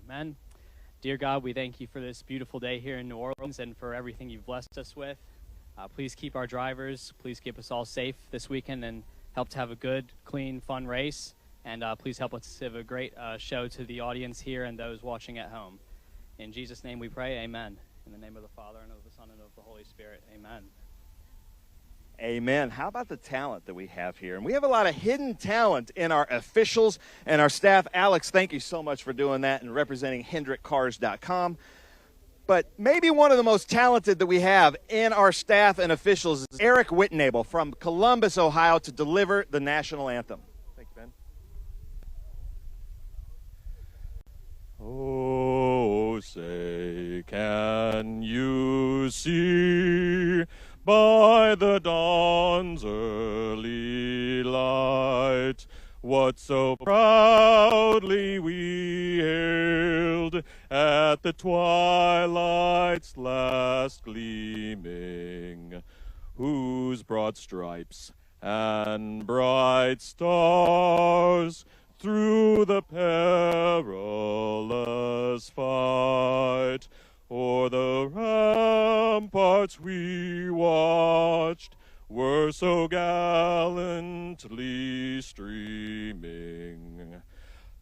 Amen. Dear God, we thank you for this beautiful day here in New Orleans and for everything you've blessed us with. Please keep our drivers. Please keep us all safe this weekend and help to have a good, clean, fun race. And please help us have a great show to the audience here and those watching at home. In Jesus' name we pray, amen. In the name of the Father, and of the Son, and of the Holy Spirit, amen. Amen. How about the talent that we have here? And we have a lot of hidden talent in our officials and our staff. Alex, thank you so much for doing that and representing HendrickCars.com. But maybe one of the most talented that we have in our staff and officials is Eric Whitnable from Columbus, Ohio, to deliver the national anthem. Thank you, Ben. Oh, say, can you see by the dawn's early light what so proudly we hailed at the twilight's last gleaming, whose broad stripes and bright stars through the perilous fight o'er the ramparts we watched were so gallantly streaming,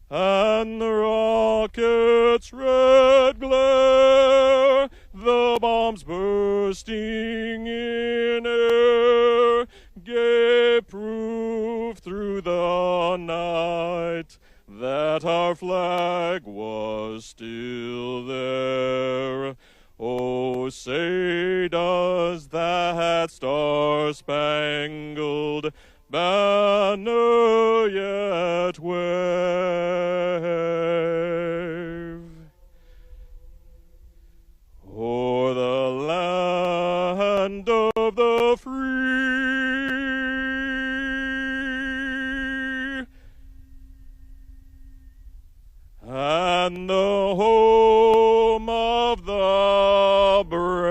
and the rocket's red glare, the bombs bursting in air, gave proof through the night that our flag was still there. Oh, say does that star-spangled banner yet wave o'er the land of the free and the home of the brave.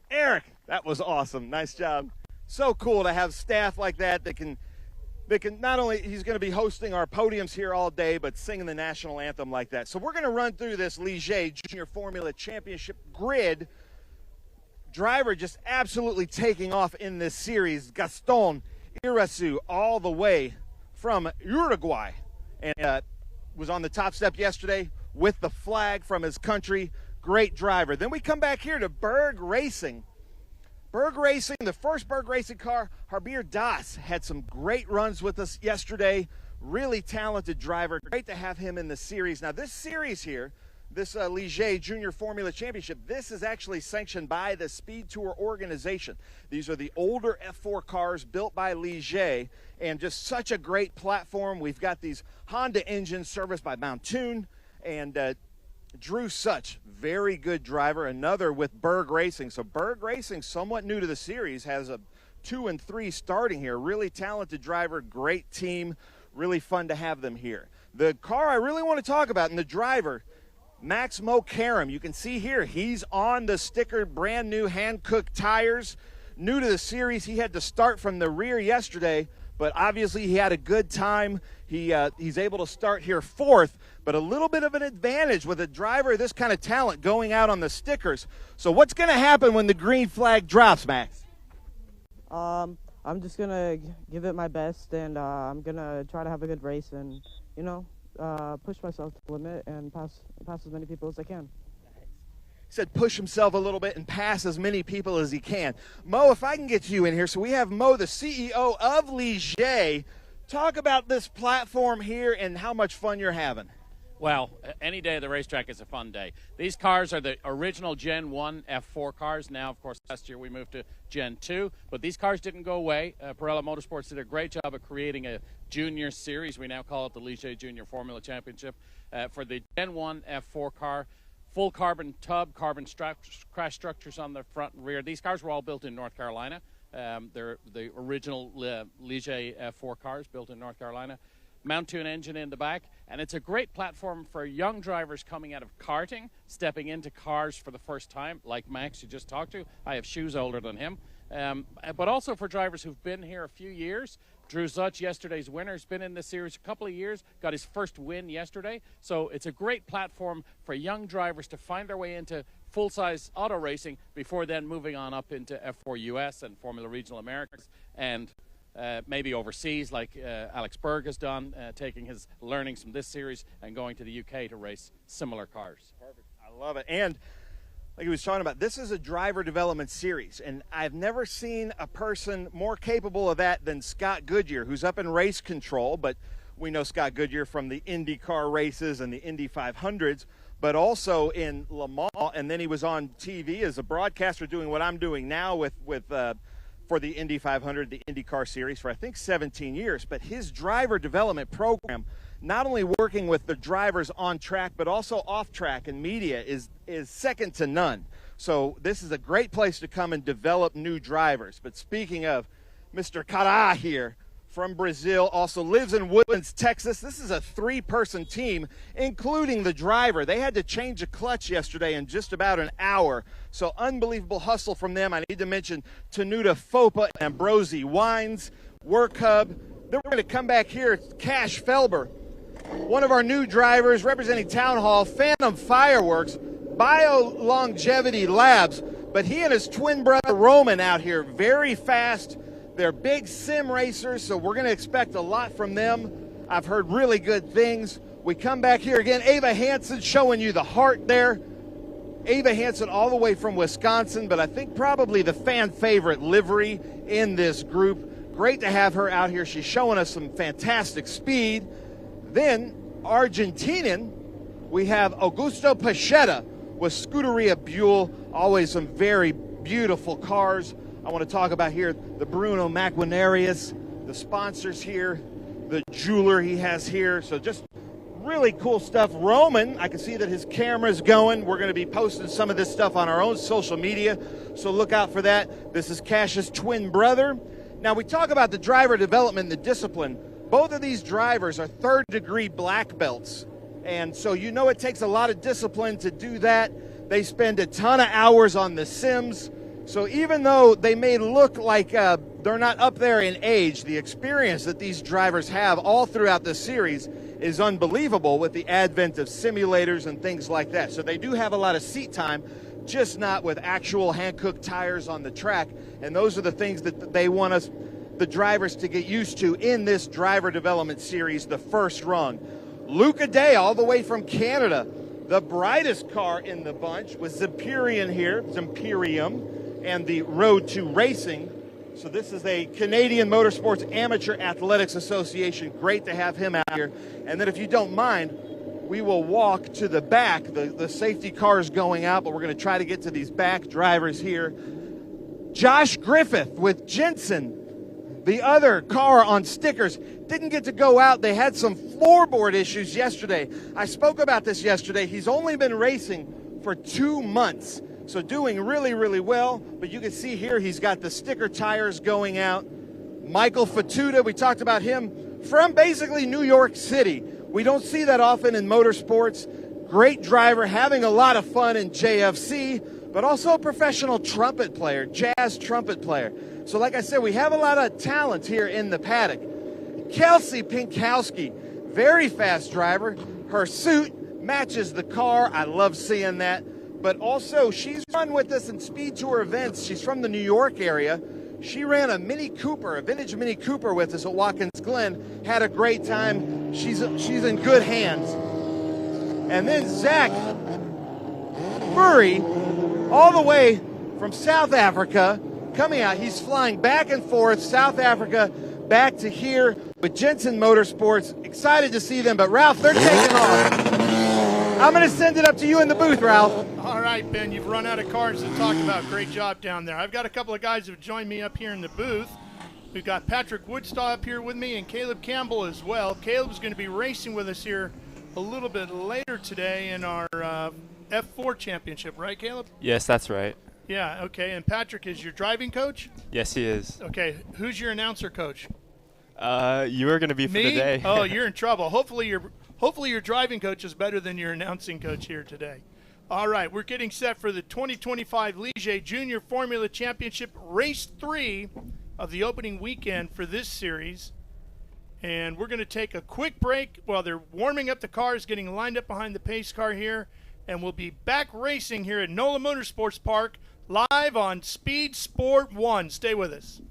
Eric, that was awesome. Nice job. So cool to have staff like that that can not only, he's going to be hosting our podiums here all day, but singing the national anthem like that. So we're going to run through this Ligier Junior Formula Championship grid. Driver just absolutely taking off in this series. Gastón, Irazú, all the way from Uruguay. And was on the top step yesterday with the flag from his country. Great driver. Then we come back here to Berg Racing. Berg Racing, the first Berg Racing car, Harbier Das, had some great runs with us yesterday. Really talented driver. Great to have him in the series. Now, this series here, this Ligier Junior Formula Championship, this is actually sanctioned by the SpeedTour organization. These are the older F4 cars built by Ligier, and just such a great platform. We've got these Honda engines serviced by Mountoon, and Drew Such, very good driver, another with Berg Racing. So Berg Racing, somewhat new to the series, has a 2 and 3 starting here. Really talented driver, great team, really fun to have them here. The car I really want to talk about, and the driver, Max Mokaram, you can see here, he's on the stickered brand new hand-cooked tires. New to the series, he had to start from the rear yesterday, but obviously he had a good time. He's able to start here 4th, but a little bit of an advantage with a driver of this kind of talent going out on the stickers. So what's going to happen when the green flag drops, Max? I'm just going to give it my best, and I'm going to try to have a good race and, you know, push myself to the limit and pass as many people as I can. He said push himself a little bit and pass as many people as he can. Mo, if I can get you in here. So we have Mo, the CEO of Ligier. Talk about this platform here and how much fun you're having. Well, any day of the racetrack is a fun day. These cars are the original Gen 1 F4 cars. Now, of course, last year we moved to Gen 2, but these cars didn't go away. NOLA Motorsports did a great job of creating a junior series. We now call it the Ligier Junior Formula Championship. For the Gen 1 F4 car, full carbon tub, carbon crash structures on the front and rear. These cars were all built in North Carolina. They're the original Ligier F4 cars built in North Carolina. Mountoon engine in the back, and it's a great platform for young drivers coming out of karting, stepping into cars for the first time, like Max you just talked to. I have shoes older than him. But also for drivers who've been here a few years, Drew Zutch, yesterday's winner, has been in this series a couple of years, got his first win yesterday. So it's a great platform for young drivers to find their way into full-size auto racing before then moving on up into F4 US and Formula Regional Americas and maybe overseas like Alex Berg has done, taking his learnings from this series and going to the UK to race similar cars. Perfect. I love it. And like he was talking about, this is a driver development series, and I've never seen a person more capable of that than Scott Goodyear, who's up in race control, but we know Scott Goodyear from the IndyCar races and the Indy 500s, but also in Le Mans, and then he was on TV as a broadcaster doing what I'm doing now for the Indy 500, the IndyCar series for I think 17 years. But his driver development program, not only working with the drivers on track but also off track and media, is second to none. So this is a great place to come and develop new drivers. But speaking of Mr. Cará here, from Brazil, also lives in Woodlands, Texas. This is a three-person team, including the driver. They had to change a clutch yesterday in just about an hour. So unbelievable hustle from them. I need to mention Tenuta Fopa, Ambrosi Wines, Work Hub. Then we're going to come back here. Cash Felber, one of our new drivers representing Town Hall, Phantom Fireworks, Bio Longevity Labs. But he and his twin brother Roman out here, very fast. They're big sim racers, so we're going to expect a lot from them. I've heard really good things. We come back here again. Ava Hansen showing you the heart there. Ava Hansen all the way from Wisconsin, but I think probably the fan favorite livery in this group. Great to have her out here. She's showing us some fantastic speed. Then Argentinian, we have Augusto Pachetta with Scuderia Buell. Always some very beautiful cars. I want to talk about here the Bruno Maquinarius, the sponsors here, the jeweler he has here. So just really cool stuff. Roman, I can see that his camera's going. We're going to be posting some of this stuff on our own social media, so look out for that. This is Cash's twin brother. Now, we talk about the driver development and the discipline. Both of these drivers are third-degree black belts, and so you know it takes a lot of discipline to do that. They spend a ton of hours on the sims. So even though they may look like they're not up there in age, the experience that these drivers have all throughout the series is unbelievable with the advent of simulators and things like that. So they do have a lot of seat time, just not with actual hand-cooked tires on the track. And those are the things that they want us, the drivers, to get used to in this driver development series, the first rung. Luca Day, all the way from Canada, the brightest car in the bunch with Zempirium here, Zempirium, and the Road to Racing. So this is a Canadian Motorsports Amateur Athletics Association. Great to have him out here. And then if you don't mind, we will walk to the back. The safety car is going out, but we're going to try to get to these back drivers here. Josh Griffith with Jensen, the other car on stickers, didn't get to go out. They had some floorboard issues yesterday. I spoke about this yesterday. He's only been racing for 2 months. So doing really, really well. But you can see here he's got the sticker tires going out. Michael Fatuta, we talked about him, from basically New York City. We don't see that often in motorsports. Great driver, having a lot of fun in JFC, but also a professional trumpet player, jazz trumpet player. So like I said, we have a lot of talent here in the paddock. Kelsey Pinkowski, very fast driver. Her suit matches the car. I love seeing that. But also, she's run with us in SpeedTour events. She's from the New York area. She ran a Mini Cooper, a vintage Mini Cooper with us at Watkins Glen. Had a great time. She's in good hands. And then Zach Murray, all the way from South Africa, coming out. He's flying back and forth, South Africa, back to here with Jensen Motorsports. Excited to see them, but Ralph, they're taking off. I'm going to send it up to you in the booth, Ralph. All right, Ben, you've run out of cars to talk about. Great job down there. I've got a couple of guys who have joined me up here in the booth. We've got Patrick Woods-Toth up here with me and Caleb Campbell as well. Caleb's going to be racing with us here a little bit later today in our F4 championship, right, Caleb? Yes, that's right. Yeah, okay. And Patrick is your driving coach? Yes, he is. Okay. Who's your announcer coach? You are going to be for Me? the day. Oh, you're in trouble. Hopefully your driving coach is better than your announcing coach here today. All right, we're getting set for the 2025 Ligier Junior Formula Championship, Race 3 of the opening weekend for this series. And we're going to take a quick break while they're warming up the cars, getting lined up behind the pace car here. And we'll be back racing here at NOLA Motorsports Park live on Speed Sport 1. Stay with us.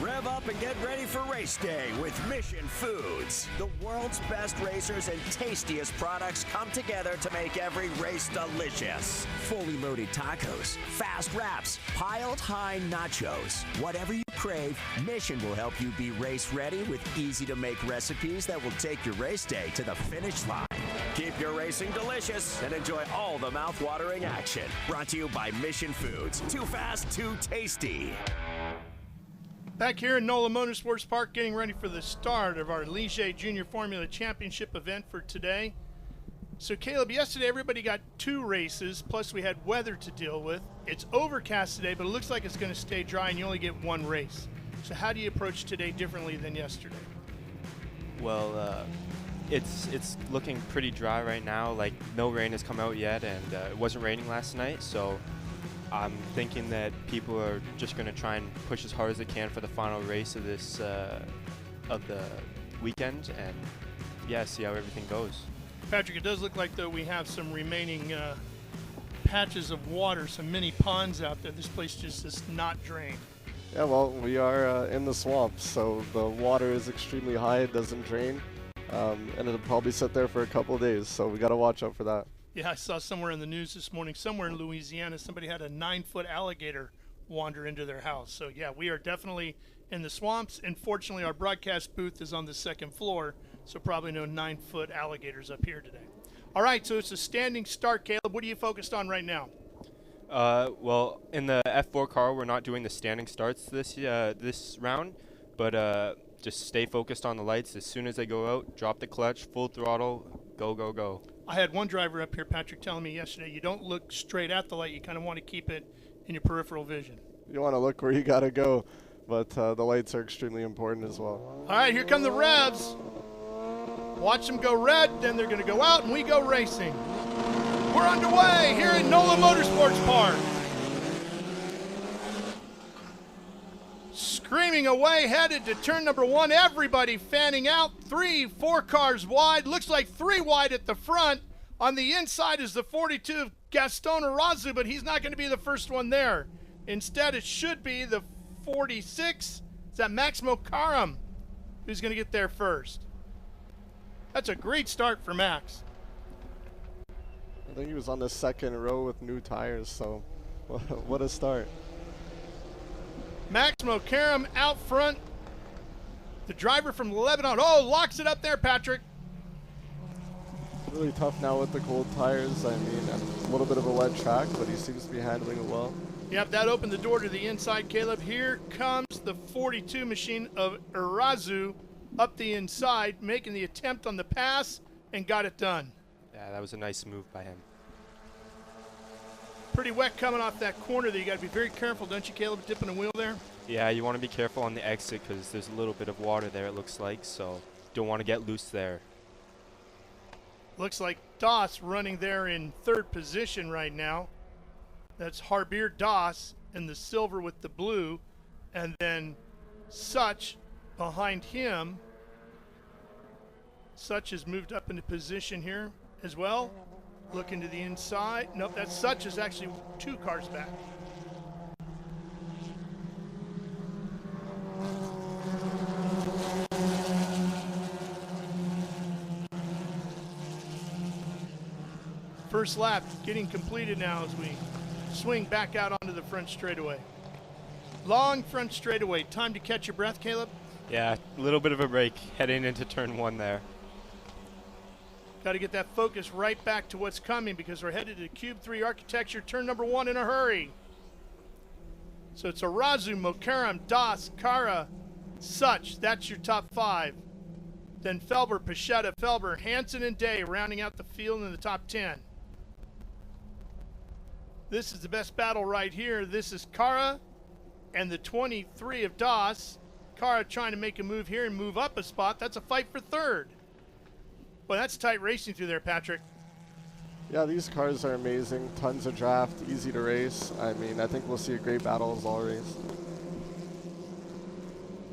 Rev up and get ready for race day with Mission Foods. The world's best racers and tastiest products come together to make every race delicious. Fully loaded tacos, fast wraps, piled high nachos. Whatever you crave, Mission will help you be race ready with easy-to-make recipes that will take your race day to the finish line. Keep your racing delicious and enjoy all the mouth-watering action. Brought to you by Mission Foods. Too fast, too tasty. Back here in NOLA Motorsports Park, getting ready for the start of our Ligier Junior Formula Championship event for today. So, Caleb, yesterday everybody got 2 races, plus we had weather to deal with. It's overcast today, but it looks like it's going to stay dry and you only get 1 race. So how do you approach today differently than yesterday? Well, it's looking pretty dry right now. Like, no rain has come out yet, and it wasn't raining last night, so I'm thinking that people are just going to try and push as hard as they can for the final race of this of the weekend, and yeah, see how everything goes. Patrick, it does look like, though, we have some remaining patches of water, some mini ponds out there. This place just is not drained. Yeah, well, we are in the swamp, so the water is extremely high. It doesn't drain, and it'll probably sit there for a couple of days, so we got to watch out for that. Yeah, I saw somewhere in the news this morning, somewhere in Louisiana, somebody had a 9-foot alligator wander into their house. So, yeah, we are definitely in the swamps. And fortunately, our broadcast booth is on the 2nd floor, so probably no 9-foot alligators up here today. All right, so it's a standing start, Caleb. What are you focused on right now? Well, in the F4 car, we're not doing the standing starts this round, but just stay focused on the lights. As soon as they go out, drop the clutch, full throttle, go, go, go. I had one driver up here, Patrick, telling me yesterday, you don't look straight at the light. You kind of want to keep it in your peripheral vision. You want to look where you got to go, but the lights are extremely important as well. All right, here come the revs. Watch them go red, then they're going to go out, and we go racing. We're underway here at NOLA Motorsports Park. Screaming away, headed to turn number 1. Everybody fanning out. 3, 4 cars wide. Looks like 3 wide at the front. On the inside is the 42 of Gastón Irazú, but he's not going to be the first one there. Instead, it should be the 46. Is that Maximo Cará who's going to get there first? That's a great start for Max. I think he was on the 2nd row with new tires, so what a start. Maximo Cará out front. The driver from Lebanon. Oh, locks it up there, Patrick. Really tough now with the cold tires. I mean, a little bit of a wet track, but he seems to be handling it well. Yep, that opened the door to the inside, Caleb. Here comes the 42 machine of Irazú up the inside, making the attempt on the pass and got it done. Yeah, that was a nice move by him. Pretty wet coming off that corner there. You got to be very careful, don't you, Caleb, dipping the wheel there? Yeah, you want to be careful on the exit because there's a little bit of water there, it looks like, so don't want to get loose there. Looks like Doss running there in third position right now. That's Harbier Doss in the silver with the blue, and then Such behind him. Such has moved up into position here as well. Looking to the inside. Nope, that's Such is actually 2 cars back. First lap getting completed now as we swing back out onto the front straightaway. Long front straightaway. Time to catch your breath, Caleb? Yeah, a little bit of a break heading into turn 1 there. Got to get that focus right back to what's coming because we're headed to Cube 3 Architecture, turn number 1 in a hurry. So it's Irazú, Mokaram, Doss, Cará, Such. That's your top 5. Then Felber, Pachetta, Felber, Hansen, and Day rounding out the field in the top 10. This is the best battle right here. This is Cará and the 23 of Doss. Cará trying to make a move here and move up a spot. That's a fight for third. Well, that's tight racing through there, Patrick. Yeah, these cars are amazing. Tons of draft, easy to race. I mean, I think we'll see a great battle as all race.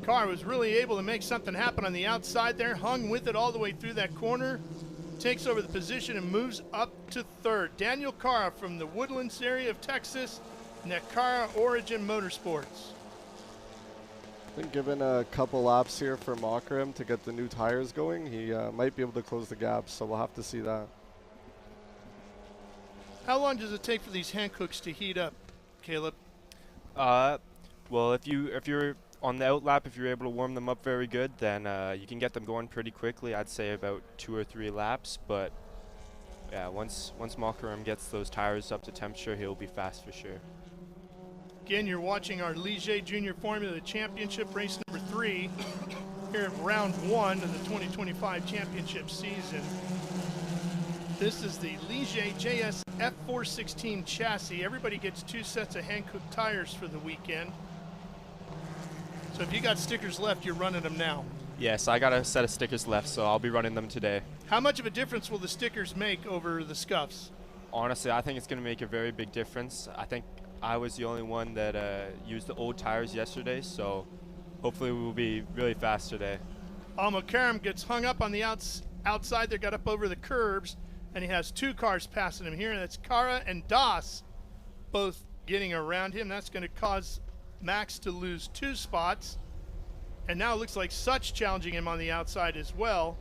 Cará was really able to make something happen on the outside there, hung with it all the way through that corner, takes over the position and moves up to third. Daniel Cará from the Woodlands area of Texas, and that Cará Origin Motorsports. I think given a couple laps here for Mokaram to get the new tires going, he might be able to close the gap, so we'll have to see that. How long does it take for these Hankooks to heat up, Caleb? Well, if you're on the out lap, if you're able to warm them up very good, then you can get them going pretty quickly. I'd say about 2 or 3 laps, but yeah, once Mokaram gets those tires up to temperature, he'll be fast for sure. Again, you're watching our Ligier Junior Formula Championship race number 3 here at round 1 of the 2025 championship season. This is the Ligier JFC 416 chassis. Everybody gets 2 sets of Hankook tires for the weekend. So if you got stickers left, you're running them now. Yes, I got a set of stickers left, so I'll be running them today. How much of a difference will the stickers make over the scuffs? Honestly, I think it's going to make a very big difference. I think I was the only one that used the old tires yesterday, so hopefully we will be really fast today. Mokaram gets hung up on the outside there, got up over the curbs, and he has 2 cars passing him here, and that's Cará and Doss both getting around him. That's going to cause Max to lose 2 spots, and now it looks like Such challenging him on the outside as well.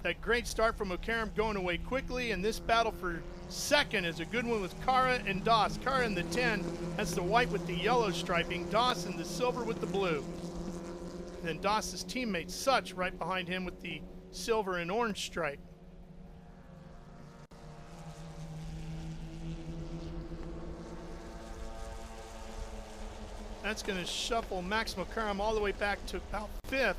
That great start from Mokaram going away quickly, and this battle for second is a good one with Cará and Doss. Cará in the 10, that's the white with the yellow striping. Doss in the silver with the blue. And then Doss's teammate Such right behind him with the silver and orange stripe. That's going to shuffle Max Mokaram all the way back to about 5th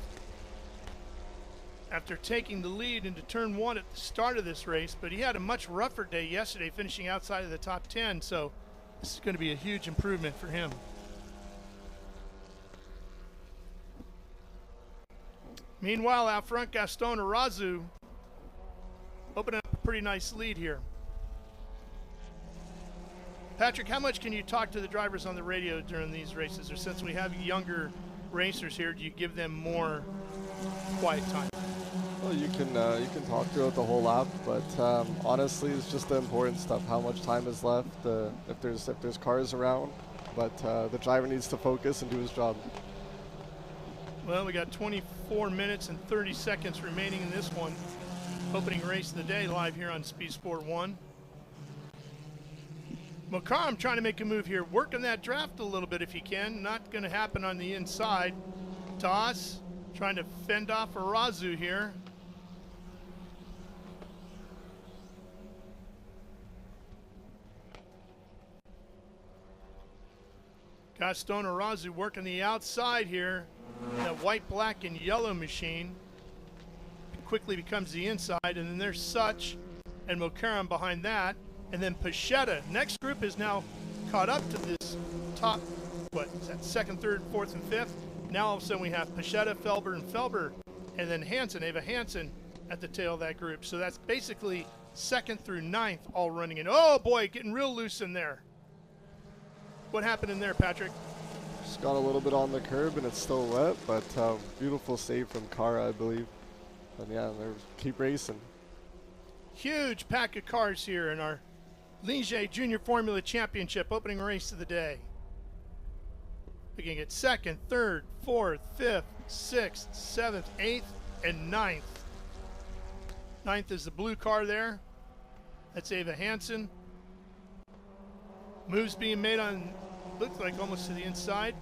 after taking the lead into turn 1 at the start of this race, but he had a much rougher day yesterday, finishing outside of the top 10, so this is going to be a huge improvement for him. Meanwhile, out front, Gastón Irazú opening up a pretty nice lead here. Patrick, how much can you talk to the drivers on the radio during these races, or since we have younger racers here, do you give them more quiet time? Well, you can talk throughout the whole lap, but honestly, it's just the important stuff. How much time is left? If there's cars around, but the driver needs to focus and do his job. Well, we got 24 minutes and 30 seconds remaining in this one. Opening race of the day live here on Speed Sport 1. Mokaram trying to make a move here, working that draft a little bit if he can. Not going to happen on the inside. Doss trying to fend off Irazú here. Gastón Irazú working the outside here. That white, black, and yellow machine quickly becomes the inside, and then there's Such and Mokaram behind that. And then Pachetta. Next group is now caught up to this top, what is that, second, third, fourth, and fifth. Now all of a sudden we have Pachetta, Felber, and Felber, and then Hansen, Eva Hansen, at the tail of that group. So that's basically second through ninth all running in. Oh boy, getting real loose in there. What happened in there, Patrick? Just got a little bit on the curb and it's still wet, but beautiful save from Cará, I believe. And yeah, they keep racing. Huge pack of cars here in our Ligier Junior Formula Championship, opening race of the day. We can get second, third, fourth, fifth, sixth, seventh, eighth, and ninth. Ninth is the blue car there. That's Eva Hansen. Moves being made on, looks like almost to the inside.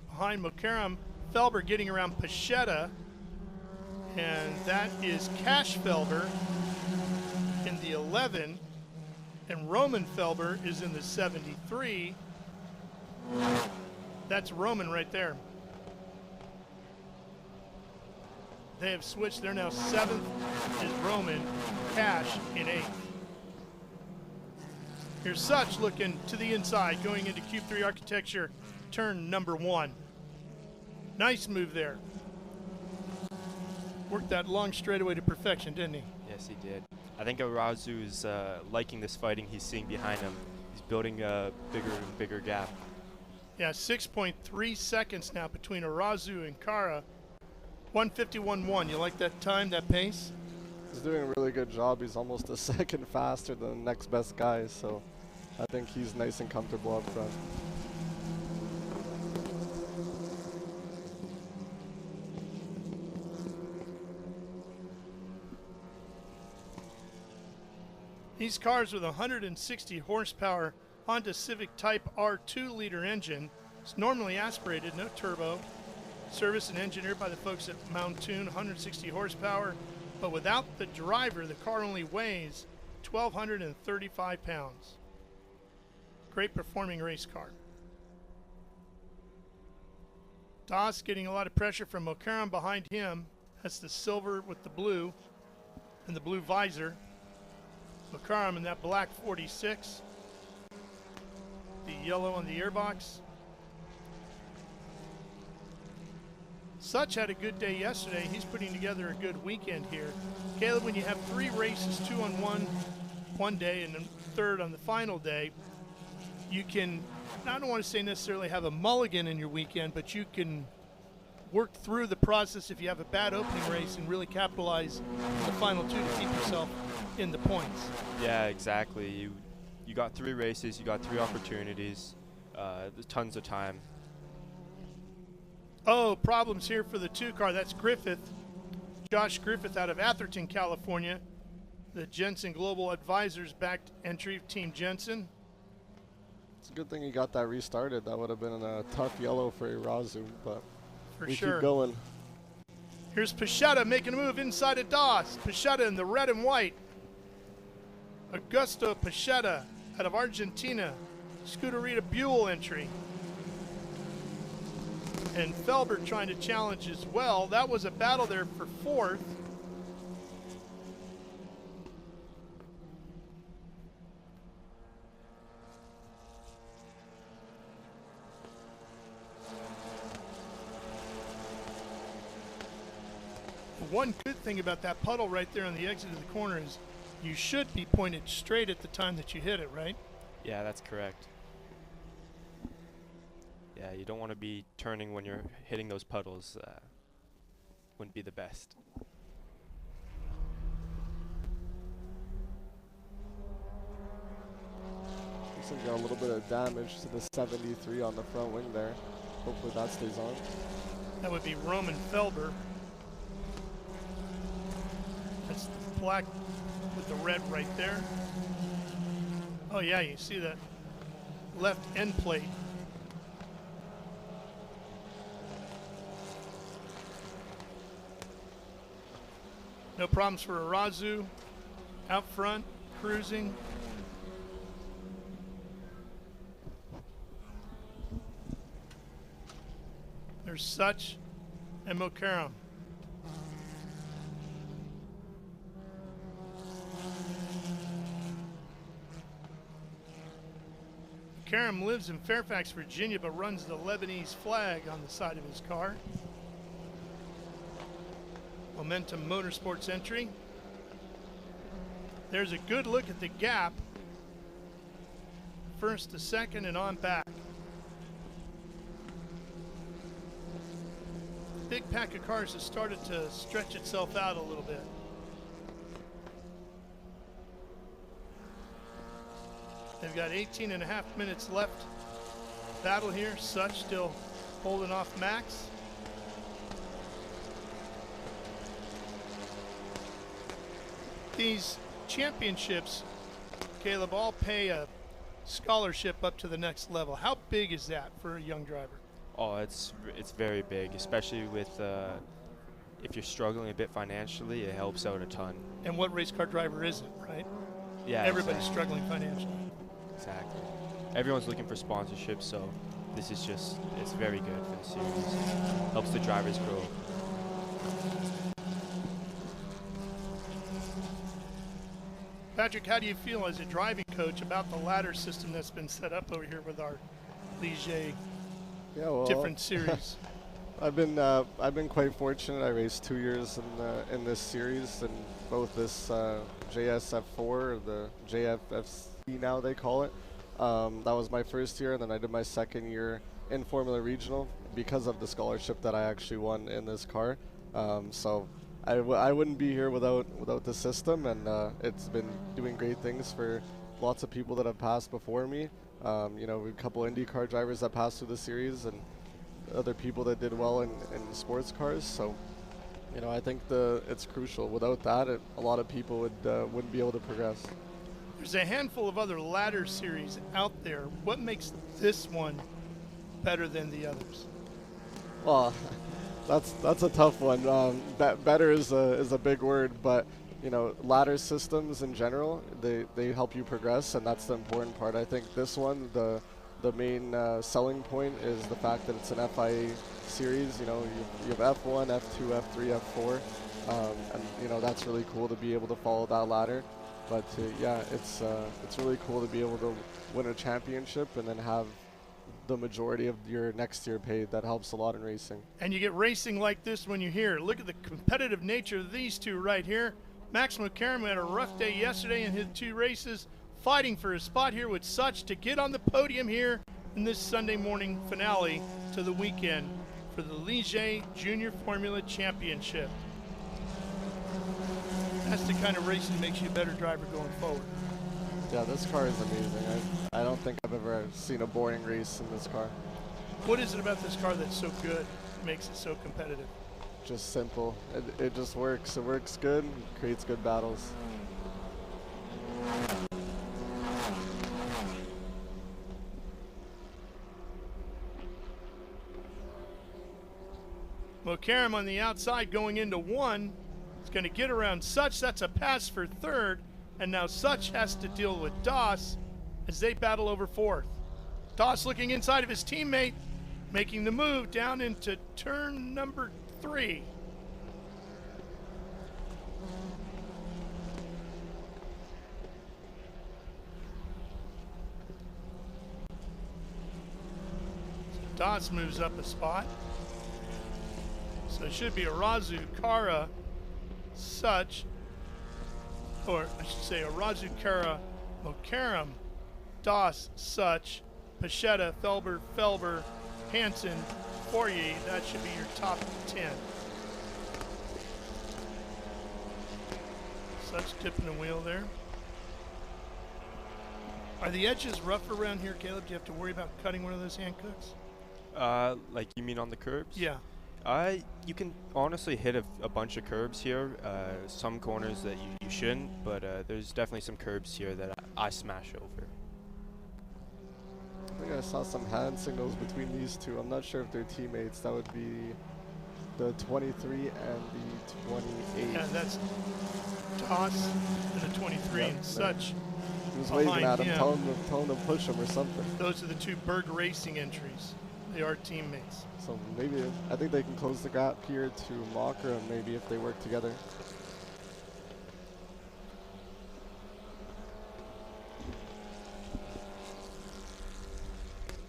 Behind Mokaram, Felber getting around Pachetta. And that is Cash Felber in the 11. And Roman Felber is in the 73. That's Roman right there. They have switched. They're now 7th is Roman, Cash in 8th. Here's Such looking to the inside, going into Cube 3 Architecture, turn number 1. Nice move there. Worked that long straightaway to perfection, didn't he? Yes, he did. I think Irazú is liking this fighting he's seeing behind him. He's building a bigger and bigger gap. Yeah, 6.3 seconds now between Irazú and Cará. 1:51.1. You like that time, that pace? He's doing a really good job. He's almost a second faster than the next best guy, so I think he's nice and comfortable up front. These cars with a 160 horsepower Honda Civic Type R 2-liter engine. It's normally aspirated, no turbo. Serviced and engineered by the folks at Mountoon, 160 horsepower. But without the driver, the car only weighs 1,235 pounds. Great performing race car. Das getting a lot of pressure from Mokaram behind him. That's the silver with the blue and the blue visor. Mokaram in that black 46. The yellow on the airbox. Such had a good day yesterday. He's putting together a good weekend here. Caleb, when you have 3 races, 2 on one day and then third on the final day, you can, I don't want to say necessarily have a mulligan in your weekend, but you can work through the process if you have a bad opening race and really capitalize the final 2 to keep yourself in the points. Yeah, exactly. You got 3 races, you got 3 opportunities, there's tons of time. Oh, problems here for the 2 car. That's Griffith. Josh Griffith out of Atherton, California. The Jensen Global Advisors backed entry, Team Jensen. It's a good thing he got that restarted. That would have been a tough yellow for Irazú, but we keep going. Here's Pachetta making a move inside of Das. Pachetta in the red and white. Augusto Pachetta out of Argentina. Scuderia Buell entry. And Felber trying to challenge as well. That was a battle there for 4th. One good thing about that puddle right there on the exit of the corner is you should be pointed straight at the time that you hit it, right? Yeah, that's correct. Yeah, you don't want to be turning when you're hitting those puddles. Wouldn't be the best. Looks like got a little bit of damage to the 73 on the front wing there. Hopefully that stays on. That would be Roman Felber. That's the black with the red right there. Oh yeah, you see that left end plate. No problems for Irazú. Out front, cruising. There's Such and Mokaram. Karam lives in Fairfax, Virginia, but runs the Lebanese flag on the side of his car. Momentum Motorsports entry. There's a good look at the gap. First to second and on back. The big pack of cars has started to stretch itself out a little bit. They've got 18.5 minutes left. Battle here. Such still holding off Max. These championships, Caleb, all pay a scholarship up to the next level. How big is that for a young driver? Oh, it's very big, especially with if you're struggling a bit financially, it helps out a ton. And what race car driver isn't, right? Yeah, everybody's exactly. struggling financially. Exactly. Everyone's looking for sponsorship, so this is just, it's very good for the series. Helps the drivers grow. Patrick, how do you feel as a driving coach about the ladder system that's been set up over here with our Ligier different series? I've been quite fortunate. I raced 2 years in this series, and both this JSF4 or the JFFC now they call it. That was my first year, and then I did my second year in Formula Regional because of the scholarship that I actually won in this car. So I wouldn't be here without the system, and it's been doing great things for lots of people that have passed before me. You know, a couple IndyCar drivers that passed through the series, and other people that did well in sports cars. So, you know, I think it's crucial. Without that, a lot of people wouldn't be able to progress. There's a handful of other ladder series out there. What makes this one better than the others? Well, that's a tough one. Better is a big word, but you know, ladder systems in general, they help you progress, and that's the important part. I think this one, the main selling point is the fact that it's an FIA series. You know, you have F1, F2, F3, F4, and you know, that's really cool to be able to follow that ladder. But yeah, it's really cool to be able to win a championship and then have the majority of your next year paid. That helps a lot in racing. And you get racing like this when you're here. Look at the competitive nature of these two right here. Max McCarron had a rough day yesterday in his 2 races, fighting for a spot here with Such to get on the podium here in this Sunday morning finale to the weekend for the Ligier Junior Formula Championship. That's the kind of racing that makes you a better driver going forward. Yeah, this car is amazing. I don't think I've ever seen a boring race in this car. What is it about this car that's so good, makes it so competitive? Just simple. It just works. It works good, creates good battles. Karam on the outside going into 1. It's going to get around Such. That's a pass for 3rd. And now Such has to deal with Doss as they battle over 4th. Doss looking inside of his teammate, making the move down into turn number 3. Doss moves up a spot. So it should be Irazú, Cará, Such, or I should say Irazú, Cará, Mokaram, Doss, Such, Pachetta, Felber, Felber, Hansen, Fourier. That should be your top 10. Such tipping the wheel there. Are the edges rough around here, Caleb? Do you have to worry about cutting one of those hand cooks? Like you mean on the curbs? Yeah. You can honestly hit a bunch of curbs here. Some corners that you shouldn't, but there's definitely some curbs here that I smash over. I think I saw some hand signals between these two. I'm not sure if they're teammates. That would be the 23 and the 28. Yeah, that's Doss and the 23 and Such. He was waving at him, telling him to push him or something. Those are the 2 Berg Racing entries. They are teammates. So maybe, I think they can close the gap here to Mocker, and maybe if they work together.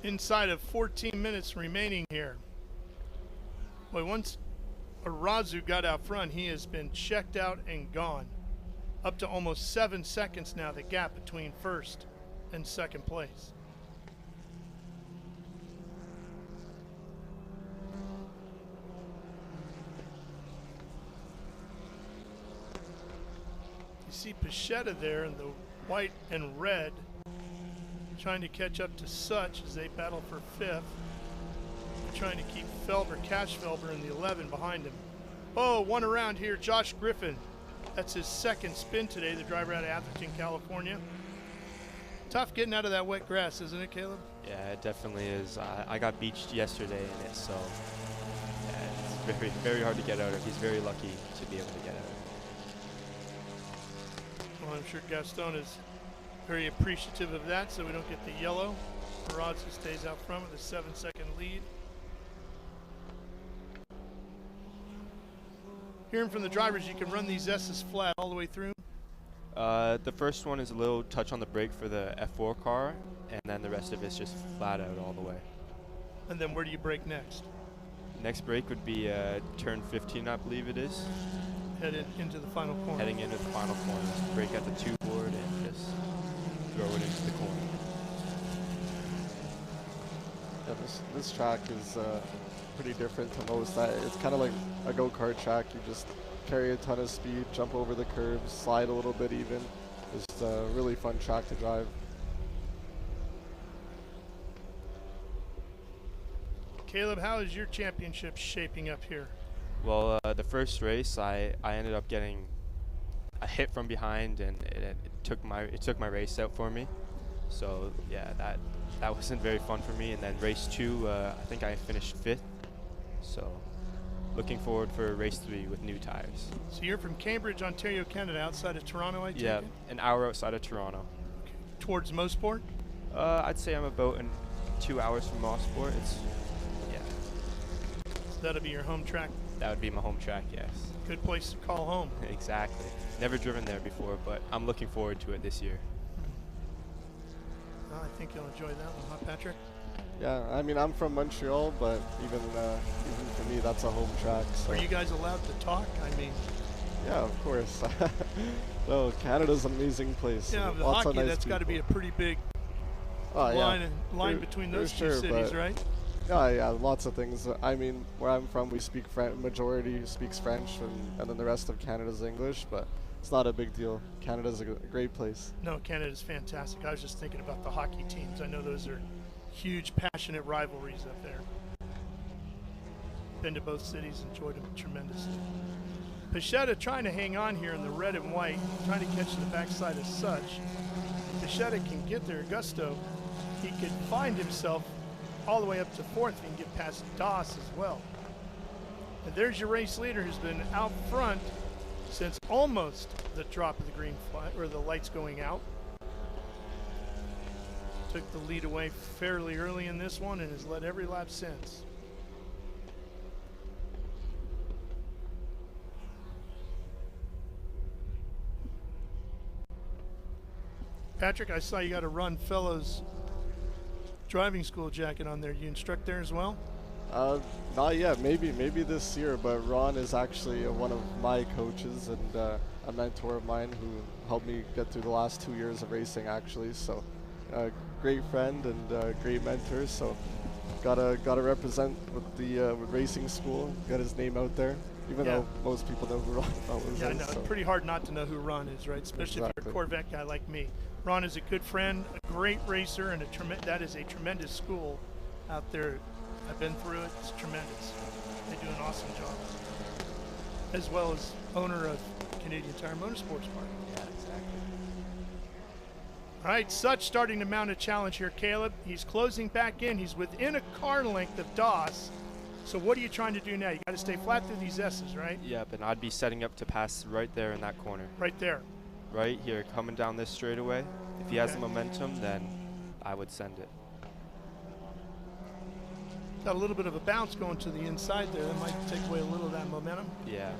inside of 14 minutes remaining here. Boy, once Irazú got out front, he has been checked out and gone. Up to almost 7 seconds now, the gap between first and second place. You see Pichetta there in the white and red, trying to catch up to Such as they battle for fifth. Trying to keep Felber, Cash Felber in the 11 behind him. Oh, one around here, Josh Griffin. That's his second spin today, the driver out of Atherton, California. Tough getting out of that wet grass, isn't it, Caleb? Yeah, it definitely is. I got beached yesterday in it, so yeah, it's very, very hard to get out of. He's very lucky to be able to get out of. Well, I'm sure Gastón is very appreciative of that, so we don't get the yellow. Irazú stays out front with a 7-second lead. Hearing from the drivers, you can run these S's flat all the way through. The first one is a little touch on the brake for the F4 car, and then the rest of it's just flat out all the way. And then where do you brake next? Next brake would be turn 15, I believe it is. Headed into the final corner. Heading into the final corner. Brake at the 2 board and just throw it into the corner. Yeah, this track is pretty different to most. It's kind of like a go-kart track. You just carry a ton of speed, jump over the curbs, slide a little bit even. Just a really fun track to drive. Caleb, how is your championship shaping up here? Well, the first race, I ended up getting a hit from behind, and it took my race out for me. So yeah, that wasn't very fun for me. And then race 2, I think I finished 5th. So looking forward for race 3 with new tires. So you're from Cambridge, Ontario, Canada, outside of Toronto, I take Yeah, it? an hour outside of Toronto. Okay. Towards Mosport? I'd say I'm about 2 hours from Mosport. Yeah. So that'll be your home track? That would be my home track, yes. Good place to call home. Exactly. Never driven there before, but I'm looking forward to it this year. Well, I think you'll enjoy that one, huh, Patrick? Yeah, I mean, I'm from Montreal, but even for me, that's a home track. So. Are you guys allowed to talk? I mean, yeah, of course. No, Canada's an amazing place. Yeah, the lots hockey, of nice that's got to be a pretty big line between those two cities, right? Yeah, lots of things. I mean, where I'm from, we speak majority speaks French, and then the rest of Canada's English, but it's not a big deal. Canada's a great place. No, Canada's fantastic. I was just thinking about the hockey teams. I know those are huge, passionate rivalries up there. Been to both cities, enjoyed them tremendously. Pichetta trying to hang on here in the red and white, trying to catch the backside of Such. Pichetta can get there, Gusto. He could find himself all the way up to 4th and get past Doss as well. And there's your race leader who's been out front since almost the drop of the green flag, or the lights going out. Took the lead away fairly early in this one and has led every lap since. Patrick, I saw you got a Run Fellows driving school jacket on there. You instruct there as well? Not yet. Maybe this year. But Ron is actually one of my coaches and a mentor of mine who helped me get through the last 2 years of racing, actually. So, great friend and great mentor. So, gotta represent with the with racing school. Got his name out there, even though most people know who Ron Fellows is. Yeah, I know. So. It's pretty hard not to know who Ron is, right? Especially if you're a Corvette guy like me. Ron is a good friend, a great racer, and that is a tremendous school out there. I've been through it. It's tremendous. They do an awesome job. As well as owner of Canadian Tire Motorsports Park. Yeah, exactly. All right, Such starting to mount a challenge here, Caleb. He's closing back in. He's within a car length of Doss. So what are you trying to do now? You got to stay flat through these S's, right? Yep, and I'd be setting up to pass right there in that corner. Right there. Right here, coming down this straightaway. If he has the momentum, then I would send it. Got a little bit of a bounce going to the inside there. That might take away a little of that momentum. Yeah.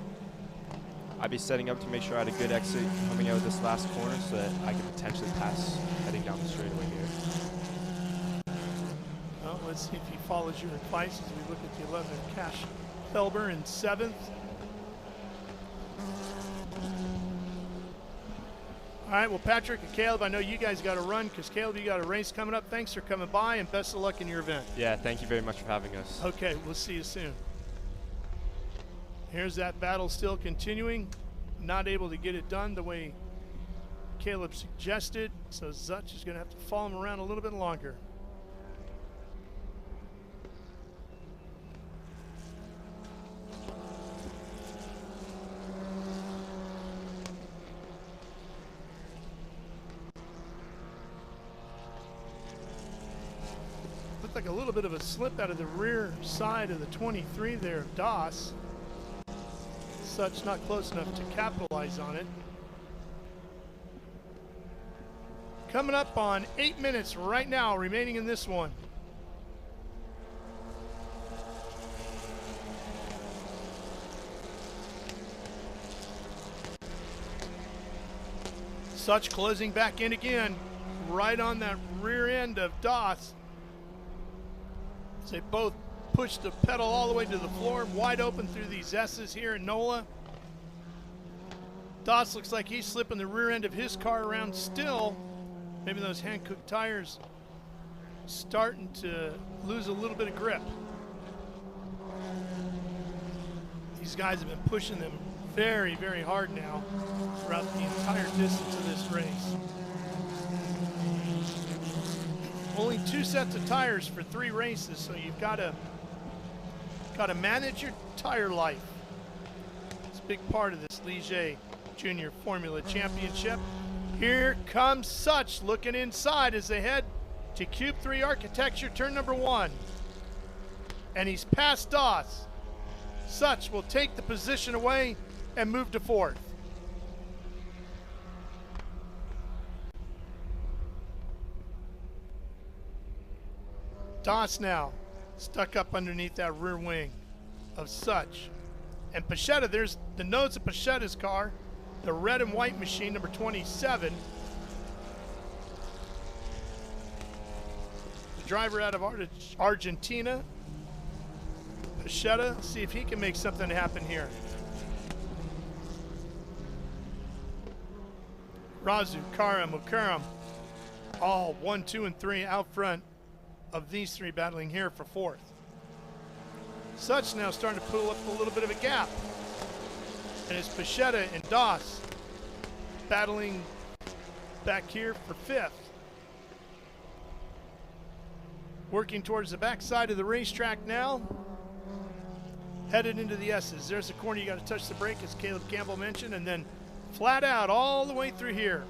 I'd be setting up to make sure I had a good exit coming out of this last corner so that I could potentially pass heading down the straightaway here. Let's see if he follows your advice as we look at the 11 of Cash Felber in 7th. All right, well, Patrick and Caleb, I know you guys got to run because, Caleb, you got a race coming up. Thanks for coming by, and best of luck in your event. Yeah, thank you very much for having us. Okay, we'll see you soon. Here's that battle still continuing. Not able to get it done the way Caleb suggested, so Zutch is going to have to follow him around a little bit longer. Looked like a little bit of a slip out of the rear side of the 23 there of Doss. Such not close enough to capitalize on it. Coming up on 8 minutes right now remaining in this one. Such closing back in again, right on that rear end of Doss. They both push the pedal all the way to the floor, wide open through these S's here in NOLA. Doss looks like he's slipping the rear end of his car around still. Maybe those hand-cooked tires starting to lose a little bit of grip. These guys have been pushing them very, very hard now throughout the entire distance of this race. Only 2 sets of tires for 3 races, so you've got to manage your tire life. It's a big part of this Ligier Junior Formula Championship. Here comes Such looking inside as they head to Cube 3 Architecture, turn number 1. And he's past Doss. Such will take the position away and move to 4th. Doss now stuck up underneath that rear wing of Such. And Pachetta, there's the nose of Pachetta's car, the red and white machine, number 27. The driver out of Argentina, Pachetta, see if he can make something happen here. Irazú, Cará, Mukaram, all 1, 2, and 3 out front of these 3 battling here for 4th. Such now starting to pull up a little bit of a gap. And it's Pachetta and Doss battling back here for 5th. Working towards the backside of the racetrack now. Headed into the S's. There's the corner you got to touch the brake, as Caleb Campbell mentioned, and then flat out all the way through here.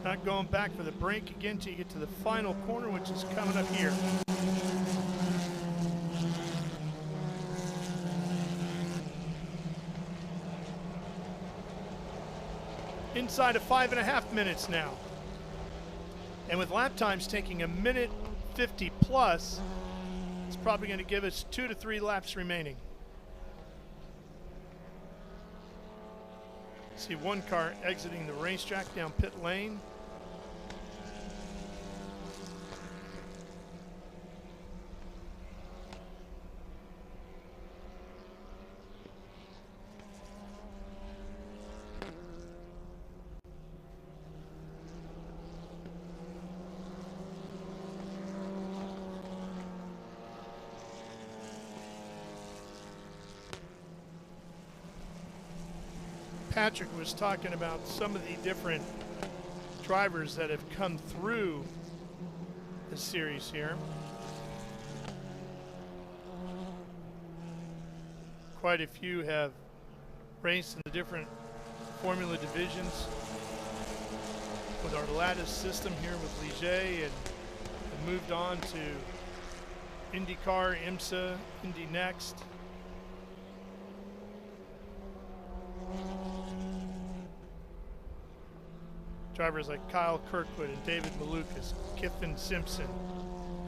Not going back for the brake again till you get to the final corner, which is coming up here. Inside of 5.5 minutes now. And with lap times taking 1:50 plus, it's probably going to give us 2 to 3 laps remaining. See one car exiting the racetrack down pit lane. Patrick was talking about some of the different drivers that have come through the series here. Quite a few have raced in the different formula divisions with our lattice system here with Ligier, and moved on to IndyCar, IMSA, Indy Next. Drivers like Kyle Kirkwood and David Malukas, Kiffin Simpson,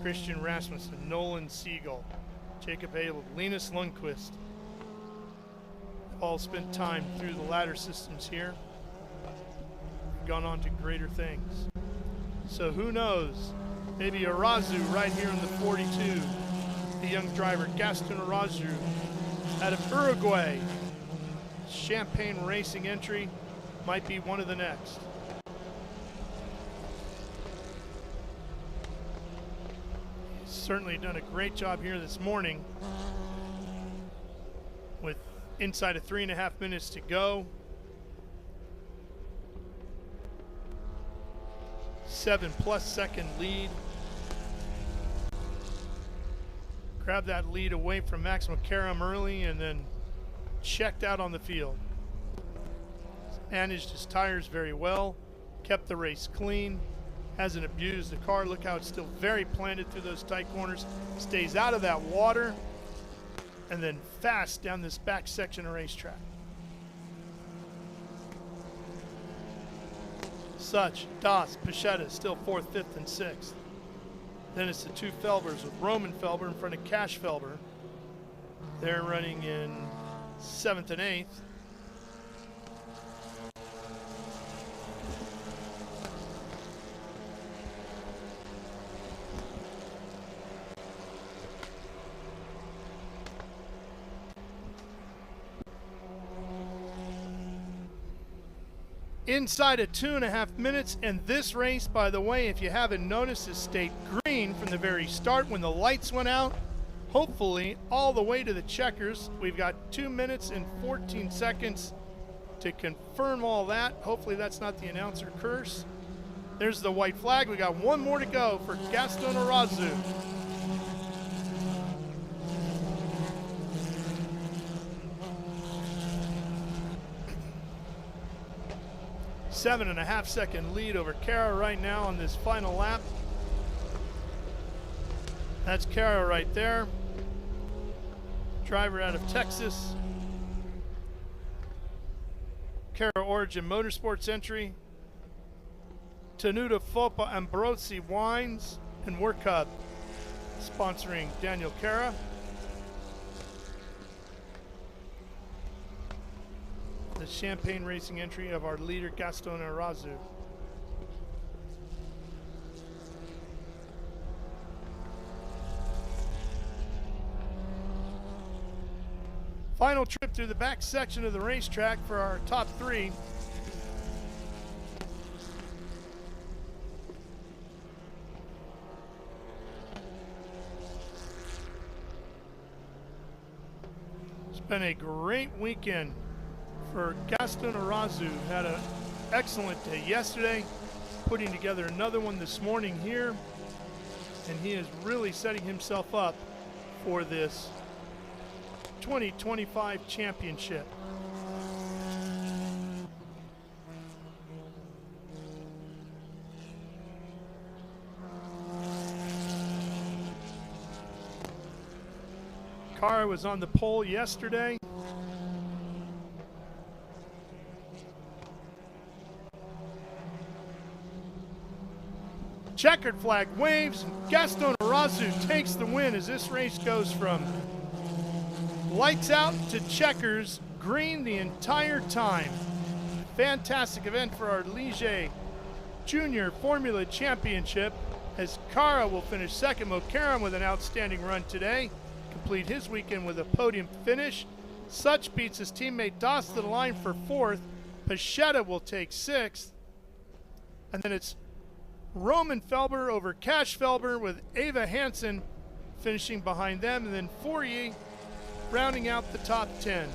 Christian Rasmussen, Nolan Siegel, Jacob Abel, Linus Lundqvist. all spent time through the ladder systems here, gone on to greater things. So who knows? Maybe Irazú right here in the 42. The young driver Gastón Irazú out of Uruguay. Champagne racing entry might be one of the next. He's certainly done a great job here this morning with inside of 3.5 minutes to go. 7+ second lead. Grabbed that lead away from Maximum Karam early and then checked out on the field. Managed his tires very well, kept the race clean, hasn't abused the car. Look how it's still very planted through those tight corners. Stays out of that water and then fast down this back section of racetrack. Such, Das, Pichetta still 4th, 5th, and 6th. Then it's the two Felbers with Roman Felber in front of Cash Felber. They're running in 7th and 8th. Inside of 2.5 minutes, and this race, by the way, if you haven't noticed, has stayed green from the very start when the lights went out. Hopefully, all the way to the checkers. We've got 2 minutes and 14 seconds to confirm all that. Hopefully, that's not the announcer curse. There's the white flag. We got one more to go for Gastón Irazú. 7.5 second lead over Cará right now on this final lap. That's Cará right there. Driver out of Texas. Cará Origin Motorsports entry. Tenuta Fopa Ambrosi Wines and Work Hub sponsoring Daniel Cará. The Champagne racing entry of our leader Gastón Irazú. Final trip through the back section of the racetrack for our top three. It's been a great weekend for Gastón Irazú. Had an excellent day yesterday, putting together another one this morning here, and he is really setting himself up for this 2025 championship. Cará was on the pole yesterday. Checkered flag waves, and Gastón Irazú takes the win as this race goes from lights out to checkers, green the entire time. Fantastic event for our Ligier Junior Formula Championship, as Cará will finish second. Mokaram with an outstanding run today, complete his weekend with a podium finish. Such beats his teammate Das to the line for fourth. Pichetta will take sixth. And then it's Roman Felber over Cash Felber with Ava Hansen finishing behind them, and then Fourier rounding out the top 10.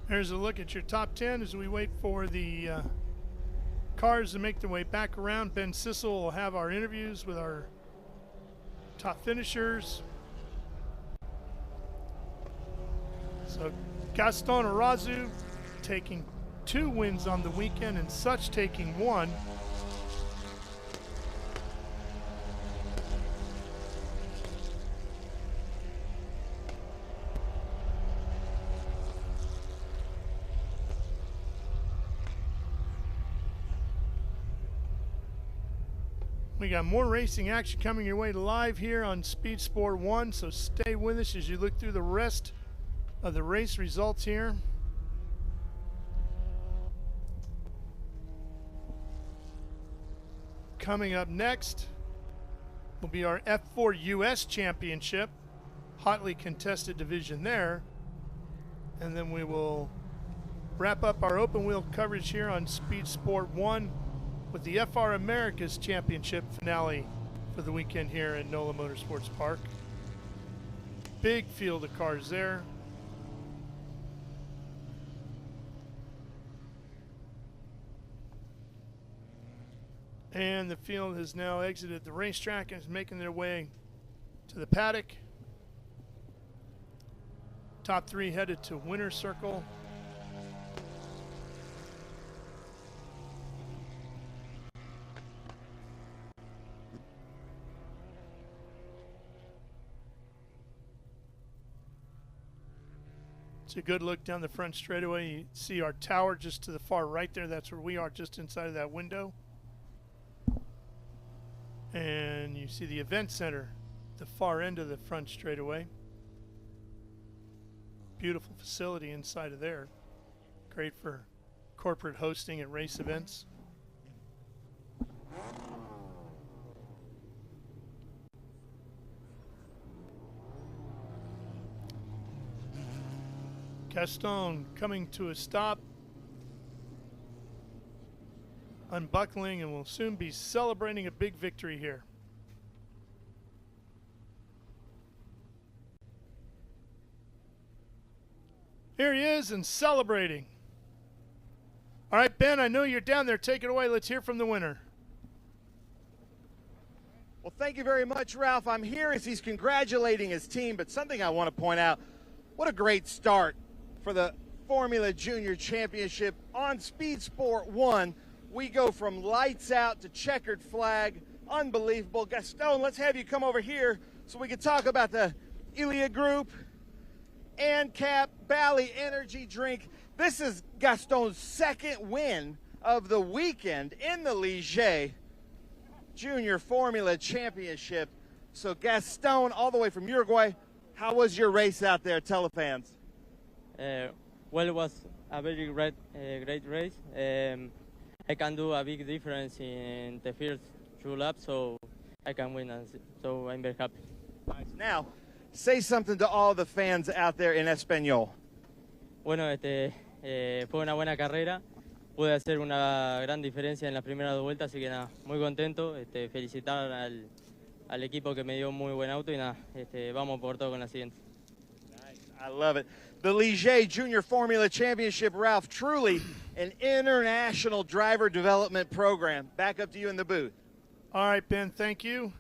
There's a look at your top 10 as we wait for the cars to make their way back around. Ben Cissell will have our interviews with our top finishers. So Gastón Irazú taking 2 wins on the weekend, and Such taking 1. We got more racing action coming your way live here on Speed Sport 1, so stay with us as you look through the rest of the race results here. Coming up next will be our F4 US Championship, hotly contested division there. And then we will wrap up our open wheel coverage here on Speed Sport 1 with the FR America's Championship finale for the weekend here at NOLA Motorsports Park. Big field of cars there. And the field has now exited the racetrack and is making their way to the paddock. Top three headed to winner's circle. It's a good look down the front straightaway. You see our tower just to the far right there. That's where we are, just inside of that window. And you see the event center, the far end of the front straightaway. Beautiful facility inside of there. Great for corporate hosting at race events. Gastón coming to a stop, unbuckling, and will soon be celebrating a big victory here. Here he is and celebrating. All right, Ben, I know you're down there. Take it away. Let's hear from the winner. Well, thank you very much, Ralph. I'm here as he's congratulating his team, but something I want to point out, what a great start for the Formula Junior Championship on Speed Sport 1. We go from lights out to checkered flag. Unbelievable. Gastón, let's have you come over here so we can talk about the Ilia Group, ANCAP, Bally Energy Drink. This is Gastón's second win of the weekend in the Ligier Junior Formula Championship. So Gastón, all the way from Uruguay, how was your race out there? Tell the fans. Well, it was a very great race. I can do a big difference in the first 2 laps, so I can win, and so I'm very happy. Nice. Now, say something to all the fans out there in Español. Bueno, fue una buena carrera. Pude hacer una gran diferencia en las primeras 2 vueltas, así que nada, muy contento. Felicitar al equipo que me dio un muy buen auto y nada, vamos por todo con la siguiente. Nice. I love it. The Ligier Junior Formula Championship, Ralph, truly an international driver development program. Back up to you in the booth. All right, Ben, thank you.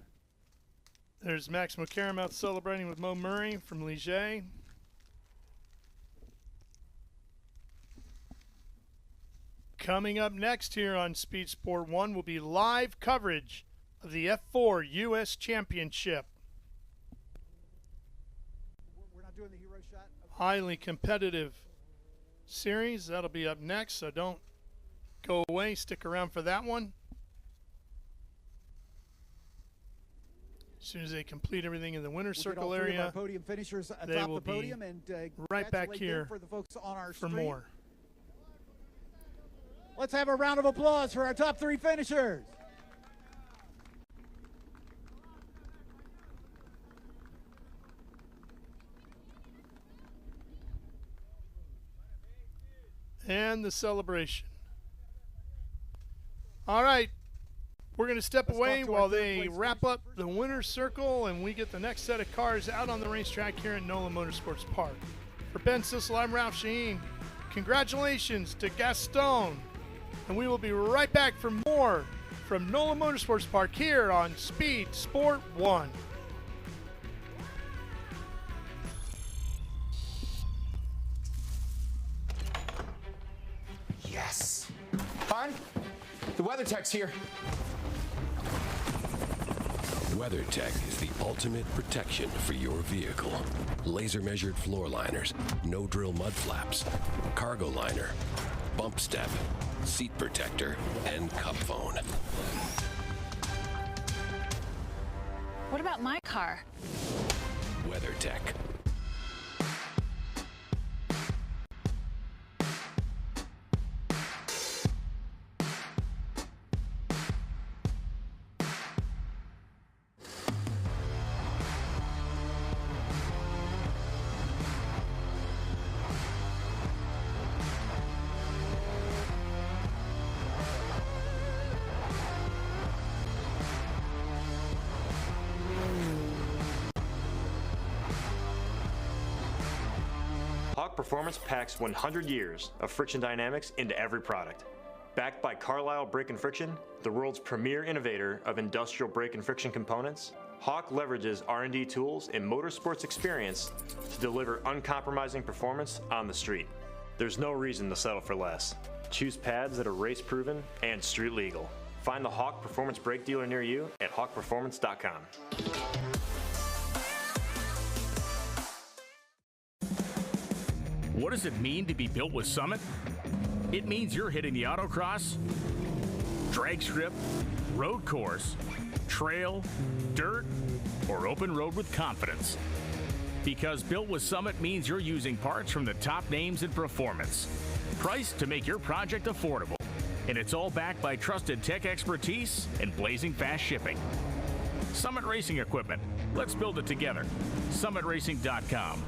There's Max McCarron out celebrating with Mo Murray from Ligier. Coming up next here on Speed Sport 1 will be live coverage of the F4 US Championship. We're not doing the hero shot. Highly competitive series. That'll be up next, so don't go away. Stick around for that one. As soon as they complete everything in the winner's circle area, our podium finishers atop they will the podium, be and right back here for the folks on our for stream. more. Let's have a round of applause for our top 3 finishers. And the celebration. All right, we're going to step away while they wrap up the winner's circle and we get the next set of cars out on the racetrack here at NOLA Motorsports Park. For Ben Cissell, I'm Ralph Shaheen. Congratulations to Gastón. And we will be right back for more from NOLA Motorsports Park here on Speed Sport 1. Yes. Hon, the WeatherTech's here. WeatherTech is the ultimate protection for your vehicle. Laser measured floor liners, no drill mud flaps, cargo liner, bump step, seat protector, and cup phone. What about my car? WeatherTech. Hawk Performance packs 100 years of friction dynamics into every product. Backed by Carlisle Brake and Friction, the world's premier innovator of industrial brake and friction components, Hawk leverages R&D tools and motorsports experience to deliver uncompromising performance on the street. There's no reason to settle for less. Choose pads that are race-proven and street legal. Find the Hawk Performance brake dealer near you at hawkperformance.com. What does it mean to be built with Summit? It means you're hitting the autocross, drag strip, road course, trail, dirt, or open road with confidence. Because built with Summit means you're using parts from the top names in performance, priced to make your project affordable. And it's all backed by trusted tech expertise and blazing fast shipping. Summit Racing Equipment. Let's build it together. SummitRacing.com.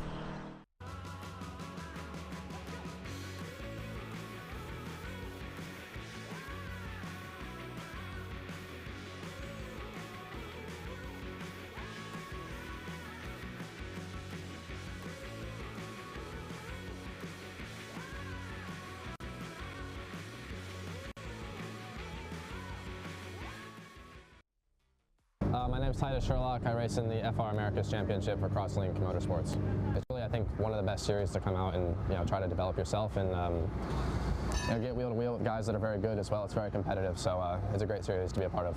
My name is Titus Sherlock. I race in the FR America's Championship for Crosslink Motorsports. It's really, I think, one of the best series to come out and try to develop yourself and get wheel to wheel with guys that are very good as well. It's very competitive, so it's a great series to be a part of.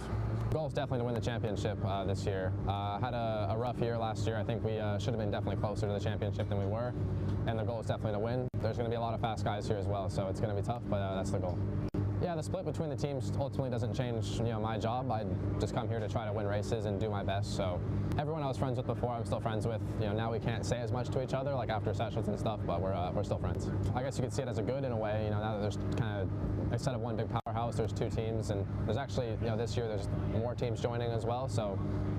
The goal is definitely to win the championship this year. Had a rough year last year. I think we should have been definitely closer to the championship than we were, and the goal is definitely to win. There's going to be a lot of fast guys here as well, so it's going to be tough, but that's the goal. Yeah, the split between the teams ultimately doesn't change, my job. I just come here to try to win races and do my best. So everyone I was friends with before, I'm still friends with. Now we can't say as much to each other, like after sessions and stuff, but we're still friends. I guess you could see it as a good in a way. Now that there's kind of, instead of one big powerhouse, there's two teams, and there's actually, this year there's more teams joining as well. So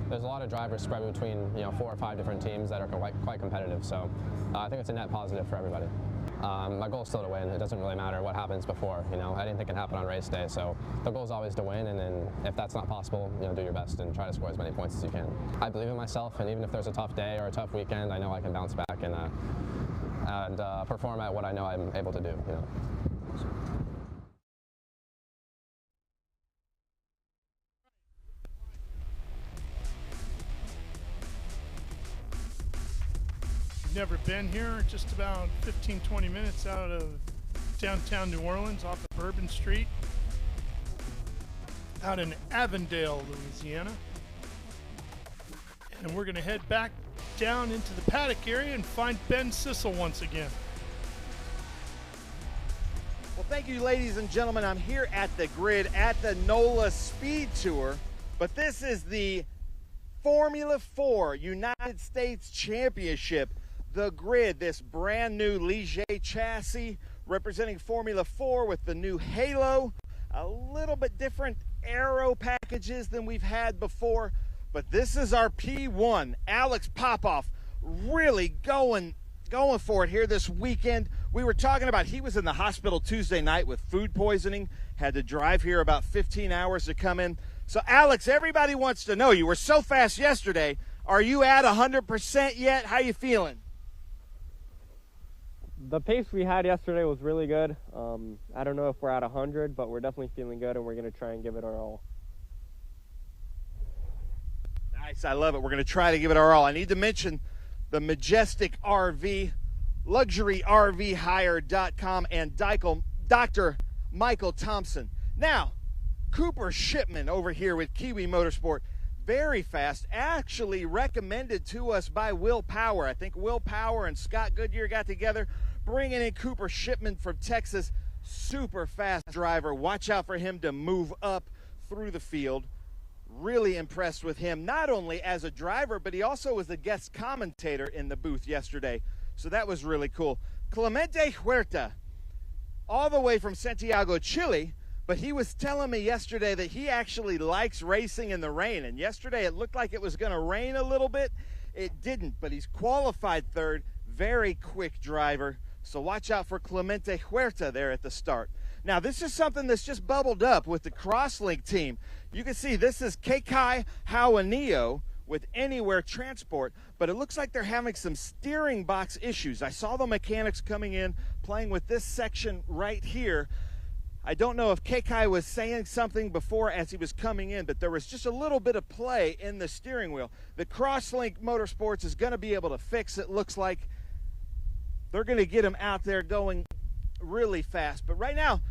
there's a lot of drivers spread between, 4 or 5 different teams that are quite competitive. So I think it's a net positive for everybody. My goal is still to win. It doesn't really matter what happens before. Anything can happen on race day. So the goal is always to win, and then if that's not possible, do your best and try to score as many points as you can. I believe in myself, and even if there's a tough day or a tough weekend, I know I can bounce back and perform at what I know I'm able to do. Never been here, just about 15-20 minutes out of downtown New Orleans off of Bourbon Street, out in Avondale, Louisiana. And we're going to head back down into the paddock area and find Ben Cissell once again. Well, thank you, ladies and gentlemen. I'm here at the grid at the NOLA SpeedTour, but this is the Formula 4 United States Championship. The grid, this brand new Ligier chassis representing Formula 4 with the new halo, a little bit different aero packages than we've had before, but this is our P1. Alex Popow really going for it here this weekend. We were talking about he was in the hospital Tuesday night with food poisoning, had to drive here about 15 hours to come in. So Alex, everybody wants to know, you were so fast yesterday. Are you at 100% yet? How you feeling? The pace we had yesterday was really good. I don't know if we're at 100, but we're definitely feeling good, and we're going to try and give it our all. Nice, I love it. We're going to try to give it our all. I need to mention the Majestic RV, LuxuryRVHire.com, and Dr. Michael Thompson. Now, Cooper Shipman over here with Kiwi Motorsport, very fast, actually recommended to us by Will Power. I think Will Power and Scott Goodyear got together, bringing in Cooper Shipman from Texas. Super fast driver. Watch out for him to move up through the field. Really impressed with him, not only as a driver, but he also was a guest commentator in the booth yesterday. So that was really cool. Clemente Huerta, all the way from Santiago, Chile, but he was telling me yesterday that he actually likes racing in the rain. And yesterday it looked like it was going to rain a little bit. It didn't, but he's qualified third, very quick driver. So watch out for Clemente Huerta there at the start. Now, this is something that's just bubbled up with the Crosslink team. You can see this is Kekai Hawanio with Anywhere Transport, but it looks like they're having some steering box issues. I saw the mechanics coming in, playing with this section right here. I don't know if Kekai was saying something before as he was coming in, but there was just a little bit of play in the steering wheel. The Crosslink Motorsports is going to be able to fix it. Looks like they're going to get him out there going really fast. But right now,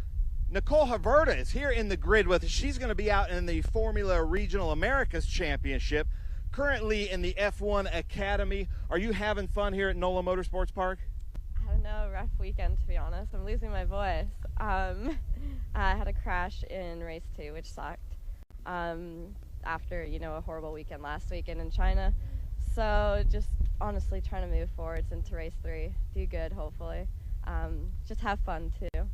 Nicole Haverda is here in the grid with us. She's going to be out in the Formula Regional Americas Championship, currently in the F1 Academy. Are you having fun here at NOLA Motorsports Park? I don't know, rough weekend to be honest. I'm losing my voice. I had a crash in race 2, which sucked. After, you know, a horrible weekend last weekend in China. So just honestly trying to move forwards into race 3. Do good, hopefully. Just have fun too.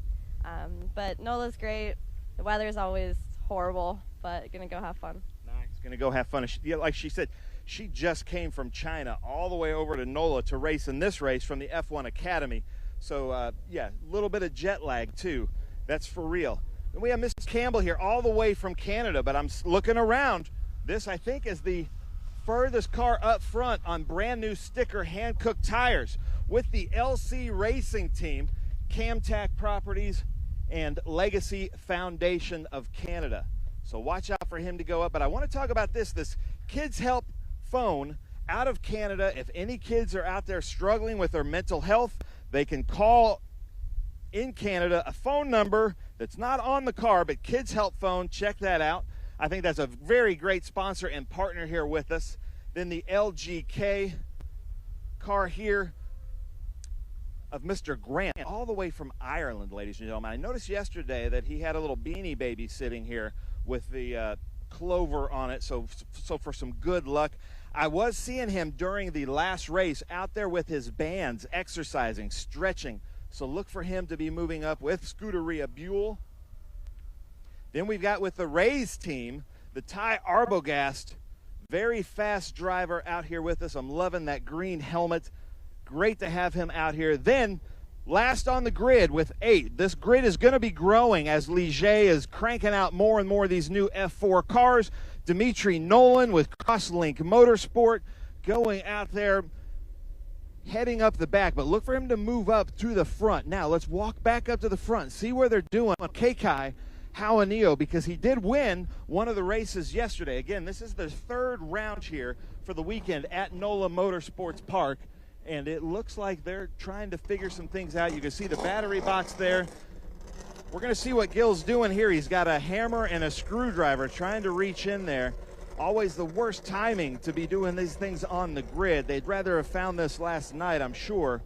But NOLA's great. The weather's always horrible, but gonna go have fun. Nice, gonna go have fun. Like she said, she just came from China all the way over to NOLA to race in this race from the F1 Academy. So yeah, a little bit of jet lag too. That's for real. And we have Mrs. Campbell here all the way from Canada, but I'm looking around. This, I think, is the furthest car up front on brand new sticker hand-cooked tires with the LC Racing Team, Camtac Properties, and Legacy Foundation of Canada. So watch out for him to go up. But I want to talk about this Kids Help phone out of Canada. If any kids are out there struggling with their mental health, they can call in Canada a phone number that's not on the car, but Kids Help phone. Check that out. I think that's a very great sponsor and partner here with us. Then the LGK car here of Mr. Grant, all the way from Ireland, ladies and gentlemen. I noticed yesterday that he had a little beanie baby sitting here with the clover on it, so for some good luck. I was seeing him during the last race out there with his bands, exercising, stretching, so look for him to be moving up with Scuderia Buell. Then we've got with the Rays team, the Ty Arbogast, very fast driver out here with us. I'm loving that green helmet. Great to have him out here. Then last on the grid with 8. This grid is going to be growing as Ligier is cranking out more and more of these new F4 cars. Dimitri Nolan with Crosslink Motorsport going out there, heading up the back. But look for him to move up to the front. Now let's walk back up to the front, see where they're doing on Kekai Hawanio, because he did win one of the races yesterday. Again, this is the third round here for the weekend at NOLA Motorsports Park. And it looks like they're trying to figure some things out. You can see the battery box there. We're going to see what Gil's doing here. He's got a hammer and a screwdriver trying to reach in there. Always the worst timing to be doing these things on the grid. They'd rather have found this last night, I'm sure.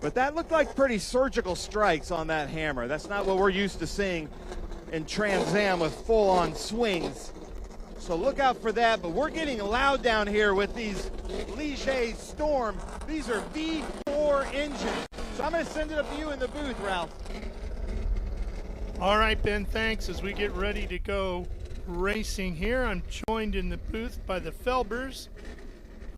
But that looked like pretty surgical strikes on that hammer. That's not what we're used to seeing in Trans Am with full-on swings. So look out for that, but we're getting loud down here with these Ligier Storm. These are V4 engines. So I'm going to send it up to you in the booth, Ralph. All right, Ben, thanks. As we get ready to go racing here, I'm joined in the booth by the Felbers.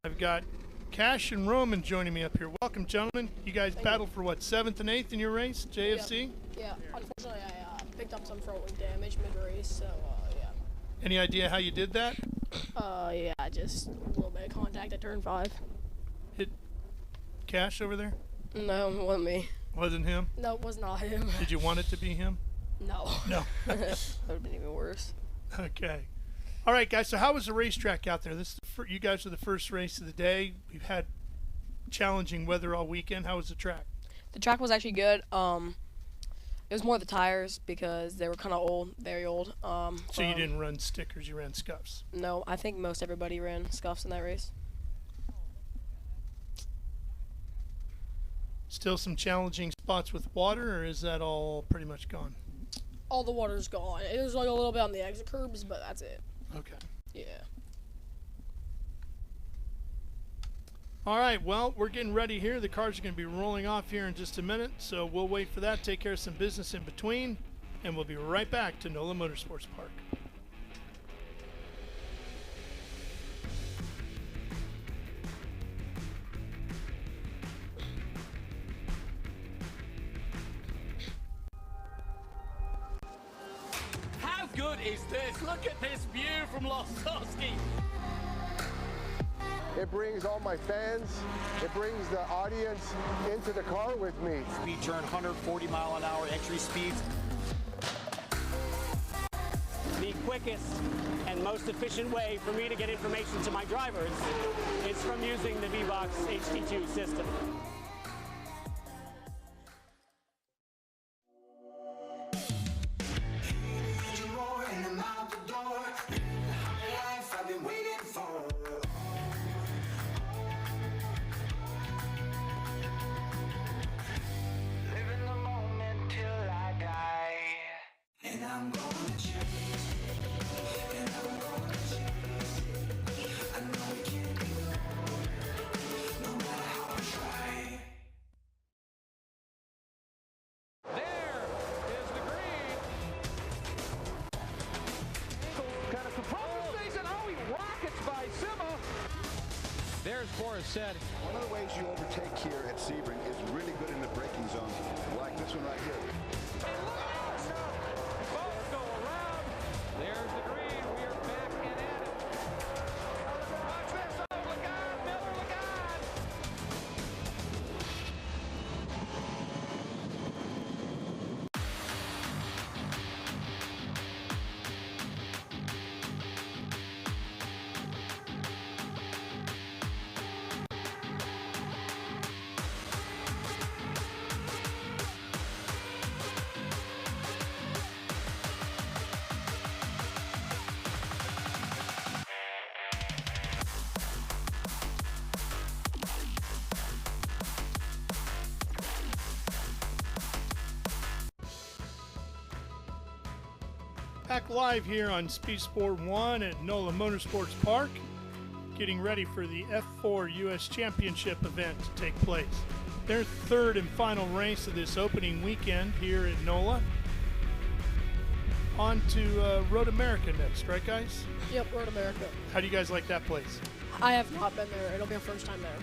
I've got Cash and Roman joining me up here. Welcome, gentlemen. You guys battled for what, 7th and 8th in your race, JFC? Yeah, unfortunately I picked up some front wing damage mid-race, so yeah. Any idea how you did that? Yeah, just a little bit of contact at turn 5. Hit Cash over there? No, it wasn't me. Wasn't him? No, it was not him. Did you want it to be him? No. No. That would have been even worse. Okay. All right, guys, so how was the racetrack out there? This is you guys are the first race of the day. We've had challenging weather all weekend. How was the track? The track was actually good. It was more the tires because they were kind of old, very old. So you didn't run stickers, you ran scuffs? No, I think most everybody ran scuffs in that race. Still some challenging spots with water, or is that all pretty much gone? All the water's gone. It was like a little bit on the exit curbs, but that's it. Okay. Yeah. All right, well, we're getting ready here. The cars are going to be rolling off here in just a minute, so we'll wait for that, take care of some business in between, and we'll be right back to NOLA Motorsports Park. How good is this? Look at this view from Losowski. It brings all my fans, it brings the audience into the car with me. Speed turn, 140-mile-an-hour entry speeds. The quickest and most efficient way for me to get information to my drivers is from using the VBox HD2 system. Said. One of the ways you overtake here at Sebring is really good in the braking zone, like this one right here. Both go around. There's the green. We are back and at it. Watch this. Oh, look out, Miller, look out. Back live here on Speed Sport 1 at NOLA Motorsports Park, getting ready for the F4 U.S. Championship event to take place. Their third and final race of this opening weekend here at NOLA. On to Road America next, right guys? Yep, Road America. How do you guys like that place? I have not been there. It'll be our first time there.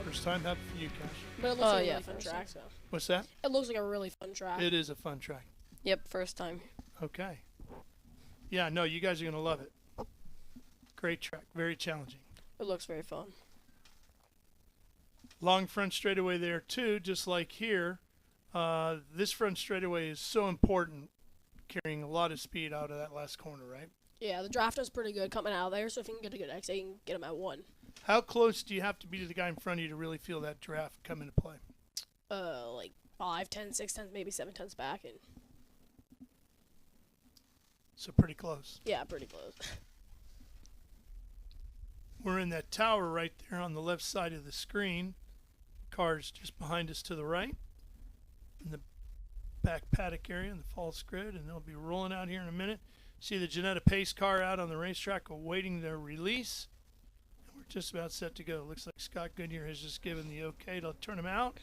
First time? Happy for you, Cash. But it looks like a really fun track. So. What's that? It looks like a really fun track. It is a fun track. Yep, first time. Okay. Yeah, no, you guys are going to love it. Great track, very challenging. It looks very fun. Long front straightaway there too, just like here. This front straightaway is so important, carrying a lot of speed out of that last corner, right? Yeah, the draft is pretty good coming out of there, so if you can get a good exit, you can get him at 1. How close do you have to be to the guy in front of you to really feel that draft come into play? Like 5, 10, 6 tenths, maybe 7 tenths back. And so pretty close. Yeah, pretty close. We're in that tower right there on the left side of the screen. Cars just behind us to the right. In the back paddock area in the false grid, and they'll be rolling out here in a minute. See the Janetta Pace car out on the racetrack awaiting their release. And we're just about set to go. Looks like Scott Goodyear has just given the okay to turn them out.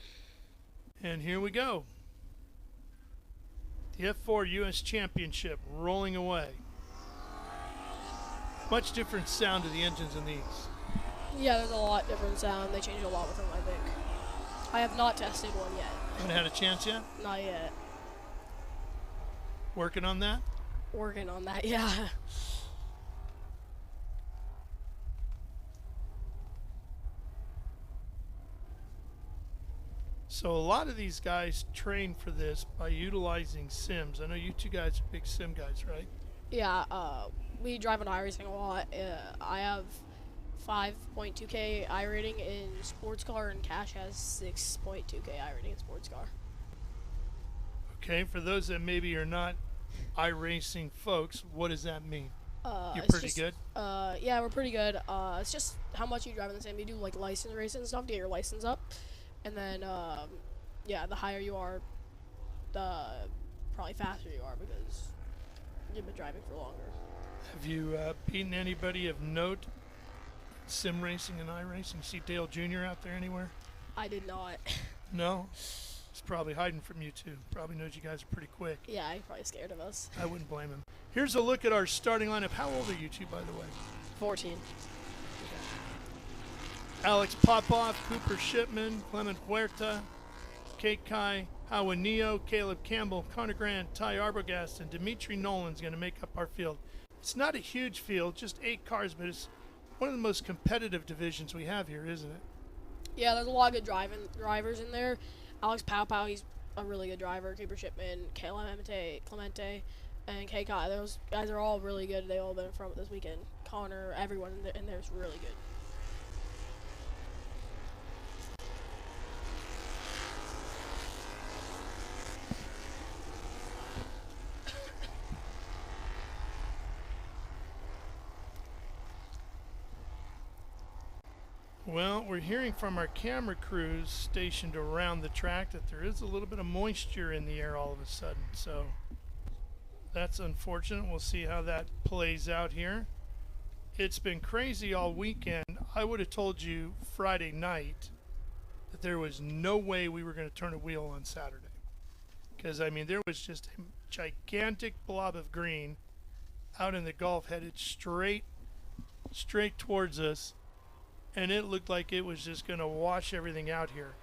And here we go. The F4 U.S. Championship rolling away. Much different sound to the engines in these. Yeah, there's a lot different sound. They changed a lot with them, I think. I have not tested one yet. Haven't had a chance yet? Not yet. Working on that? Working on that, yeah. So a lot of these guys train for this by utilizing sims. I know you two guys are big sim guys, right? Yeah, we drive on iRacing a lot. I have 5.2K iRating in sports car, and Cash has 6.2K iRating in sports car. Okay, for those that maybe are not iRacing folks, what does that mean? You're It's pretty just, good? Yeah, we're pretty good. It's just how much you drive in the sim. You do like license racing and stuff to get your license up. And then, yeah, the higher you are, the probably faster you are, because you've been driving for longer. Have you beaten anybody of note? Sim racing and iRacing. See Dale Jr. out there anywhere? I did not. No? He's probably hiding from you too. Probably knows you guys are pretty quick. Yeah, he's probably scared of us. I wouldn't blame him. Here's a look at our starting lineup. How old are you two, by the way? 14. Alex Popow, Cooper Shipman, Clement Huerta, Kai Hawanio, Caleb Campbell, Connor Grant, Ty Arbogast, and Dimitri Nolan's going to make up our field. It's not a huge field, just 8 cars, but it's one of the most competitive divisions we have here, isn't it? Yeah, there's a lot of good drivers in there. Alex Popow, he's a really good driver. Cooper Shipman, Clemente, and Kai. Those guys are all really good. They all been in front this weekend. Connor, everyone in there is really good. Well, we're hearing from our camera crews stationed around the track that there is a little bit of moisture in the air all of a sudden, so that's unfortunate. We'll see how that plays out here. It's been crazy all weekend. I would have told you Friday night that there was no way we were going to turn a wheel on Saturday, because I mean there was just a gigantic blob of green out in the Gulf headed straight towards us. And it looked like it was just going to wash everything out here.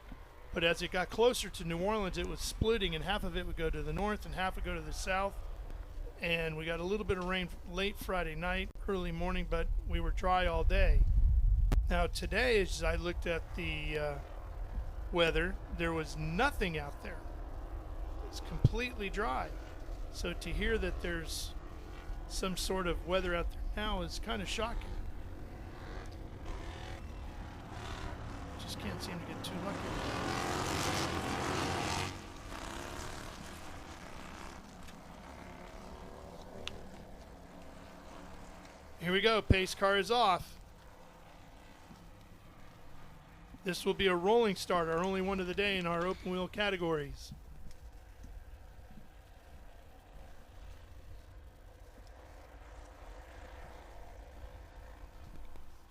But as it got closer to New Orleans, it was splitting, and half of it would go to the north and half would go to the south. And we got a little bit of rain late Friday night, early morning, but we were dry all day. Now today, as I looked at the weather, there was nothing out there. It's completely dry. So to hear that there's some sort of weather out there now is kind of shocking. Just can't seem to get too lucky. Here we go. Pace car is off. This will be a rolling start, our only one of the day in our open wheel categories.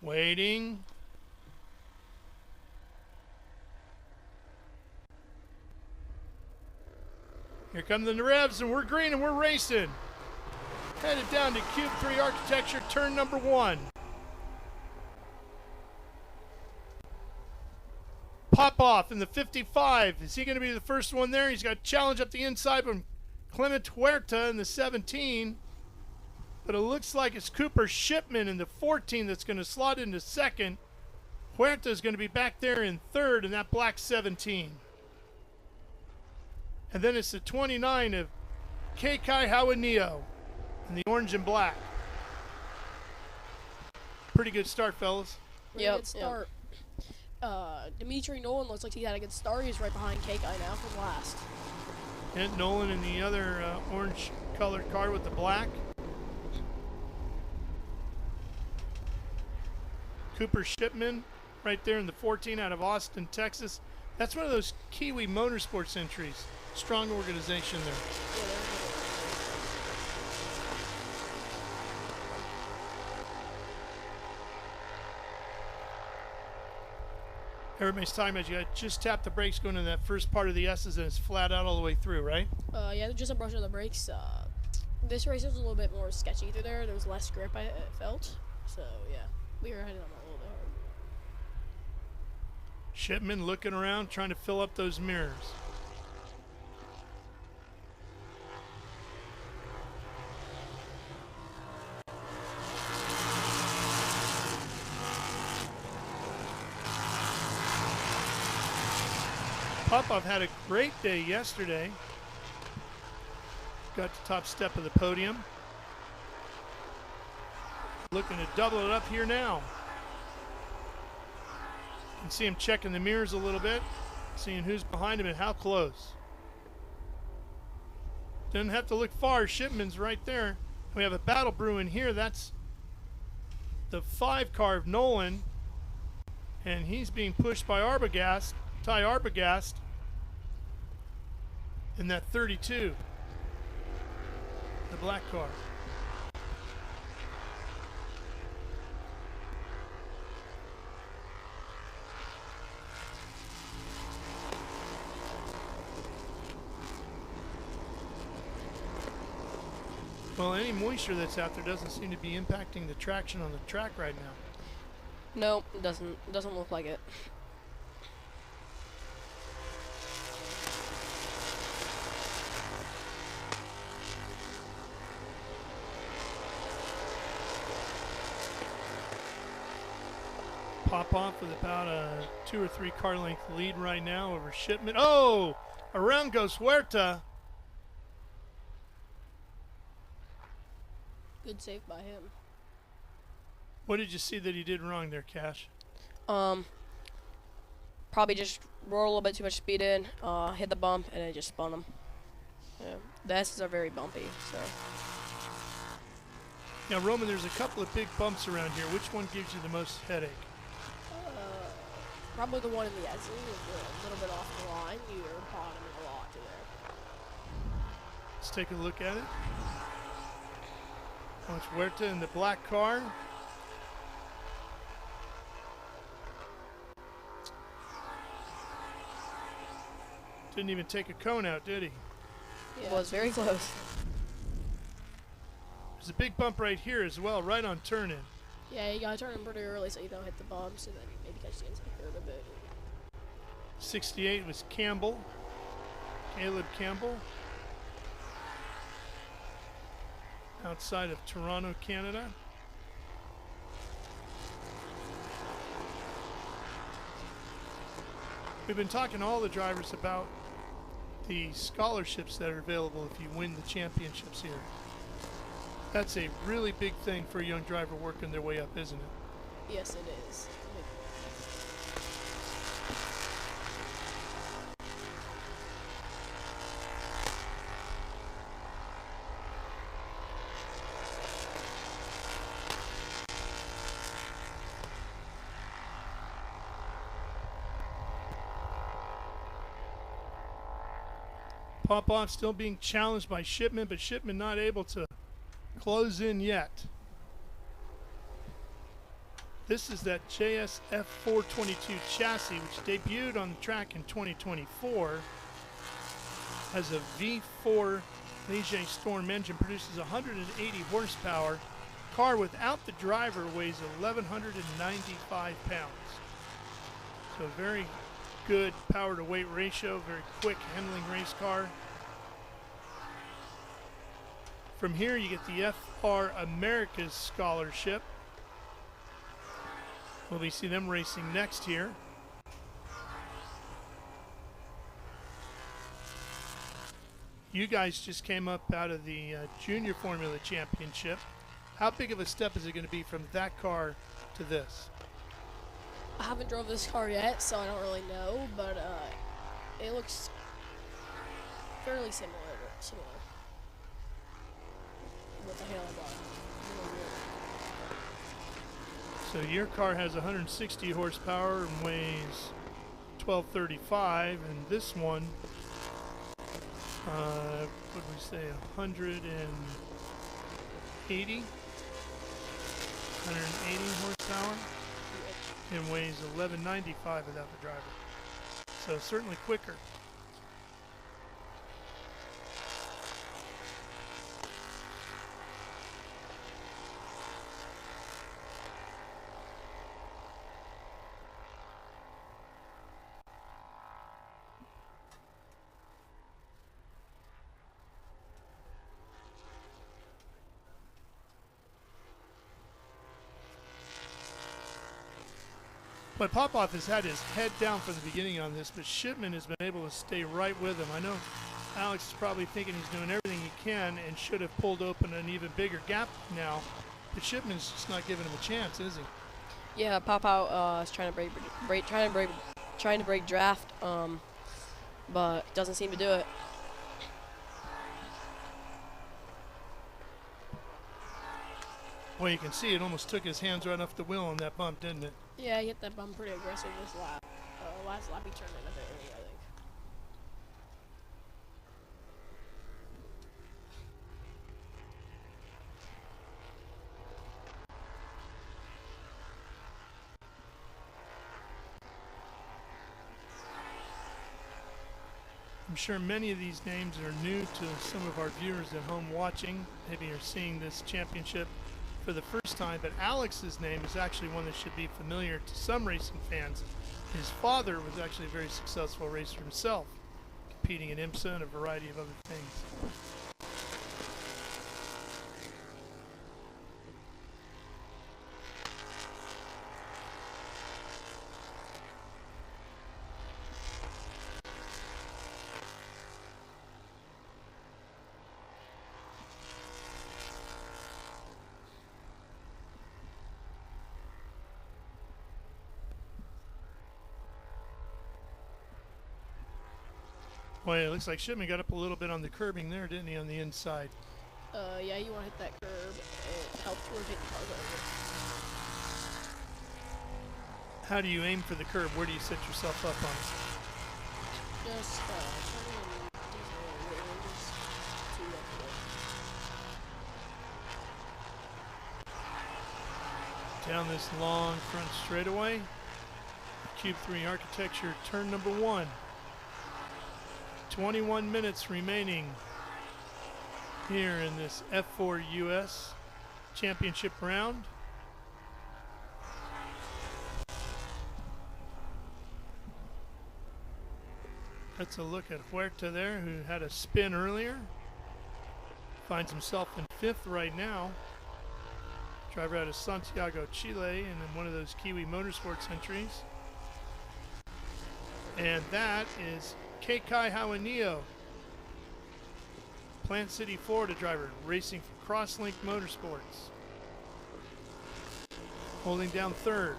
Waiting. Here come the revs, and we're green, and we're racing. Headed down to Cube 3 Architecture, turn number 1. Popow in the 55. Is he going to be the first one there? He's got a challenge up the inside from Clement Huerta in the 17. But it looks like it's Cooper Shipman in the 14 that's going to slot into second. Huerta is going to be back there in third in that black 17. And then it's the 29 of Kai Hawanio in the orange and black. Pretty good start, fellas. Good start. Dimitri Nolan looks like he had a good start. He's right behind Kai now from last. And Nolan in the other orange colored car with the black. Cooper Shipman right there in the 14 out of Austin, Texas. That's one of those Kiwi Motorsports entries. Strong organization there. Everybody's talking about you got just tap the brakes going in that first part of the S's and it's flat out all the way through, right? Yeah, just a brush of the brakes. This race was a little bit more sketchy through there. There was less grip, I felt. So, yeah, we were heading on a little bit hard. Shipman looking around, trying to fill up those mirrors. Popow had a great day yesterday. Got to top step of the podium. Looking to double it up here now. You can see him checking the mirrors a little bit, seeing who's behind him and how close. Doesn't have to look far. Shipman's right there. We have a battle brewing here. That's the 5 car of Nolan, and he's being pushed by Arbogast. Ty Arbogast in that 32. the black car. Well, any moisture that's out there doesn't seem to be impacting the traction on the track right now. No, it doesn't look like it. Popow with about a 2 or 3 car length lead right now over Shipman. Oh, around goes Huerta. Good save by him. What did you see that he did wrong there, Cash? Probably just rolled a little bit too much speed in, hit the bump, and it just spun him. Yeah, the S's are very bumpy, so. Now, Roman, there's a couple of big bumps around here. Which one gives you the most headache? Probably the one in the Irazú, a little bit off the line. You're bottoming a lot there. Let's take a look at it. Watch Huerta in the black car. Didn't even take a cone out, did he? Yeah, it was very close. There's a big bump right here as well, right on turn in. Yeah, you gotta turn in pretty early so you don't hit the bumps, and then maybe catch the inside curve a bit. 68 was Campbell, Caleb Campbell, outside of Toronto, Canada. We've been talking to all the drivers about the scholarships that are available if you win the championships here. That's a really big thing for a young driver working their way up, isn't it? Yes, it is. Popow still being challenged by Shipman, but Shipman not able to close in yet. This is that JSF 422 chassis, which debuted on the track in 2024. Has a V4 Ligier Storm engine, produces 180 horsepower. Car without the driver weighs 1,195 pounds. So very good power to weight ratio, very quick handling race car. From here you get the FR America's scholarship. Well, we see them racing next here. You guys just came up out of the Junior Formula Championship. How big of a step is it going to be from that car to this? I haven't drove this car yet, so I don't really know, but it looks fairly similar with the Halo bar. So your car has 160 horsepower and weighs 1235, and this one, what did we say, 180 horsepower and weighs 1195 without the driver. So certainly quicker. But Popow has had his head down from the beginning on this, but Shipman has been able to stay right with him. I know Alex is probably thinking he's doing everything he can and should have pulled open an even bigger gap now, but Shipman's just not giving him a chance, is he? Yeah, Popow is trying to break draft, but doesn't seem to do it. Well, you can see it almost took his hands right off the wheel on that bump, didn't it? Yeah, he hit that bump pretty aggressive this lap. Last lap he turned in a bit early, I think. I'm sure many of these names are new to some of our viewers at home watching. Maybe you're seeing this championship for the first time, but Alex's name is actually one that should be familiar to some racing fans. His father was actually a very successful racer himself, competing in IMSA and a variety of other things. Boy, it looks like Shipman got up a little bit on the curbing there, didn't he, on the inside? Yeah, you want to hit that curb. It helps rotate the cars over. How do you aim for the curb? Where do you set yourself up on it? Just turn in diesel to Down this long front straightaway. Cube 3 architecture, turn number 1. 21 minutes remaining here in this F4 US championship round. That's a look at Huerta there, who had a spin earlier. Finds himself in 5th right now. Driver out of Santiago, Chile, and in one of those Kiwi Motorsports entries. And that is Kekai Hawanio, Plant City, Florida driver, racing for Crosslink Motorsports. Holding down 3rd.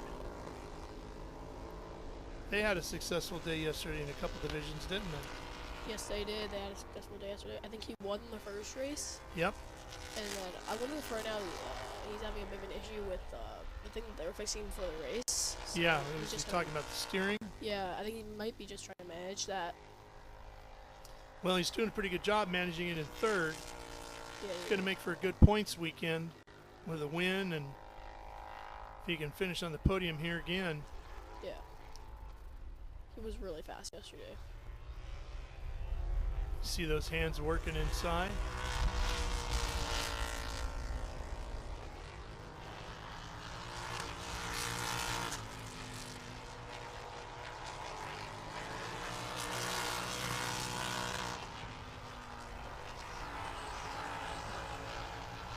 They had a successful day yesterday in a couple divisions, didn't they? Yes, they did. They had a successful day yesterday. I think he won the first race. Yep. And then I wonder if right now he's having a bit of an issue with the thing that they were fixing for the race. So yeah, it was just talking about the steering. Yeah, I think he might be just trying to manage that. Well, he's doing a pretty good job managing it in 3rd. Yeah, it's going to make for a good points weekend with a win, and if he can finish on the podium here again. Yeah. He was really fast yesterday. See those hands working inside?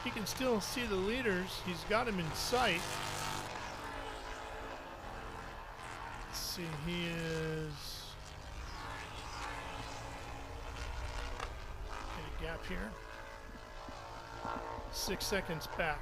You can still see the leaders. He's got them in sight. Let's see, he is... Get a gap here. 6 seconds back.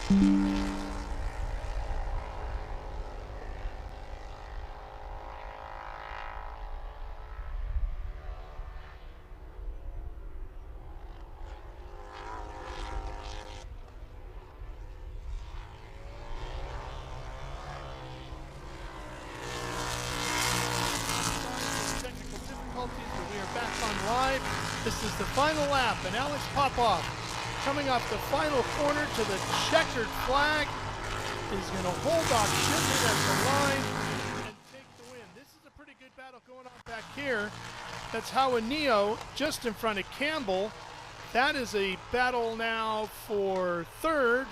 This is the final lap, and Alex Popow, coming off the final corner to the checkered flag, is going to hold off Schindler at the line and take the win. This is a pretty good battle going on back here. That's Neo just in front of Campbell. That is a battle now for third.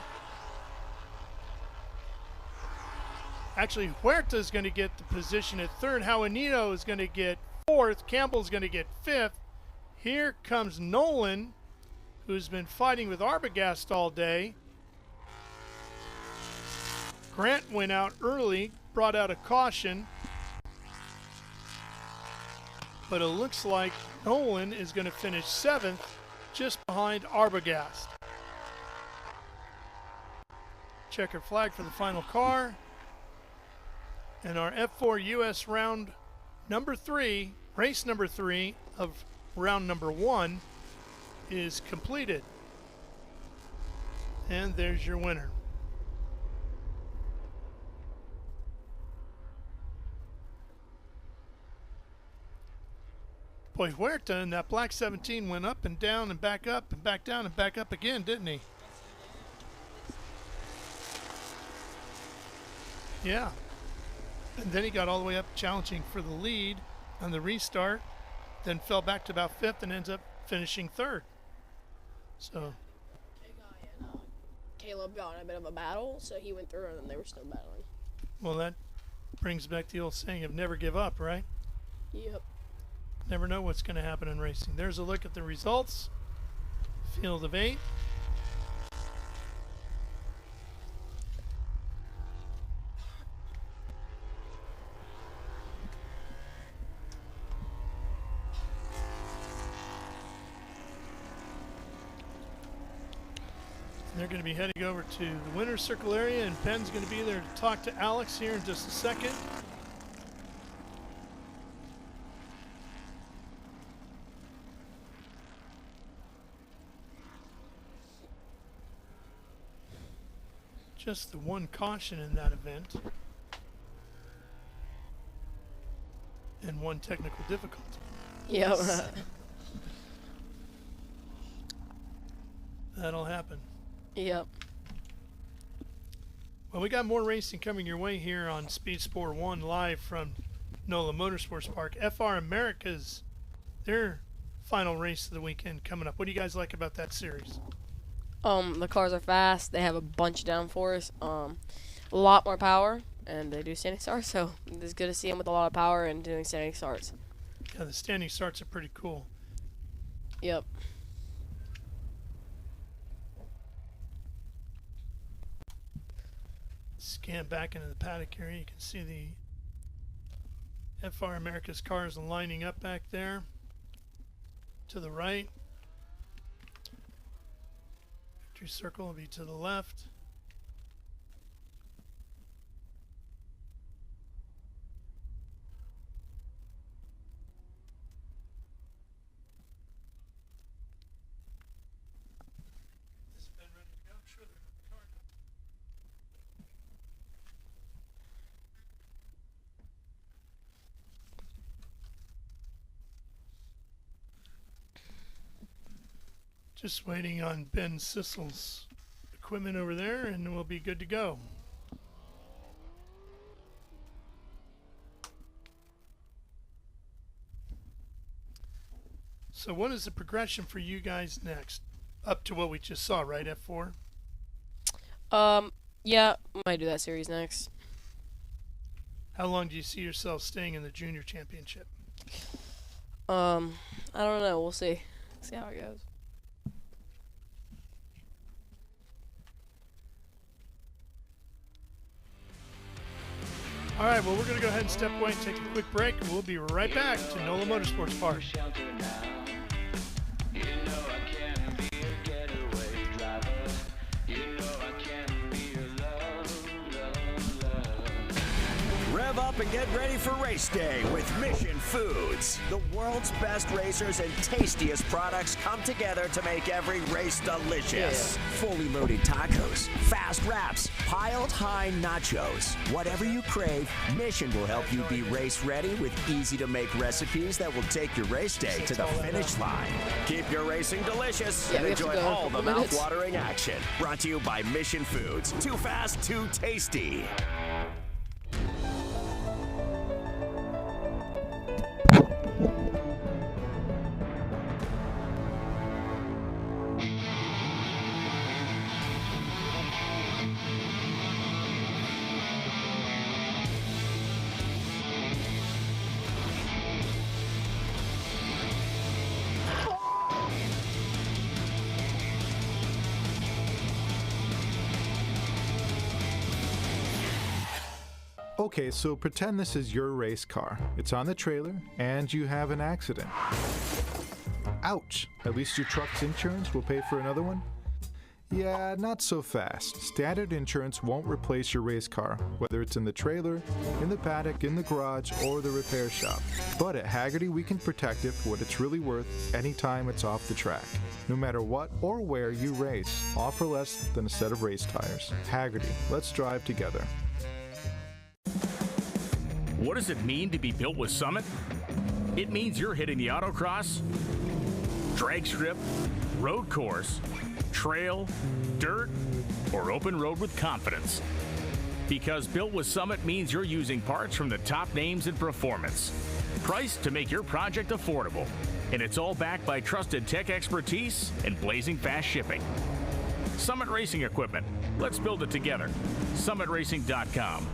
Actually, Huerta is going to get the position at third. Neo is going to get fourth. Campbell's going to get fifth. Here comes Nolan, who's been fighting with Arbogast all day. Grant went out early, brought out a caution. But it looks like Nolan is going to finish seventh, just behind Arbogast. Checker flag for the final car. And our F4 US round number 3, race number 3 of round number 1 is completed. And there's your winner. Boy, Huerta in that black 17 went up and down and back up and back down and back up again, didn't he? Yeah. And then he got all the way up challenging for the lead on the restart, then fell back to about 5th and ends up finishing 3rd. So Caleb got in a bit of a battle, so he went through and then they were still battling. Well, that brings back the old saying of never give up, right? Yep. Never know what's going to happen in racing. There's a look at the results. Field of 8. They're going to be heading over to the winner's circle area, and Ben's going to be there to talk to Alex here in just a second. Just the one caution in that event, and one technical difficulty. Yeah. That'll happen. Yep. Well, we got more racing coming your way here on Speed Sport 1 live from NOLA Motorsports Park. FR America's their final race of the weekend coming up. What do you guys like about that series? The cars are fast. They have a bunch of downforce, a lot more power, and they do standing starts. So it's good to see them with a lot of power and doing standing starts. Yeah, the standing starts are pretty cool. Yep. Scan back into the paddock area. You can see the FR America's cars lining up back there to the right. Victory circle will be to the left. Is Ben ready to go? Sure, they're in the car. Just waiting on Ben Cissell's equipment over there, and we'll be good to go. So what is the progression for you guys next? Up to what we just saw, right, F4? Yeah, might do that series next. How long do you see yourself staying in the junior championship? I don't know. We'll see. See how it goes. All right, well, we're going to go ahead and step away and take a quick break, and we'll be right back to NOLA Motorsports Park. up and get ready for race day with Mission Foods. The world's best racers and tastiest products come together to make every race delicious. Fully loaded tacos, fast wraps, piled high nachos. Whatever you crave, Mission will help you be race ready with easy-to-make recipes that will take your race day to the finish line. Keep your racing delicious and enjoy all the mouth-watering action. Brought to you by Mission Foods. Too fast, too tasty. Okay, so pretend this is your race car. It's on the trailer, and you have an accident. Ouch! At least your truck's insurance will pay for another one? Yeah, not so fast. Standard insurance won't replace your race car, whether it's in the trailer, in the paddock, in the garage, or the repair shop. But at Hagerty, we can protect it for what it's really worth anytime it's off the track. No matter what or where you race, all for less than a set of race tires. Hagerty, let's drive together. What does it mean to be built with Summit? It means you're hitting the autocross, drag strip, road course, trail, dirt, or open road with confidence. Because built with Summit means you're using parts from the top names in performance. Priced to make your project affordable. And it's all backed by trusted tech expertise and blazing fast shipping. Summit Racing Equipment. Let's build it together. SummitRacing.com.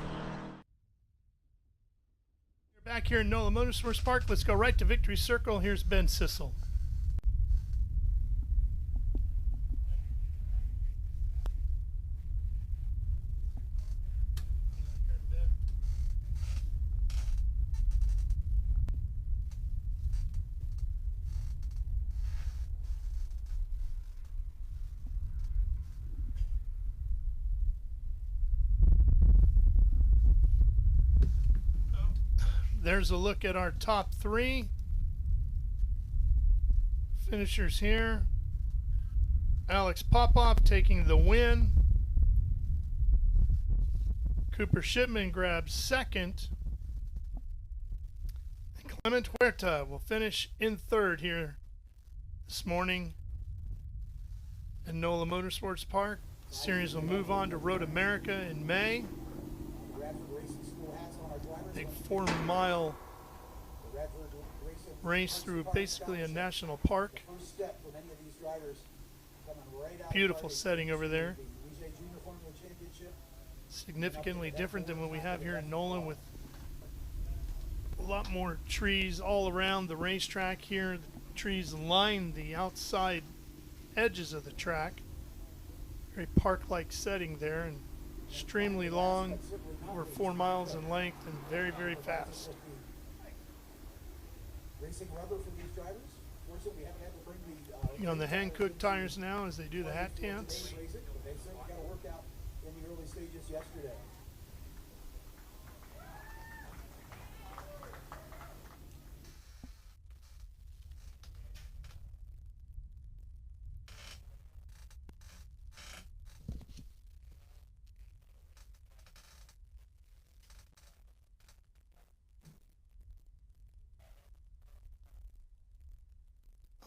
Back here in NOLA Motorsports Park, let's go right to Victory Circle. Here's Ben Cissell. There's a look at our top three finishers here. Alex Popow taking the win. Cooper Shipman grabs second. And Clement Huerta will finish in third here this morning at NOLA Motorsports Park. The series will move on to Road America in May. Big 4-mile race through basically a national park. Beautiful setting over there. Significantly different than what we have here in NOLA, with a lot more trees all around the racetrack here. The trees line the outside edges of the track. Very park-like setting there, and extremely long, over 4 miles in length, and very, very fast. On the Hankook tires now as they do the hat dance.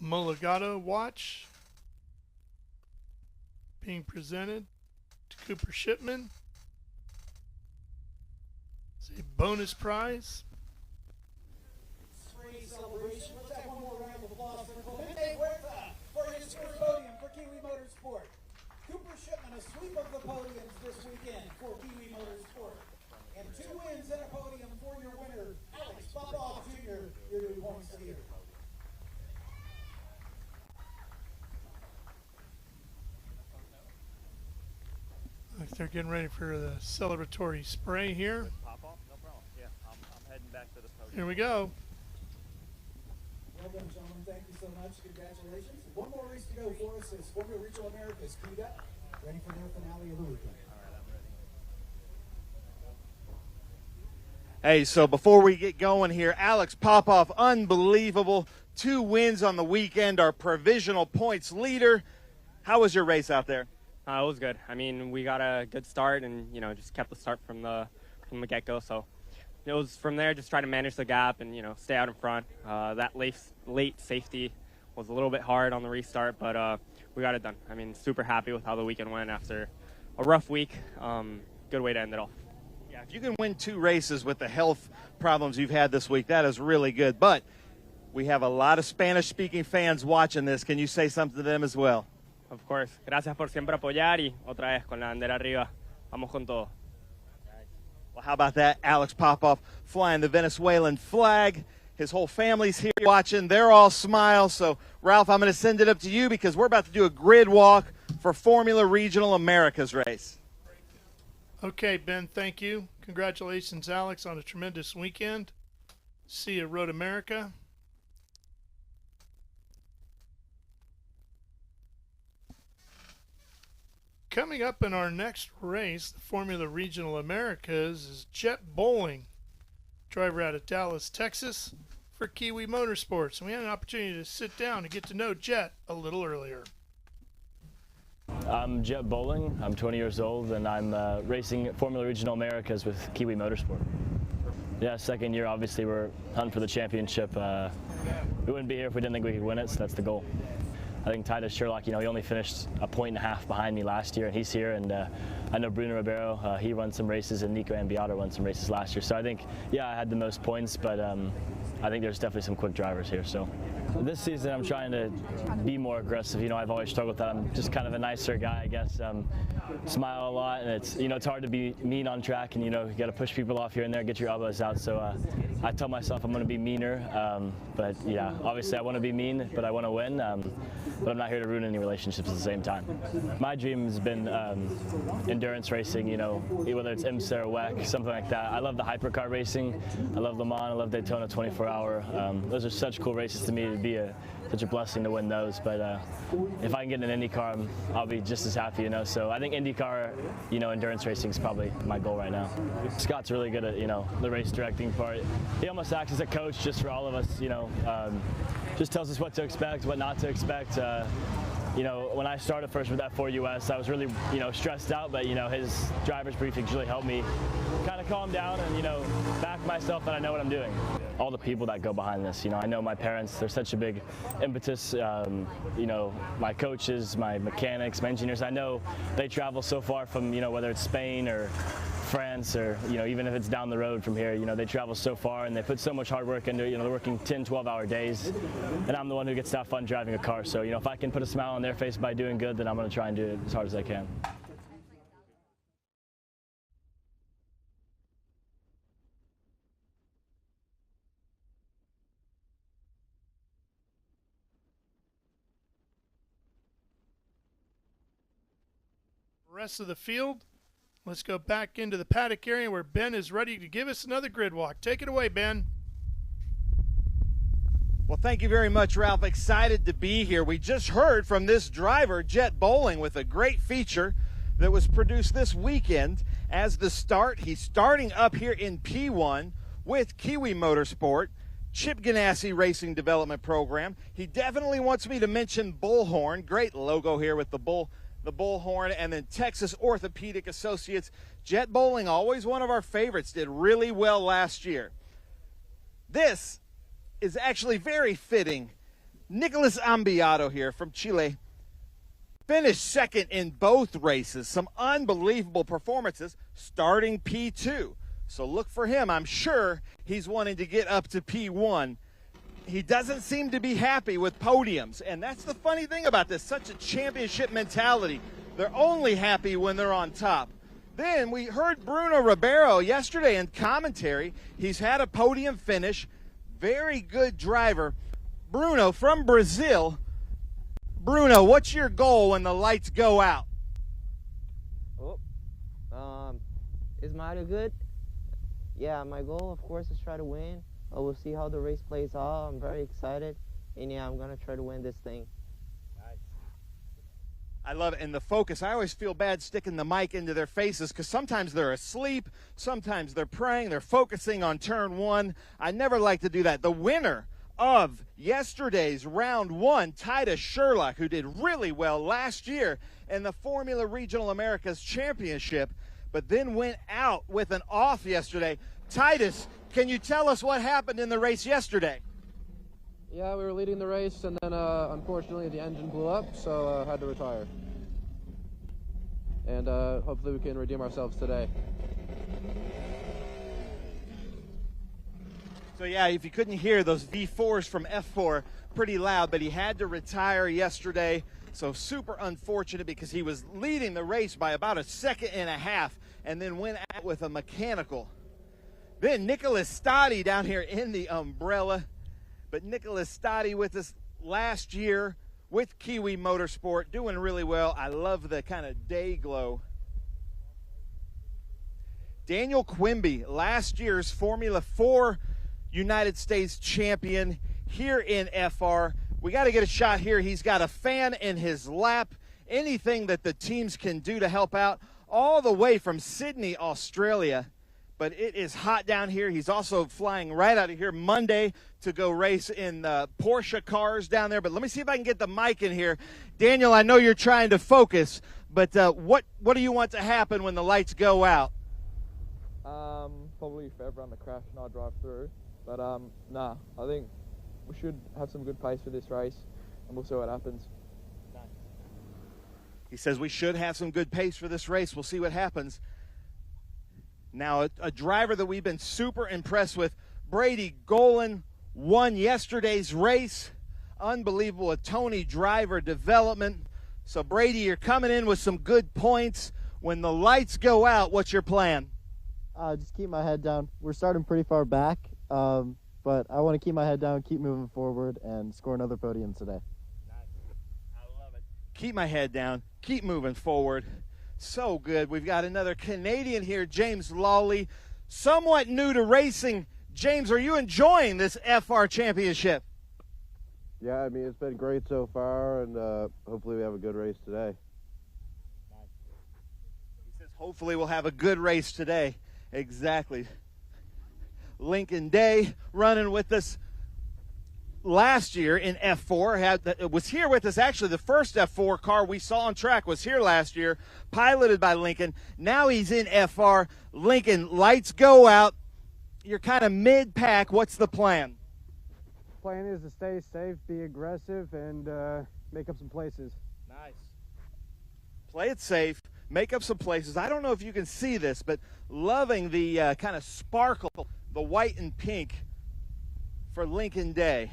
Mulligataway watch being presented to Cooper Shipman. It's a bonus prize. Celebration. Let's have one more round of applause for Clemente Huerta for his first podium for Kiwi Motorsport. Cooper Shipman, a sweep of the podiums this weekend for Kiwi Motorsport. And 2 wins and a podium for your winner, Alex Popow Jr. Your new points here. They're getting ready for the celebratory spray here. Pop off? No problem. Yeah, I'm heading back to the podium. Here we go. Well done, gentlemen. Thank you so much. Congratulations. One more race to go for us as Formula Regional America is queued up, ready for their finale of the weekend. All right, I'm ready. Hey, so before we get going here, Alex Popow, unbelievable. 2 wins on the weekend, our provisional points leader. How was your race out there? It was good. I mean, we got a good start and, you know, just kept the start from the get-go. So it was from there, just try to manage the gap and, you know, stay out in front. That late safety was a little bit hard on the restart, but we got it done. I mean, super happy with how the weekend went after a rough week. Good way to end it off. Yeah, if you can win 2 races with the health problems you've had this week, that is really good. But we have a lot of Spanish-speaking fans watching this. Can you say something to them as well? Of course. Gracias por siempre apoyar y otra vez con la bandera arriba. Vamos con todo. Well, how about that? Alex Popow flying the Venezuelan flag. His whole family's here watching. They're all smiles. So, Ralph, I'm going to send it up to you because we're about to do a grid walk for Formula Regional Americas race. Okay, Ben, thank you. Congratulations, Alex, on a tremendous weekend. See you, Road America. Coming up in our next race, the Formula Regional Americas, is Jet Bowling, driver out of Dallas, Texas, for Kiwi Motorsports. And we had an opportunity to sit down and get to know Jet a little earlier. I'm Jet Bowling. I'm 20 years old, and I'm racing Formula Regional Americas with Kiwi Motorsport. Yeah, second year, obviously, we're hunting for the championship. We wouldn't be here if we didn't think we could win it, so that's the goal. I think Titus Sherlock, you know, he only finished a point and a half behind me last year, and he's here. And I know Bruno Ribeiro, he won some races, and Nico Ambiado won some races last year. So I think, yeah, I had the most points, but I think there's definitely some quick drivers here. So this season, I'm trying to be more aggressive. You know, I've always struggled with that. I'm just kind of a nicer guy, I guess. Smile a lot, and it's, you know, it's hard to be mean on track, and, you know, you got to push people off here and there, get your elbows out. So I tell myself I'm going to be meaner, but yeah, obviously I want to be mean, but I want to win. But I'm not here to ruin any relationships at the same time. My dream has been endurance racing, you know, whether it's IMSA or WEC, something like that. I love the hypercar racing. I love Le Mans. I love Daytona 24-hour. Those are such cool races to me. It'd be such a blessing to win those. But if I can get in an IndyCar, I'll be just as happy, you know. So I think IndyCar, you know, endurance racing is probably my goal right now. Scott's really good at, you know, the race directing part. He almost acts as a coach just for all of us, you know. Just tells us what to expect, what not to expect. You know, when I started first with F4 US, I was really, you know, stressed out, but, you know, his driver's briefings really helped me kind of calm down and, you know, back myself that I know what I'm doing. All the people that go behind this, you know, I know my parents, they're such a big impetus, you know, my coaches, my mechanics, my engineers, I know they travel so far from, you know, whether it's Spain or France or, you know, even if it's down the road from here, you know, they travel so far and they put so much hard work into it. You know, they're working 10, 12-hour days, and I'm the one who gets to have fun driving a car. So, you know, if I can put a smile on their face by doing good, then I'm going to try and do it as hard as I can. Rest of the field. Let's go back into the paddock area where Ben is ready to give us another grid walk. Take it away, Ben. Well, thank you very much, Ralph. Excited to be here. We just heard from this driver, Jet Bowling, with a great feature that was produced this weekend as the start. He's starting up here in P1 with Kiwi Motorsport, Chip Ganassi Racing Development Program. He definitely wants me to mention Bullhorn. Great logo here with the Bullhorn, and then Texas Orthopedic Associates. Jet Bowling, always one of our favorites, did really well last year. This is actually very fitting. Nicolas Ambiado here from Chile finished second in both races. Some unbelievable performances, starting P2. So look for him. I'm sure he's wanting to get up to P1. He doesn't seem to be happy with podiums, and that's the funny thing about this, such a championship mentality. They're only happy when they're on top. Then we heard Bruno Ribeiro yesterday in commentary. He's had a podium finish, very good driver. Bruno from Brazil. Bruno, what's your goal when the lights go out? Is Mario good? Yeah, my goal, of course, is try to win. We'll see how the race plays out. I'm very excited, and yeah, I'm gonna try to win this thing. I love it. And the focus, I always feel bad sticking the mic into their faces because sometimes they're asleep, sometimes they're praying, they're focusing on turn one. I never like to do that. The winner of yesterday's round one, Titus Sherlock, who did really well last year in the Formula Regional Americas Championship, but then went out with an off yesterday. Titus, can you tell us what happened in the race yesterday? Yeah, we were leading the race, and then unfortunately the engine blew up, so I had to retire. And hopefully we can redeem ourselves today. So yeah, if you couldn't hear, those V4s from F4 pretty loud, but he had to retire yesterday. So super unfortunate because he was leading the race by about a second and a half and then went out with a mechanical. Then Nicolas Stoddy down here in the umbrella. But Nicolas Stoddy with us last year with Kiwi Motorsport, doing really well. I love the kind of day glow. Daniel Quimby, last year's Formula 4 United States champion here in FR. We got to get a shot here. He's got a fan in his lap. Anything that the teams can do to help out, all the way from Sydney, Australia. But it is hot down here. He's also flying right out of here Monday to go race in Porsche cars down there. But let me see if I can get the mic in here. Daniel, I know you're trying to focus, but what do you want to happen when the lights go out? Probably if everyone the crash and I drive through. But nah, I think we should have some good pace for this race, and we'll see what happens. He says we should have some good pace for this race. We'll see what happens. Now, a driver that we've been super impressed with, Brady Golan, won yesterday's race. Unbelievable, a Tony driver development. So, Brady, you're coming in with some good points. When the lights go out, what's your plan? Just keep my head down. We're starting pretty far back, but I want to keep my head down, keep moving forward, and score another podium today. I love it. Keep my head down, keep moving forward. So good. We've got another Canadian here, James Lawley, somewhat new to racing. James, are you enjoying this FR championship? Yeah, I mean, it's been great so far, and hopefully we have a good race today. He says hopefully we'll have a good race today. Exactly. Lincoln Day running with us last year in F4, was here with us. Actually, the first F4 car we saw on track was here last year, piloted by Lincoln. Now he's in FR. Lincoln, lights go out. You're kind of mid-pack. What's the plan? Plan is to stay safe, be aggressive, and make up some places. Nice. Play it safe, make up some places. I don't know if you can see this, but loving the kind of sparkle, the white and pink for Lincoln Day.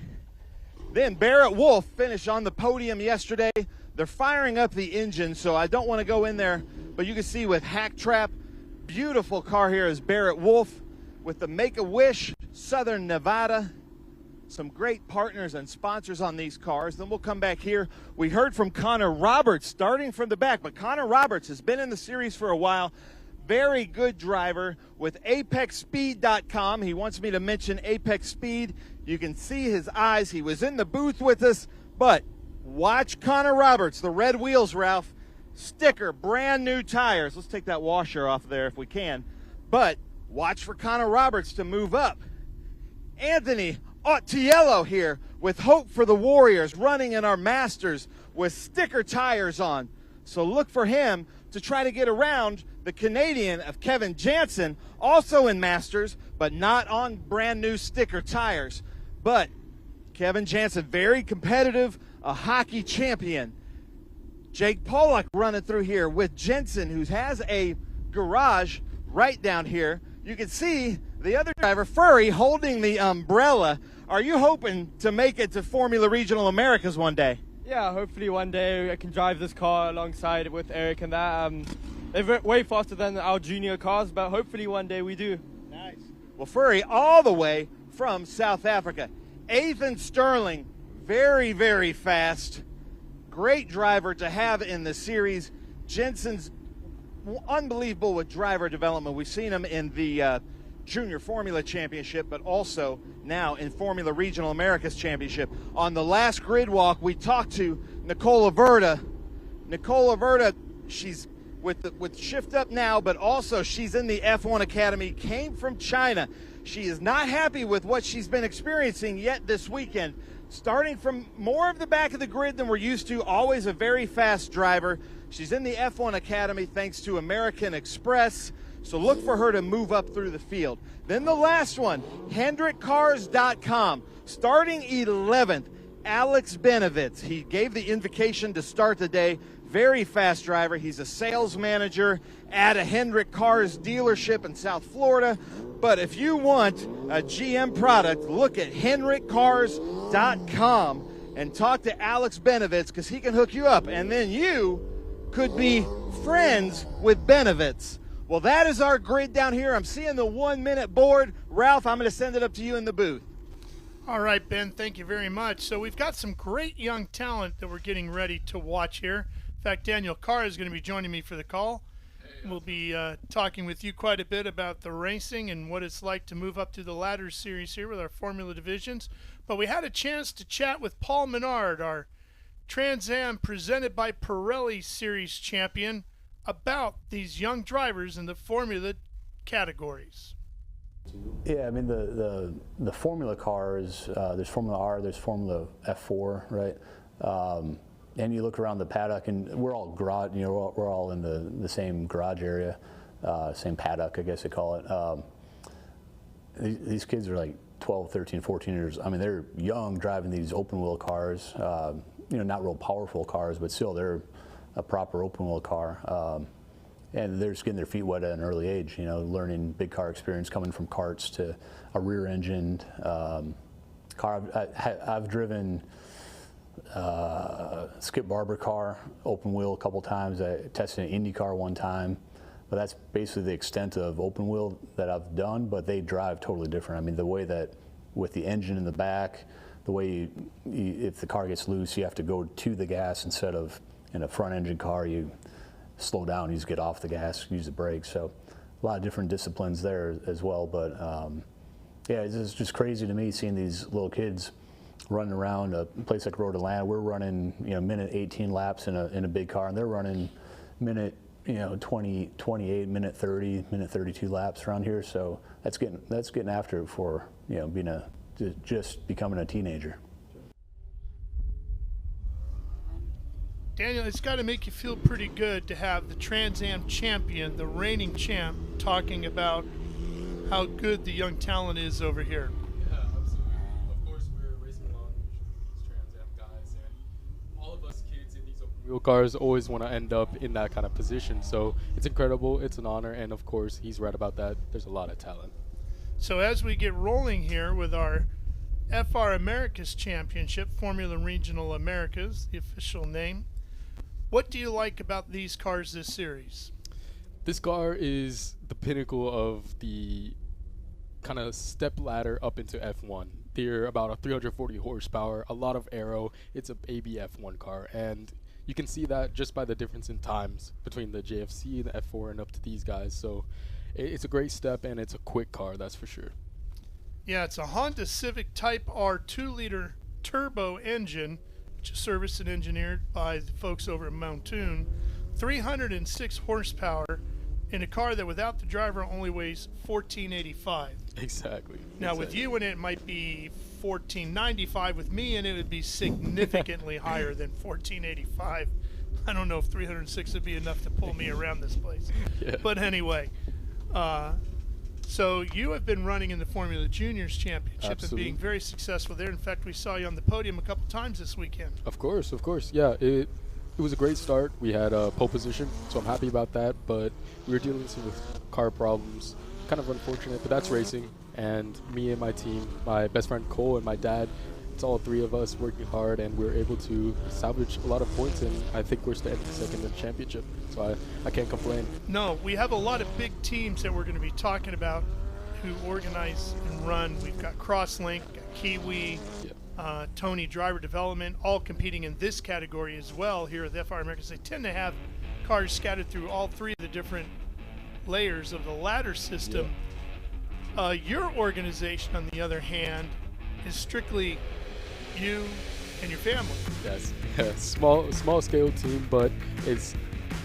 Then Barrett Wolf finished on the podium yesterday. They're firing up the engine, so I don't want to go in there, but you can see with Hack Trap, beautiful car here is Barrett Wolf with the Make-A-Wish, Southern Nevada. Some great partners and sponsors on these cars. Then we'll come back here. We heard from Connor Roberts starting from the back, but Connor Roberts has been in the series for a while. Very good driver with ApexSpeed.com. He wants me to mention Apex Speed. You can see his eyes. He was in the booth with us, but watch Connor Roberts, the red wheels, Ralph. Sticker, brand new tires. Let's take that washer off there if we can. But watch for Connor Roberts to move up. Anthony Ottiello here with Hope for the Warriors, running in our Masters with sticker tires on. So look for him to try to get around the Canadian of Kevin Jansen, also in Masters, but not on brand new sticker tires. But Kevin Jansen, very competitive, a hockey champion. Jake Pollock running through here with Jensen, who has a garage right down here. You can see the other driver, Furry, holding the umbrella. Are you hoping to make it to Formula Regional Americas one day? Yeah, hopefully one day I can drive this car alongside with Eric and that. They're way faster than our junior cars, but hopefully one day we do. Nice. Well, Furry all the way from South Africa. Ethan Sterling, very, very fast. Great driver to have in the series. Jensen's unbelievable with driver development. We've seen him in the Junior Formula Championship, but also now in Formula Regional Americas Championship. On the last grid walk, we talked to Nicola Verda. Nicole Averta, she's with Shift Up now, but also she's in the F1 Academy, came from China. She is not happy with what she's been experiencing yet this weekend. Starting from more of the back of the grid than we're used to, always a very fast driver. She's in the F1 Academy thanks to American Express, so look for her to move up through the field. Then the last one, HendrickCars.com. Starting 11th, Alex Benovitz. He gave the invocation to start the day. Very fast driver. He's a sales manager at a Hendrick Cars dealership in South Florida. But if you want a GM product, look at HendrickCars.com and talk to Alex Benovitz, because he can hook you up. And then you could be friends with Benovitz. Well, that is our grid down here. I'm seeing the 1 minute board. Ralph, I'm going to send it up to you in the booth. All right, Ben, thank you very much. So we've got some great young talent that we're getting ready to watch here. In fact, Daniel Cará is going to be joining me for the call. We'll be talking with you quite a bit about the racing and what it's like to move up to the ladder series here with our Formula divisions. But we had a chance to chat with Paul Menard, our Trans Am presented by Pirelli Series champion, about these young drivers in the Formula categories. Yeah, I mean the Formula cars. There's Formula R, there's Formula F4, right? And you look around the paddock, and we're all we're all in the same garage area, same paddock, I guess they call it. These kids are like 12, 13, 14 years. I mean, they're young driving these open wheel cars. Not real powerful cars, but still they're a proper open wheel car. And they're just getting their feet wet at an early age, learning big car experience, coming from karts to a rear-engined car. I've driven Skip Barber car, open wheel a couple times. I tested an Indy car one time, but that's basically the extent of open wheel that I've done, but they drive totally different. I mean, the way that with the engine in the back, the way if the car gets loose, you have to go to the gas instead of in a front engine car, you slow down, you just get off the gas, use the brakes. So a lot of different disciplines there as well. But yeah, it's just crazy to me seeing these little kids running around a place like Road Atlanta. We're running minute 18 laps in a big car, and they're running minute 20, 28, minute 30, minute 32 laps around here. So that's getting after it for being just becoming a teenager. Daniel, it's got to make you feel pretty good to have the Trans Am champion, the reigning champ, talking about how good the young talent is over here. Yeah, absolutely. Of course, we're racing along with these Trans Am guys, and all of us kids in these open wheel cars always want to end up in that kind of position. So it's incredible, it's an honor, and of course, he's right about that. There's a lot of talent. So as we get rolling here with our FR Americas Championship, Formula Regional Americas, the official name, what do you like about these cars this series? This car is the pinnacle of the kind of step ladder up into F1. They're about a 340 horsepower, a lot of aero. It's a baby F1 car, and you can see that just by the difference in times between the JFC, the F4, and up to these guys. So it's a great step, and it's a quick car, that's for sure. Yeah, it's a Honda Civic Type R 2-liter turbo engine, which is serviced and engineered by the folks over at Mountoon. 306 horsepower in a car that without the driver only weighs 1485. Exactly. Now with you in it might be 1495. With me in it would be significantly higher than 1485. I don't know if 306 would be enough to pull me around this place. Yeah. But anyway, so you have been running in the Formula Juniors Championship. Absolutely. And being very successful there. In fact, we saw you on the podium a couple times this weekend. Of course. Yeah, it was a great start. We had a pole position, so I'm happy about that, but we were dealing with car problems. Kind of unfortunate, but that's racing. And me and my team, my best friend Cole and my dad, it's all three of us working hard, and we're able to salvage a lot of points, and I think we're standing second in the championship, so I can't complain. No, we have a lot of big teams that we're going to be talking about who organize and run. We've got Crosslink, got Kiwi, Tony Driver Development, all competing in this category as well here at the FR Americas. They tend to have cars scattered through all three of the different layers of the ladder system. Your organization, on the other hand, is strictly you and your family. Yes, small scale team, but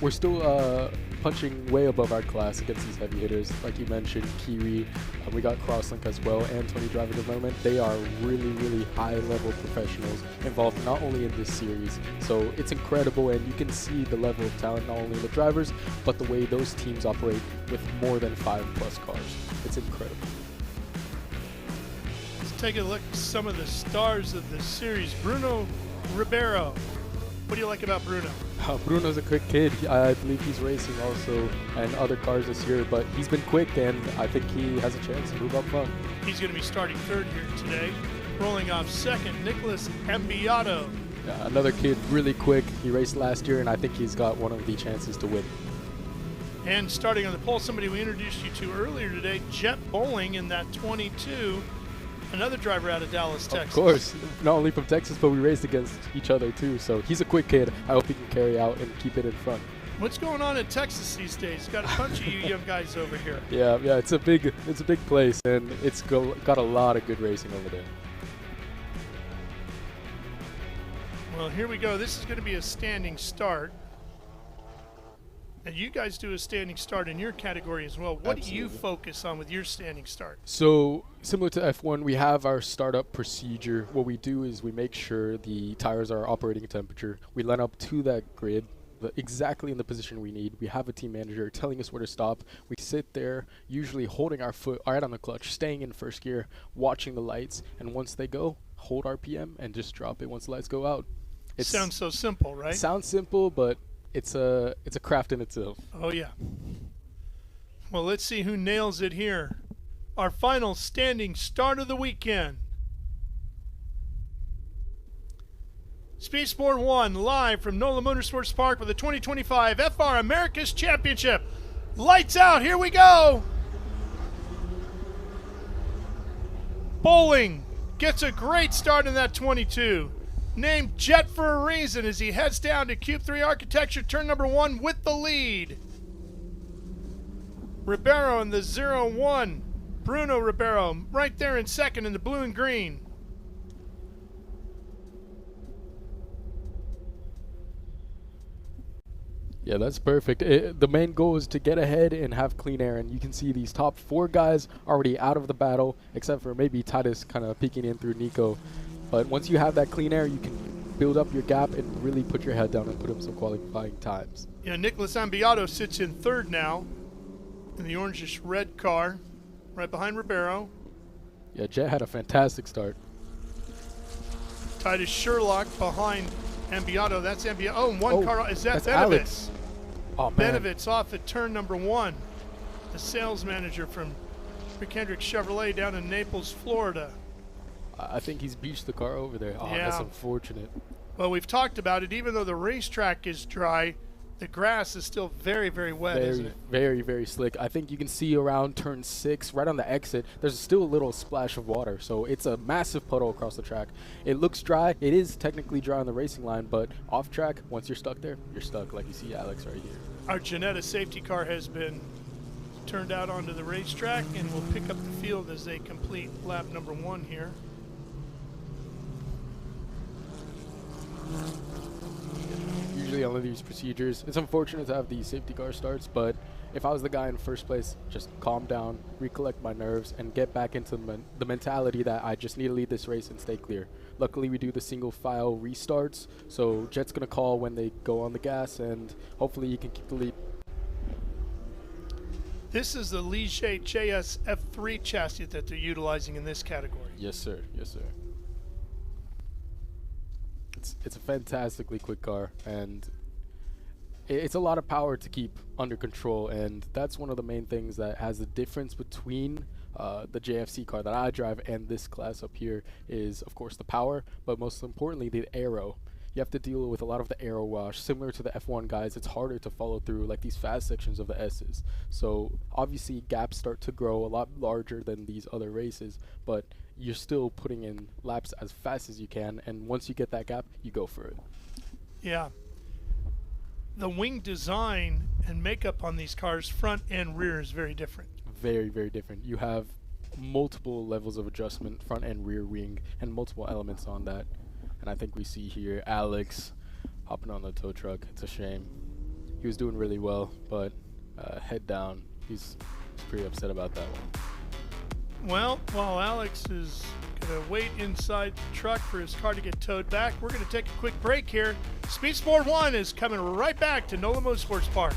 we're still punching way above our class against these heavy hitters. Like you mentioned, Kiwi, we got Crosslink as well, and 20 Driver Development. They are really high-level professionals involved not only in this series. So it's incredible, and you can see the level of talent not only in the drivers, but the way those teams operate with more than 5+ cars. It's incredible. Let's take a look at some of the stars of the series. Bruno Ribeiro. What do you like about Bruno? Bruno's a quick kid. I believe he's racing also and other cars this year, but he's been quick, and I think he has a chance to move up front. He's going to be starting third here today. Rolling off second, Nicolas Ambiado. Yeah, another kid, really quick. He raced last year, and I think he's got one of the chances to win. And starting on the pole, somebody we introduced you to earlier today, Jet Bowling in that 22. Another driver out of Dallas, Texas. Of course, not only from Texas, but we raced against each other too. So he's a quick kid. I hope he can carry out and keep it in front. What's going on in Texas these days? Got a bunch of you young guys over here. Yeah, it's a big place, and it's got a lot of good racing over there. Well, here we go. This is going to be a standing start. And you guys do a standing start in your category as well. What do you focus on with your standing start? So similar to F1, we have our startup procedure. What we do is we make sure the tires are operating temperature. We line up to that grid exactly in the position we need. We have a team manager telling us where to stop. We sit there, usually holding our foot right on the clutch, staying in first gear, watching the lights, and once they go, hold RPM and just drop it once the lights go out. It sounds so simple, right? It sounds simple, but it's a craft in itself. Oh, yeah. Well, let's see who nails it here. Our final standing start of the weekend. Speed Sport 1 live from NOLA Motorsports Park with the 2025 FR America's Championship. Lights out, here we go. Bowling gets a great start in that 22. Named Jet for a reason as he heads down to Cube 3 Architecture, turn number 1 with the lead. Ribeiro in the 0-1. Bruno Ribeiro right there in second in the blue and green. Yeah, that's perfect. The main goal is to get ahead and have clean air, and you can see these top 4 guys already out of the battle, except for maybe Titus kind of peeking in through Nico. But once you have that clean air, you can build up your gap and really put your head down and put in some qualifying times. Yeah, Nicolas Ambiado sits in third now in the orangish red car, right behind Ribeiro. Yeah, Jet had a fantastic start. Titus Sherlock behind Ambiado. That's Ambiado. Oh, and one car. Is that Benevides? Alex. Oh, man. Benevides off at turn number 1. The sales manager from Rick Hendrick Chevrolet down in Naples, Florida. I think he's beached the car over there. Oh, yeah. That's unfortunate. Well, we've talked about it. Even though the racetrack is dry, the grass is still very, very wet, isn't it? Very, very slick. I think you can see around turn 6, right on the exit, there's still a little splash of water. So it's a massive puddle across the track. It looks dry. It is technically dry on the racing line, but off track, once you're stuck there, you're stuck, like you see Alex right here. Our Janetta safety car has been turned out onto the racetrack and will pick up the field as they complete lap number 1 here. Usually on these procedures, it's unfortunate to have these safety car starts, but if I was the guy in first place, just calm down, recollect my nerves, and get back into the mentality that I just need to lead this race and stay clear. Luckily, we do the single file restarts, so Jet's going to call when they go on the gas, and hopefully he can keep the lead. This is the Ligier JFC chassis that they're utilizing in this category. Yes, sir. Yes, sir. It's a fantastically quick car, and it's a lot of power to keep under control, and that's one of the main things that has the difference between the JFC car that I drive and this class up here is, of course, the power, but most importantly, the aero. You have to deal with a lot of the aero wash. Similar to the F1 guys, it's harder to follow through like these fast sections of the S's. So obviously gaps start to grow a lot larger than these other races, but you're still putting in laps as fast as you can, and once you get that gap, you go for it. Yeah. The wing design and makeup on these cars, front and rear, is very different. Very, very different. You have multiple levels of adjustment, front and rear wing, and multiple elements on that. And And I think we see here Alex hopping on the tow truck. It's a shame. He was doing really well, but head down. He's pretty upset about that one. Well, while Alex is going to wait inside the truck for his car to get towed back, we're going to take a quick break here. Speed Sport 1 is coming right back to NOLA Motorsports Park.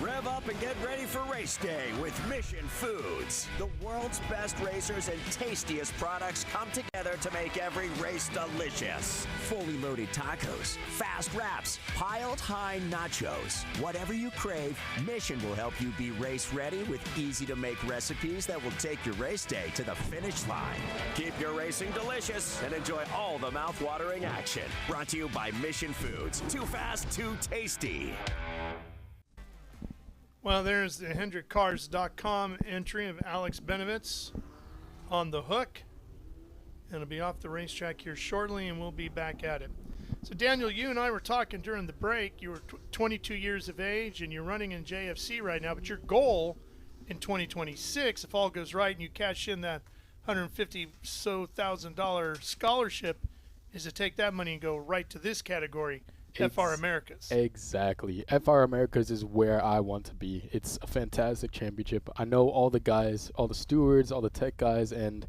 Rev up and get ready for race day with Mission Foods. The world's best racers and tastiest products come together to make every race delicious. Fully loaded tacos, fast wraps, piled high nachos. Whatever you crave, Mission will help you be race ready with easy to make recipes that will take your race day to the finish line. Keep your racing delicious and enjoy all the mouth-watering action. Brought to you by Mission Foods. Too fast, too tasty. Well, there's the HendrickCars.com entry of Alex Benovitz on the hook. And it'll be off the racetrack here shortly, and we'll be back at it. So, Daniel, you and I were talking during the break. You were 22 years of age, and you're running in JFC right now. But your goal in 2026, if all goes right and you cash in that $150,000 scholarship, is to take that money and go right to this category. FR Americas. Exactly. FR Americas is where I want to be. It's a fantastic championship. I know all the guys, all the stewards, all the tech guys, and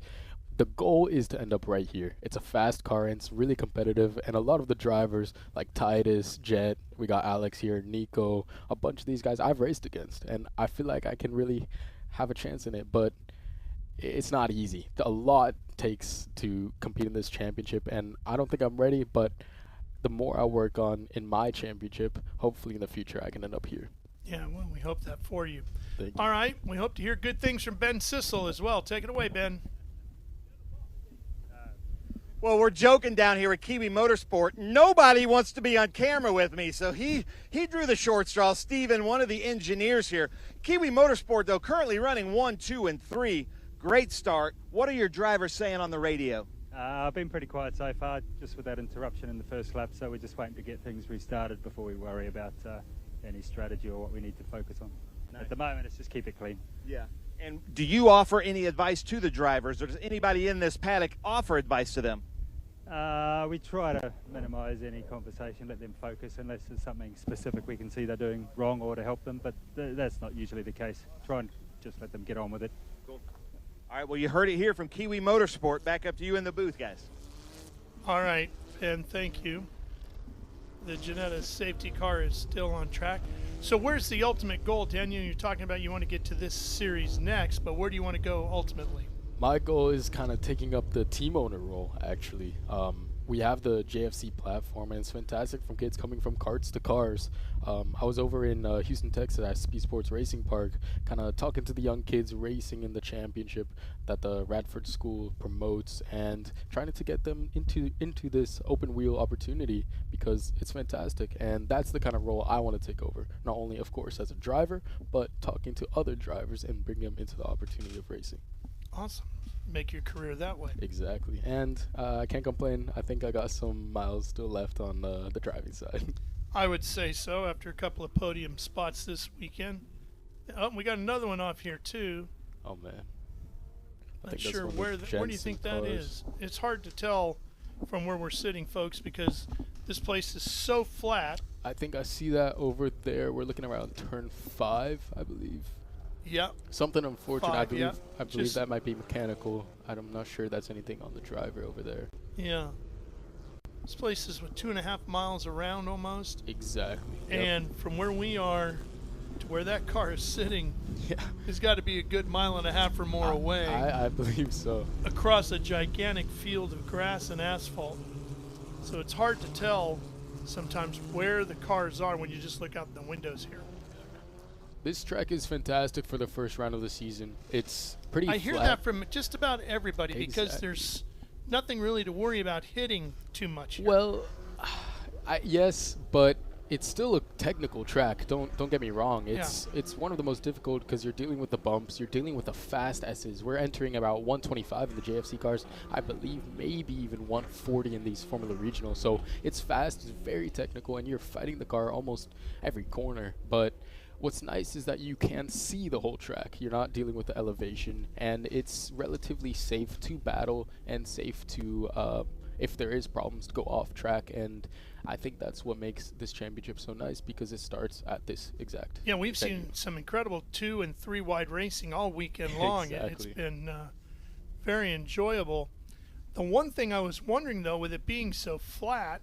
the goal is to end up right here. It's a fast car, and it's really competitive, and a lot of the drivers like Titus, Jet, we got Alex here, Nico, a bunch of these guys I've raced against, and I feel like I can really have a chance in it, but it's not easy. A lot takes to compete in this championship, and I don't think I'm ready, but the more I work on in my championship, hopefully in the future I can end up here. Yeah, well, we hope that for you. Thank you. All right, we hope to hear good things from Ben Cissell as well. Take it away, Ben. Well, we're joking down here at Kiwi Motorsport. Nobody wants to be on camera with me, so he drew the short straw. Steven, one of the engineers here. Kiwi Motorsport, though, currently running 1, 2, and 3. Great start. What are your drivers saying on the radio? I've been pretty quiet so far, just with that interruption in the first lap, so we're just waiting to get things restarted before we worry about any strategy or what we need to focus on. Nice. At the moment, it's just keep it clean. Yeah. And do you offer any advice to the drivers, or does anybody in this paddock offer advice to them? We try to minimize any conversation, let them focus unless there's something specific we can see they're doing wrong or to help them, but that's not usually the case. Try and just let them get on with it. Cool. All right, well, you heard it here from Kiwi Motorsport. Back up to you in the booth, guys. All right, Ben, thank you. The Janetta safety car is still on track. So where's the ultimate goal, Daniel? You're talking about you want to get to this series next, but where do you want to go ultimately? My goal is kind of taking up the team owner role, actually. we have the JFC platform, and it's fantastic from kids coming from karts to cars. I was over in Houston, Texas at Speed Sports Racing Park, kind of talking to the young kids racing in the championship that the Radford School promotes, and trying to get them into this open wheel opportunity, because it's fantastic. And that's the kind of role I want to take over, not only of course as a driver, but talking to other drivers and bring them into the opportunity of racing. Awesome. Make your career that way. Exactly. And I can't complain. I think I got some miles still left on the driving side. I would say so after a couple of podium spots this weekend. Oh, we got another one off here too. Oh man. Not sure where do you think that is? It's hard to tell from where we're sitting, folks, because this place is so flat. I think I see that over there. We're looking around turn 5, I believe. Yeah. Something unfortunate. I believe Just that might be mechanical. I'm not sure that's anything on the driver over there. Yeah. This place is 2.5 miles around almost. Exactly. And from where we are to where that car is sitting, it's got to be a good 1.5 miles or more away. I believe so. Across a gigantic field of grass and asphalt. So it's hard to tell sometimes where the cars are when you just look out the windows here. This track is fantastic for the first round of the season. It's pretty flat. I hear that from just about everybody because there's nothing really to worry about hitting too much here. Well, yes, but it's still a technical track. Don't get me wrong. It's one of the most difficult because you're dealing with the bumps. You're dealing with the fast S's. We're entering about 125 in the JFC cars. I believe maybe even 140 in these Formula Regionals. So it's fast, it's very technical, and you're fighting the car almost every corner. But what's nice is that you can see the whole track. You're not dealing with the elevation, and it's relatively safe to battle and safe to, if there is problems, to go off track. And I think that's what makes this championship so nice, because it starts at this exact. Yeah, we've seen some incredible 2- and 3-wide racing all weekend long. It's been very enjoyable. The one thing I was wondering, though, with it being so flat,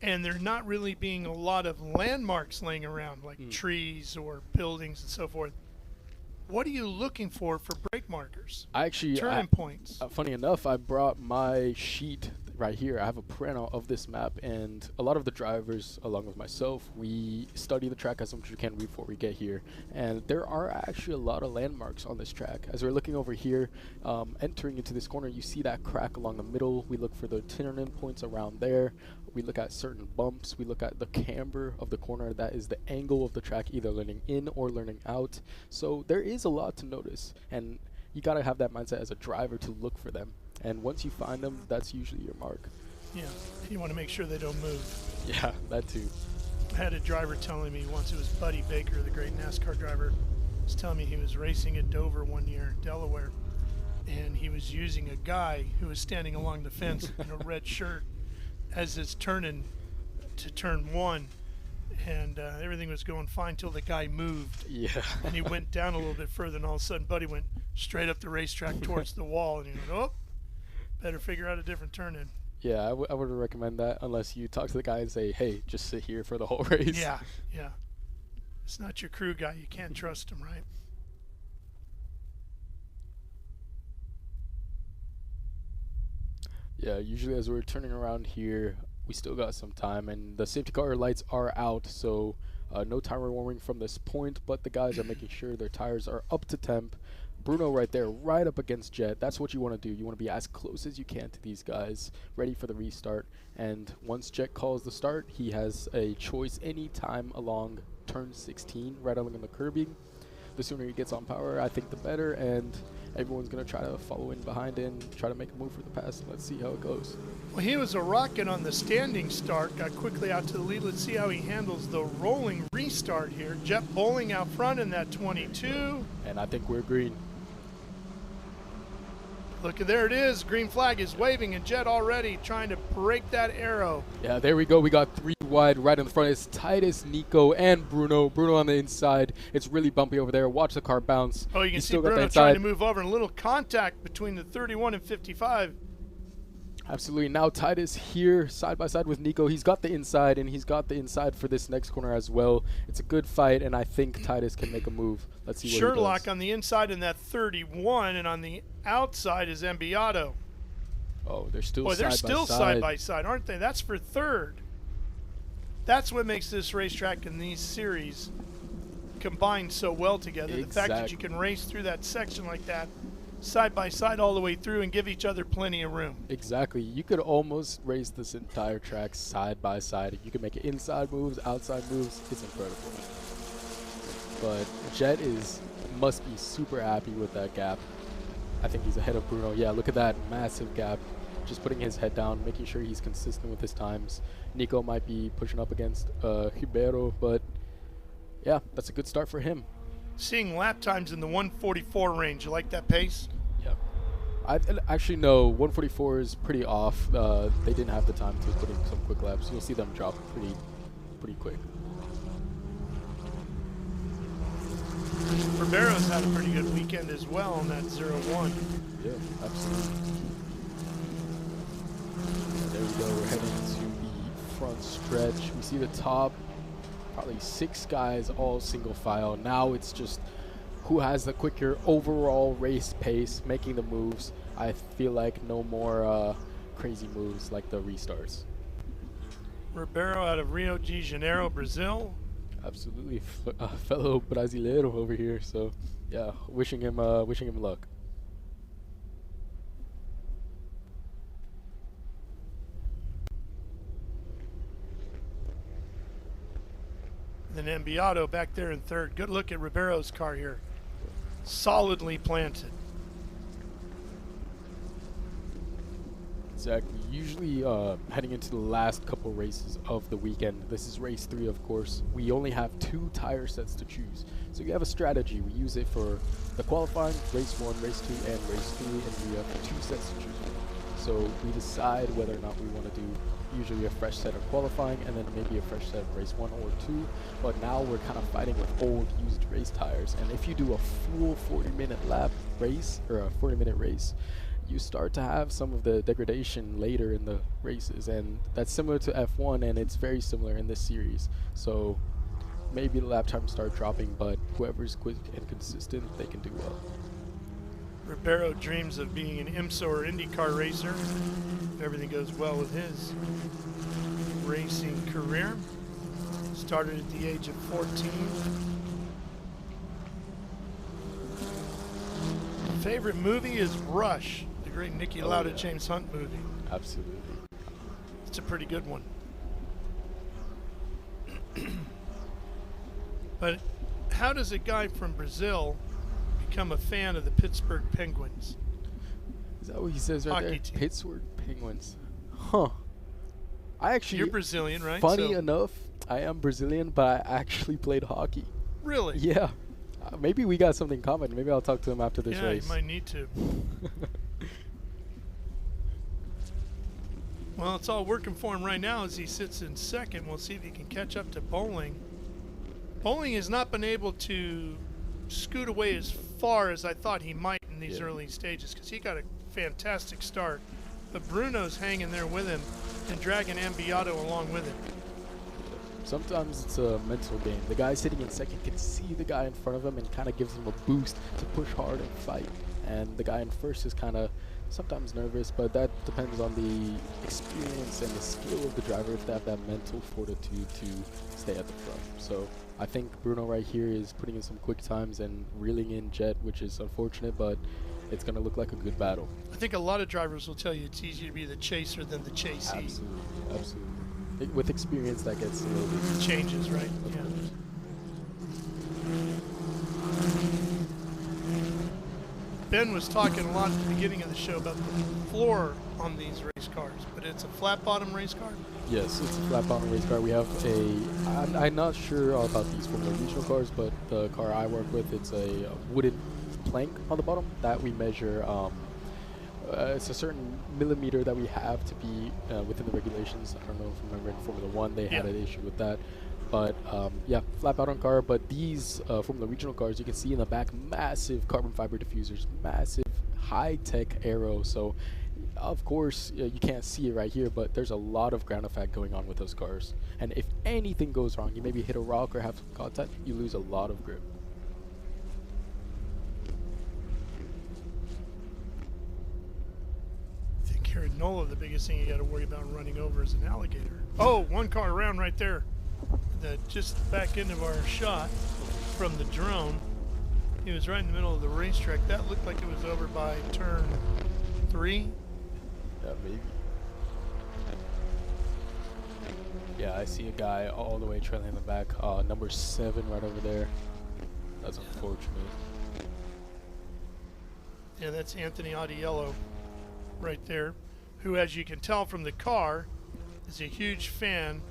and there not really being a lot of landmarks laying around, like trees or buildings and so forth, what are you looking for brake markers? Turning points. Funny enough, I brought my sheet right here. I have a printout of this map, and a lot of the drivers, along with myself, we study the track as much as we can before we get here. And there are actually a lot of landmarks on this track. As we're looking over here, entering into this corner, you see that crack along the middle. We look for the turn-in points around there. We look at certain bumps. We look at the camber of the corner. That is the angle of the track, either learning in or learning out. So there is a lot to notice, and you got to have that mindset as a driver to look for them. And once you find them, that's usually your mark. Yeah, you want to make sure they don't move. Yeah, that too. I had a driver telling me once, it was Buddy Baker, the great NASCAR driver, was telling me he was racing at Dover one year, Delaware, and he was using a guy who was standing along the fence in a red shirt as it's turning to turn 1, and everything was going fine till the guy moved. Yeah. And he went down a little bit further, and all of a sudden Buddy went straight up the racetrack towards the wall, and he went, oh, better figure out a different turn-in. Yeah, I would recommend that, unless you talk to the guy and say, hey, just sit here for the whole race. Yeah, yeah. It's not your crew guy. You can't trust him, right? Yeah, usually as we're turning around here, we still got some time, and the safety car lights are out, so no timer warning from this point, but the guys are making sure their tires are up to temp. Bruno right there, right up against Jet. That's what you want to do. You want to be as close as you can to these guys, ready for the restart. And once Jet calls the start, he has a choice anytime along turn 16, right along the curbing. The sooner he gets on power, I think the better, and everyone's going to try to follow in behind and try to make a move for the pass. Let's see how it goes. Well, he was a rocket on the standing start, got quickly out to the lead. Let's see how he handles the rolling restart here. Jet Bowling out front in that 22. And I think we're green. Look, there it is. Green flag is waving, and Jet already trying to break that arrow. Yeah, there we go. We got 3 wide right in the front. It's Titus, Nico, and Bruno. Bruno on the inside. It's really bumpy over there. Watch the car bounce. Oh, you can see Bruno trying to move over, and a little contact between the 31 and 55. Absolutely. Now Titus here side by side with Nico. He's got the inside, and he's got the inside for this next corner as well. It's a good fight, and I think Titus can make a move. Let's see what he does. Sherlock on the inside in that 31, and on the outside is Ambiado. Oh, they're still Boy, side they're by still side. side by side, aren't they? That's for third. That's what makes this racetrack and these series combine so well together. The fact that you can race through that section like that, side by side all the way through, and give each other plenty of room. Exactly. You could almost race this entire track side by side. You can make it inside moves, outside moves. It's incredible. But Jet must be super happy with that gap. I think he's ahead of Bruno. Yeah, look at that massive gap. Just putting his head down, making sure he's consistent with his times. Nico might be pushing up against Ribeiro, but yeah, that's a good start for him. Seeing lap times in the 144 range, you like that pace? Yeah. Actually, no, 144 is pretty off. They didn't have the time to put in some quick laps. You'll see them drop pretty quick. Ribeiro's had a pretty good weekend as well on that 0-1. Yeah, absolutely. There we go. We're heading to the front stretch. We see the top, probably 6 guys, all single file. Now it's just who has the quicker overall race pace, making the moves. I feel like no more crazy moves like the restarts. Ribeiro out of Rio de Janeiro, Brazil. Absolutely, fellow Brasileiro over here. So, yeah, wishing him luck. Then Ambiado back there in third. Good look at Ribeiro's car here. Solidly planted. Exactly. Usually heading into the last couple races of the weekend, this is race 3 of course, we only have 2 tire sets to choose. So you have a strategy. We use it for the qualifying, race 1, race 2, and race 3, and we have 2 sets to choose from. So we decide whether or not we want to do usually a fresh set of qualifying and then maybe a fresh set of race 1 or 2. But now we're kind of fighting with old used race tires. And if you do a full 40-minute lap race or a 40-minute race, you start to have some of the degradation later in the races, and that's similar to F1, and it's very similar in this series. So maybe the lap times start dropping, but whoever's quick and consistent, they can do well. Ribeiro dreams of being an IMSA or IndyCar racer if everything goes well with his racing career. Started at the age of 14. Favorite movie is Rush, the great Niki Lauda James Hunt movie. Absolutely. It's a pretty good one. But how does a guy from Brazil become a fan of the Pittsburgh Penguins? Is that what he says right Hockey there? team. Pittsburgh Penguins. Huh. I actually... You're Brazilian, right? Funny enough, I am Brazilian, but I actually played hockey. Really? Yeah. Maybe we got something in common. Maybe I'll talk to him after this race. Yeah, you might need to. Well, it's all working for him right now as he sits in second. We'll see if he can catch up to Bowling. Bowling has not been able to scoot away as far as I thought he might in these early stages because he got a fantastic start. But Bruno's hanging there with him and dragging Ambiado along with him. Sometimes it's a mental game. The guy sitting in second can see the guy in front of him and kind of gives him a boost to push hard and fight. And the guy in first is kind of sometimes nervous, but that depends on the experience and the skill of the driver if they have that mental fortitude to stay at the front. So I think Bruno right here is putting in some quick times and reeling in Jet, which is unfortunate, but it's going to look like a good battle. I think a lot of drivers will tell you it's easier to be the chaser than the chasee. Absolutely, absolutely. With experience, that gets a little bit... changes, right? Yeah. Ben was talking a lot at the beginning of the show about the floor on these race cars, but it's a flat bottom race car? Yes, it's a flat bottom race car. We have I'm not sure about these Formula regional cars, but the car I work with, it's a wooden plank on the bottom that we measure. It's a certain millimeter that we have to be within the regulations. I don't know if you remember in Formula 1 they had an issue with that. But yeah, flat bottom car. But these Formula regional cars, you can see in the back, massive carbon fiber diffusers, massive high-tech aero. So of course you can't see it right here, but there's a lot of ground effect going on with those cars. And if anything goes wrong, you maybe hit a rock or have some contact, you lose a lot of grip. Here at NOLA, the biggest thing you got to worry about running over is an alligator. Oh, one car around right there. Just the back end of our shot from the drone. He was right in the middle of the racetrack. That looked like it was over by turn 3. Yeah, maybe. Yeah, I see a guy all the way trailing in the back. Number 7 right over there. That's unfortunate. Yeah, that's Anthony Audiello right there, who, as you can tell from the car, is a huge fan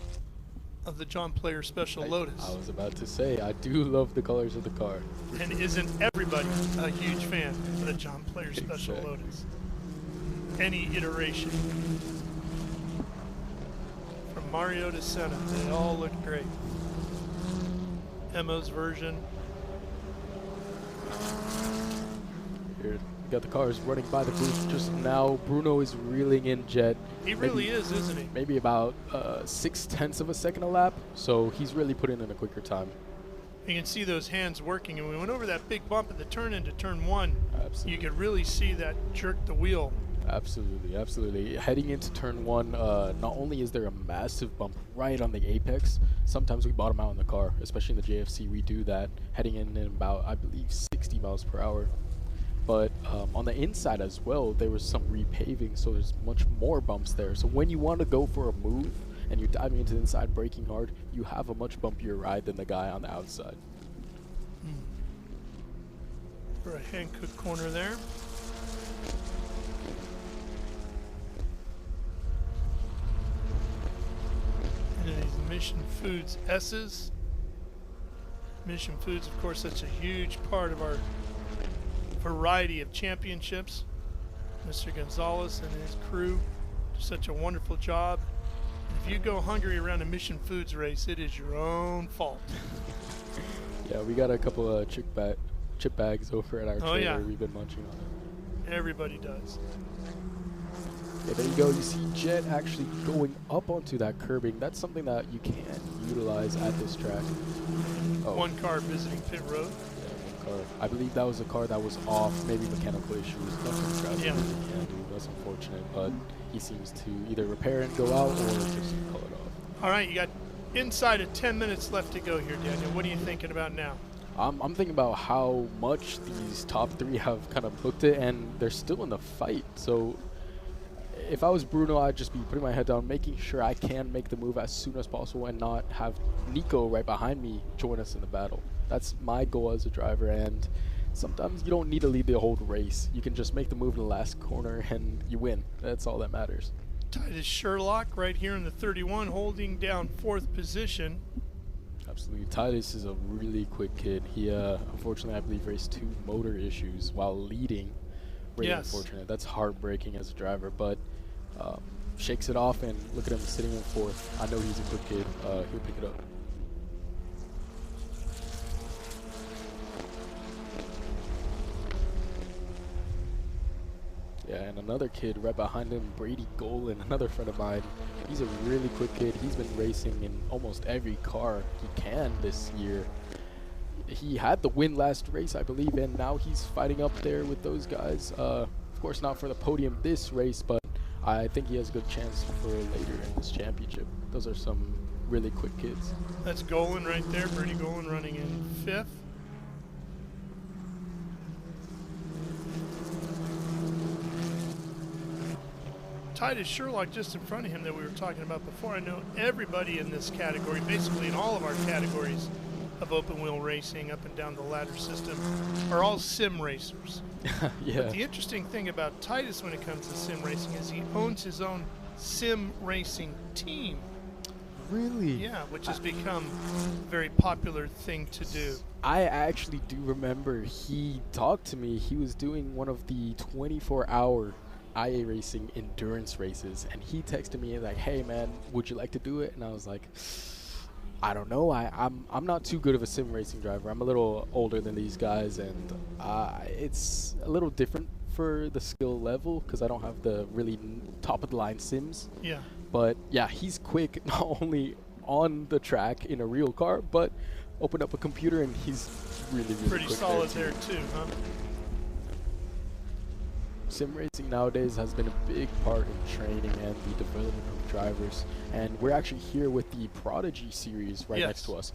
of the John Player Special Lotus. I was about to say, I do love the colors of the car. And isn't everybody a huge fan of the John Player Special Lotus? Any iteration. From Mario to Senna, they all look great. Emma's version. Here, we got the cars running by the booth just now. Bruno is reeling in Jet. He really is, isn't he? Maybe about 0.6 of a second a lap, so he's really putting in a quicker time. You can see those hands working, and we went over that big bump at the turn into turn 1. Absolutely. You could really see that jerk the wheel. Absolutely, absolutely. Heading into turn 1, not only is there a massive bump right on the apex, sometimes we bottom out in the car, especially in the JFC. We do that heading in about, I believe, 60 miles per hour. But on the inside as well, there was some repaving, so there's much more bumps there. So when you want to go for a move and you're diving into the inside, braking hard, you have a much bumpier ride than the guy on the outside. For a Hankook corner there. And these Mission Foods S's. Mission Foods, of course, that's a huge part of our variety of championships. Mr. Gonzalez and his crew do such a wonderful job. If you go hungry around a Mission Foods race, it is your own fault. Yeah, we got a couple of chip bags over at our trailer. Yeah. We've been munching on it. Everybody does. Yeah, there you go. You see Jet actually going up onto that curbing. That's something that you can utilize at this track. Oh. One car visiting pit road. Yeah, one car. I believe that was a car that was off, maybe mechanical issues. Nothing drastic Yeah. he can do. That's unfortunate, but he seems to either repair and go out or just call it off. All right, you got inside of 10 minutes left to go here, Daniel. What are you thinking about now? I'm thinking about how much these top 3 have kind of booked it, and they're still in the fight. So if I was Bruno, I'd just be putting my head down, making sure I can make the move as soon as possible and not have Nico right behind me join us in the battle. That's my goal as a driver, and sometimes you don't need to lead the whole race. You can just make the move in the last corner and you win. That's all that matters. Titus Sherlock right here in the 31, holding down 4th position. Absolutely. Titus is a really quick kid. He, unfortunately, I believe, raced 2 motor issues while leading. Really unfortunate. That's heartbreaking as a driver, but shakes it off, and look at him sitting in 4th. I know he's a quick kid. He'll pick it up. Yeah, and another kid right behind him, Brady Golan, another friend of mine. He's a really quick kid. He's been racing in almost every car he can this year. He had the win last race, I believe, and now he's fighting up there with those guys. Of course, not for the podium this race, but I think he has a good chance for later in this championship. Those are some really quick kids. That's Golan right there, Brady Golan running in 5th. Titus Sherlock just in front of him that we were talking about before. I know everybody in this category, basically in all of our categories of open wheel racing up and down the ladder system, are all sim racers. Yeah. But the interesting thing about Titus when it comes to sim racing is he owns his own sim racing team. Really? Yeah, which has become a very popular thing to do. I actually do remember he talked to me. He was doing one of the 24-hour IA racing endurance races, and he texted me like, "Hey man, would you like to do it?" And I was like, I don't know. I'm not too good of a sim racing driver. I'm a little older than these guys, and it's a little different for the skill level because I don't have the really top of the line sims. Yeah. But yeah, he's quick not only on the track in a real car, but open up a computer and he's really pretty quick solid there too, huh? sim racing nowadays has been a big part in training and the development of drivers. And we're actually here with the Prodigy series right next to us.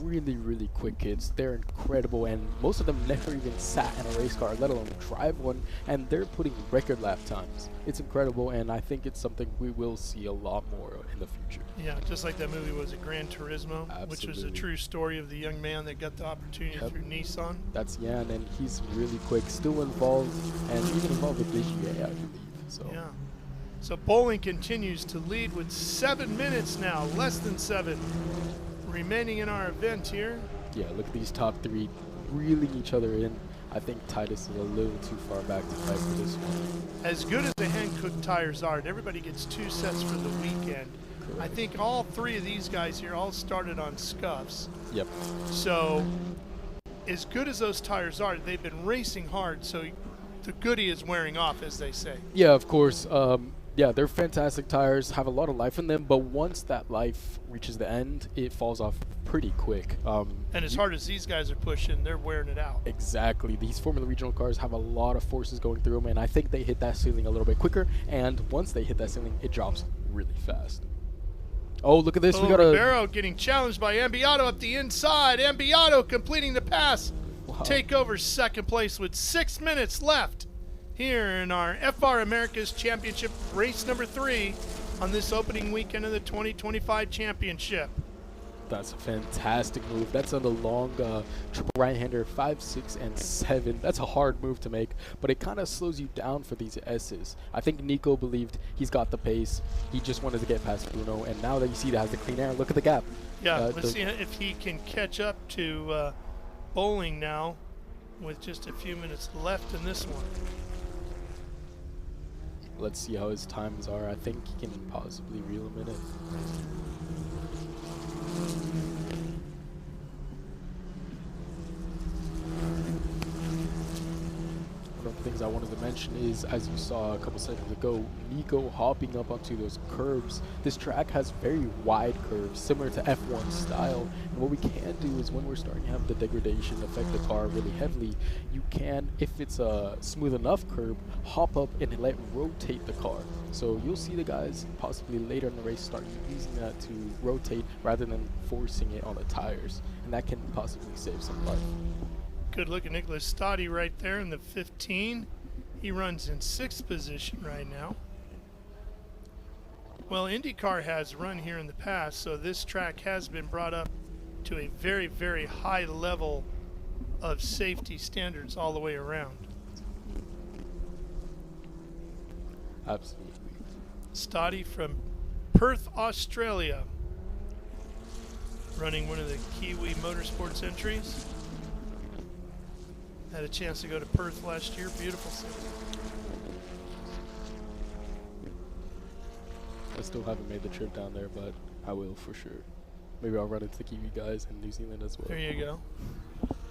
Really, really quick kids. They're incredible, and most of them never even sat in a race car, let alone drive one, and they're putting record lap times. It's incredible, and I think it's something we will see a lot more in the future. Yeah, just like that movie was Gran Turismo, which was a true story of the young man that got the opportunity through Nissan. That's Jan, and he's really quick, still involved, and even involved with Ligier, I believe. So. Yeah. So Bowling continues to lead with 7 minutes now, less than 7 remaining in our event here. Yeah, look at these top three reeling each other in. I think Titus is a little too far back to fight for this one. As good as the hand-cooked tires are, and everybody gets 2 sets for the weekend. Correct. I think all 3 of these guys here all started on scuffs. Yep. So as good as those tires are, they've been racing hard, so the goodie is wearing off, as they say. Yeah, of course. Yeah, they're fantastic tires, have a lot of life in them, but once that life reaches the end, it falls off pretty quick. And as hard as these guys are pushing, they're wearing it out. Exactly. These Formula Regional cars have a lot of forces going through them, and I think they hit that ceiling a little bit quicker, and once they hit that ceiling, it drops really fast. Oh, look at this. We got Ribeiro getting challenged by Ambiado up the inside. Ambiado completing the pass. Wow. Take over second place with 6 minutes left here in our FR America's Championship race number 3 on this opening weekend of the 2025 championship. That's a fantastic move. That's on the long triple right-hander 5, 6, and 7. That's a hard move to make, but it kind of slows you down for these S's. I think Nico believed he's got the pace. He just wanted to get past Bruno, and now that you see that has the clean air, look at the gap. Yeah, let's see if he can catch up to Bowling now with just a few minutes left in this one. Let's see how his times are. I think he can possibly reel him in it. One of the things I wanted to mention is, as you saw a couple seconds ago, Nico hopping up onto those curbs. This track has very wide curves, similar to F1 style. And what we can do is when we're starting to have the degradation affect the car really heavily, you can, if it's a smooth enough curb, hop up and let rotate the car. So you'll see the guys possibly later in the race start using that to rotate rather than forcing it on the tires. And that can possibly save some life. Good look at Nicolas Stoddy right there in the 15. He runs in 6th position right now. Well, IndyCar has run here in the past, so this track has been brought up to a very, very high level of safety standards all the way around. Absolutely. Stoddy from Perth, Australia, running one of the Kiwi Motorsports entries. Had a chance to go to Perth last year. Beautiful city. I still haven't made the trip down there, but I will for sure. Maybe I'll run into the Kiwi guys in New Zealand as well. There you go.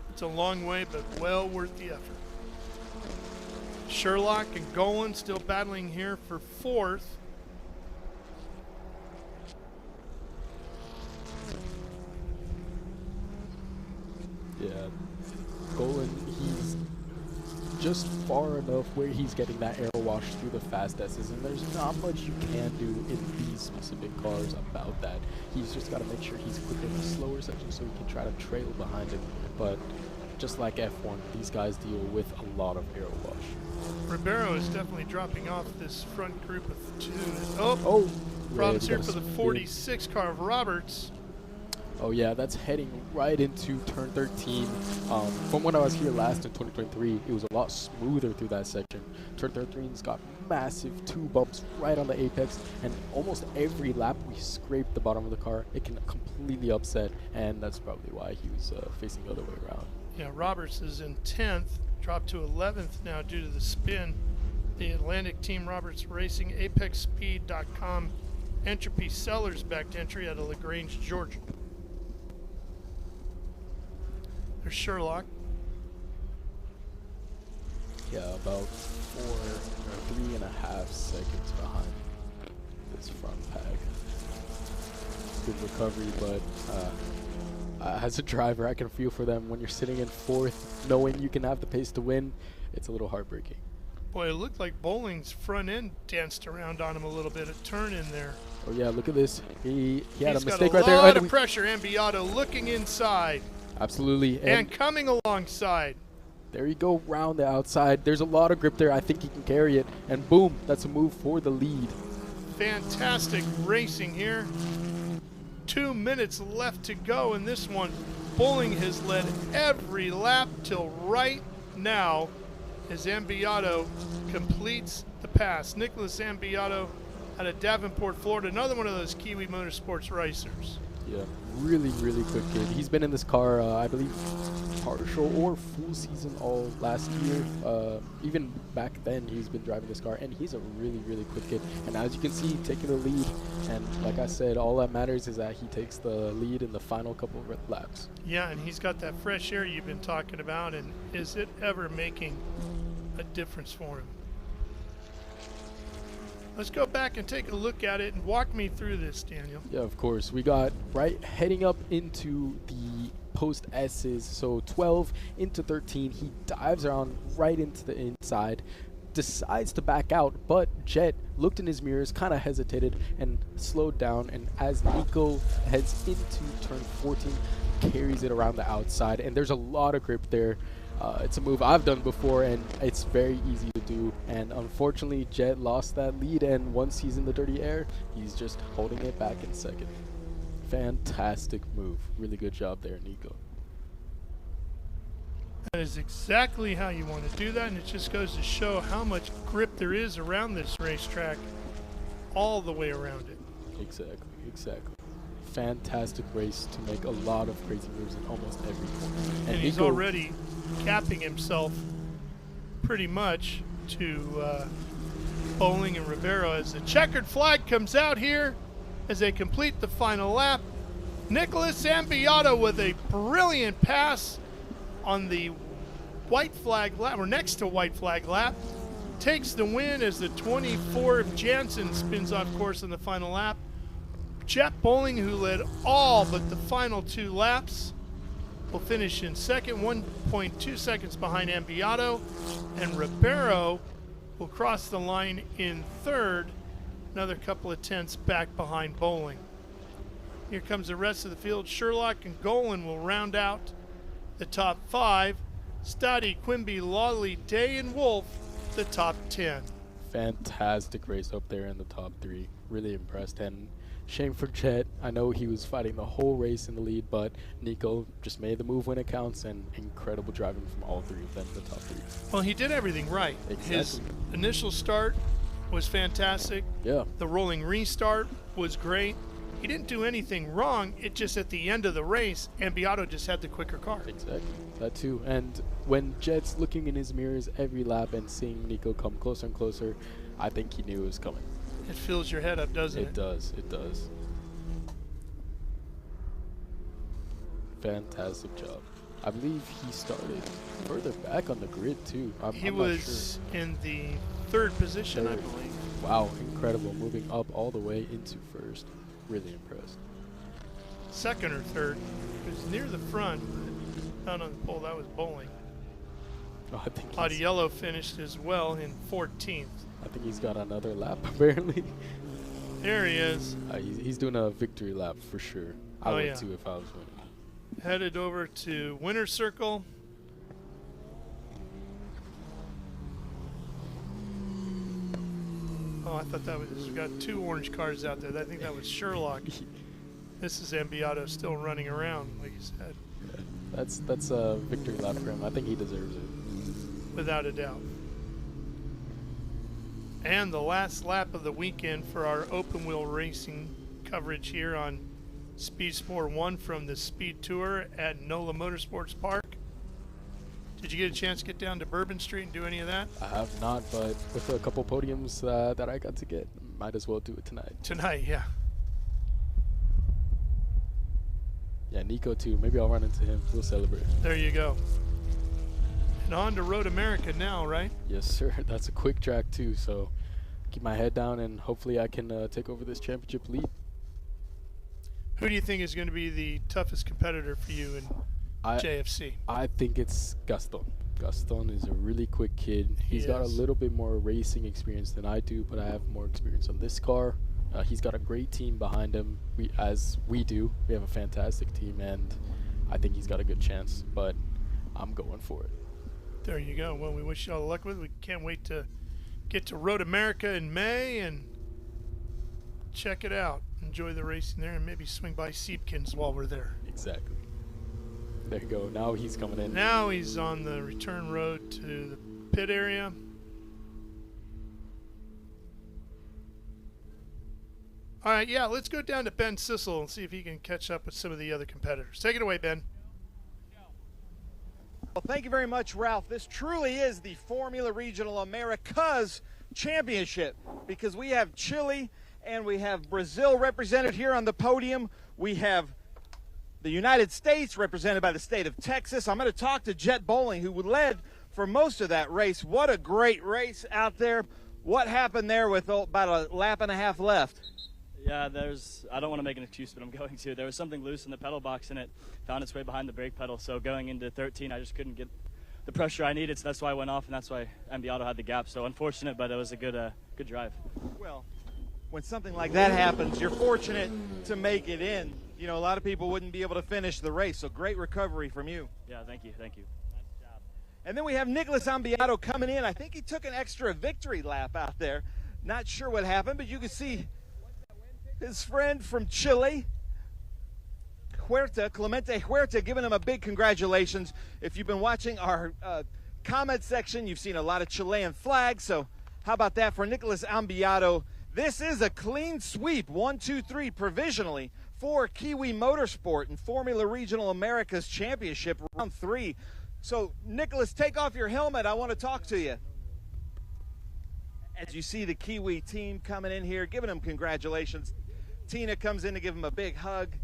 It's a long way, but well worth the effort. Sherlock and Golan still battling here for 4th. Yeah, Golan, he's just far enough where he's getting that air wash through the fast S's, and there's not much you can do in these specific cars about that. He's just got to make sure he's quicker in the slower section so he can try to trail behind him. But just like F1, these guys deal with a lot of air wash. Ribeiro is definitely dropping off this front group of 2. Oh, problems here for the 46 car of Roberts. Oh yeah, that's heading right into turn 13. From when I was here last in 2023, it was a lot smoother through that section. Turn 13's got massive 2 bumps right on the apex, and almost every lap we scrape the bottom of the car. It can completely upset, and that's probably why he was facing the other way around. Yeah, Roberts is in 10th, dropped to 11th now due to the spin. The Atlantic Team Roberts Racing, ApexSpeed.com, Entropy Sellers backed entry out of LaGrange, Georgia. There's Sherlock. Yeah, about 3.5 seconds behind this front pack. Good recovery, but as a driver, I can feel for them when you're sitting in 4th, knowing you can have the pace to win. It's a little heartbreaking. Boy, it looked like Bowling's front end danced around on him a little bit, a turn in there. Oh yeah, look at this. He had a mistake right there. He's got a lot of pressure. Ambiado looking inside. Absolutely. And coming alongside. There you go, round the outside. There's a lot of grip there. I think he can carry it. And boom, that's a move for the lead. Fantastic racing here. 2 minutes left to go in this one. Bowling has led every lap till right now as Ambiado completes the pass. Nicolas Ambiado out of Davenport, Florida, another one of those Kiwi Motorsports racers. Yeah, really, really quick kid. He's been in this car, I believe, partial or full season all last year. Even back then, he's been driving this car, and he's a really, really quick kid. And as you can see, taking the lead. And like I said, all that matters is that he takes the lead in the final couple of laps. Yeah, and he's got that fresh air you've been talking about, and is it ever making a difference for him? Let's go back and take a look at it and walk me through this, Daniel. Yeah, of course. We got heading up into the post S's, so 12 into 13. He dives around right into the inside, decides to back out, but Jet looked in his mirrors, kind of hesitated and slowed down, and as Nico heads into turn 14, carries it around the outside, and there's a lot of grip there. It's a move I've done before, and it's very easy to do. And unfortunately, Jet lost that lead, and once he's in the dirty air, he's just holding it back in second. Fantastic move. Really good job there, Nico. That is exactly how you want to do that, and it just goes to show how much grip there is around this racetrack, all the way around it. Exactly, exactly. Fantastic race to make a lot of crazy moves in almost every corner. And he's already capping himself pretty much to Bowling and Ribeiro as the checkered flag comes out here as they complete the final lap. Nicolas Ambiado with a brilliant pass on the white flag lap, or next to white flag lap, takes the win as the 24 of Jansen spins off course in the final lap. Jet Bowling, who led all but the final 2 laps, will finish in second, 1.2 seconds behind Ambiado, and Ribeiro will cross the line in third, another couple of tenths back behind Bowling. Here comes the rest of the field. Sherlock and Golan will round out the top 5. Stoddy, Quimby, Lawley, Day, and Wolf, the top 10. Fantastic race up there in the top 3. Really impressed, and shame for Jet. I know he was fighting the whole race in the lead, but Nico just made the move when it counts, and incredible driving from all 3 of them, the top 3. Well, he did everything right. Exactly. His initial start was fantastic. Yeah. The rolling restart was great. He didn't do anything wrong. It just at the end of the race, Ambiado just had the quicker car. Exactly. That too. And when Jet's looking in his mirrors every lap and seeing Nico come closer and closer, I think he knew it was coming. It fills your head up, doesn't it? It does. It does. Fantastic job. I believe he started further back on the grid too. He I'm was not sure. in the 3rd position, I believe. Wow, incredible. Moving up all the way into first. Really impressed. 2nd or 3rd. It was near the front, but not on the pole. That was Bowling. Oh, I think Audiello finished as well in 14th. I think he's got another lap, apparently. There he is. He's doing a victory lap for sure. I would too if I was winning. Headed over to winner's circle. Oh, I thought that was, we got 2 orange cars out there. I think that was Sherlock. This is Ambiado still running around, like you said. Yeah, that's a victory lap for him. I think he deserves it. Without a doubt. And the last lap of the weekend for our open wheel racing coverage here on Speed Sport 1 from the Speed Tour at NOLA Motorsports Park. Did you get a chance to get down to Bourbon Street and do any of that? I have not, but with a couple podiums that I got to get, might as well do it tonight. Tonight, yeah. Yeah, Nico too. Maybe I'll run into him. We'll celebrate. There you go. And on to Road America now, right? Yes, sir. That's a quick track too, so keep my head down and hopefully I can take over this championship lead. Who do you think is going to be the toughest competitor for you in JFC? I think it's Gastón. Gastón is a really quick kid. He's got a little bit more racing experience than I do, but I have more experience on this car. He's got a great team behind him, as we do. We have a fantastic team, and I think he's got a good chance, but I'm going for it. There you go. Well, we wish you all the luck with it. We can't wait to get to Road America in May and check it out. Enjoy the racing there and maybe swing by Siebkens while we're there. Exactly. There you go. Now he's coming in. Now he's on the return road to the pit area. All right, yeah, let's go down to Ben Cissell and see if he can catch up with some of the other competitors. Take it away, Ben. Well, thank you very much, Ralph. This truly is the Formula Regional Americas Championship because we have Chile and we have Brazil represented here on the podium. We have the United States represented by the state of Texas. I'm going to talk to Jet Bowling, who led for most of that race. What a great race out there. What happened there with about a lap and a half left? Yeah, I don't want to make an excuse, but I'm going to. There was something loose in the pedal box, and it found its way behind the brake pedal. So going into 13, I just couldn't get the pressure I needed, so that's why I went off, and that's why Ambiado had the gap. So unfortunate, but it was a good drive. Well, when something like that happens, you're fortunate to make it in. You know, a lot of people wouldn't be able to finish the race, so great recovery from you. Yeah, thank you. Nice job. And then we have Nicolas Ambiado coming in. I think he took an extra victory lap out there. Not sure what happened, but you can see his friend from Chile, Clemente Huerta, giving him a big congratulations. If you've been watching our comment section, you've seen a lot of Chilean flags, so how about that for Nicolas Ambiado? This is a clean sweep, 1, 2, 3, provisionally, for Kiwi Motorsport in Formula Regional Americas Championship, round 3. So, Nicolas, take off your helmet. I want to talk to you. As you see the Kiwi team coming in here, giving him congratulations. Tina comes in to give him a big hug.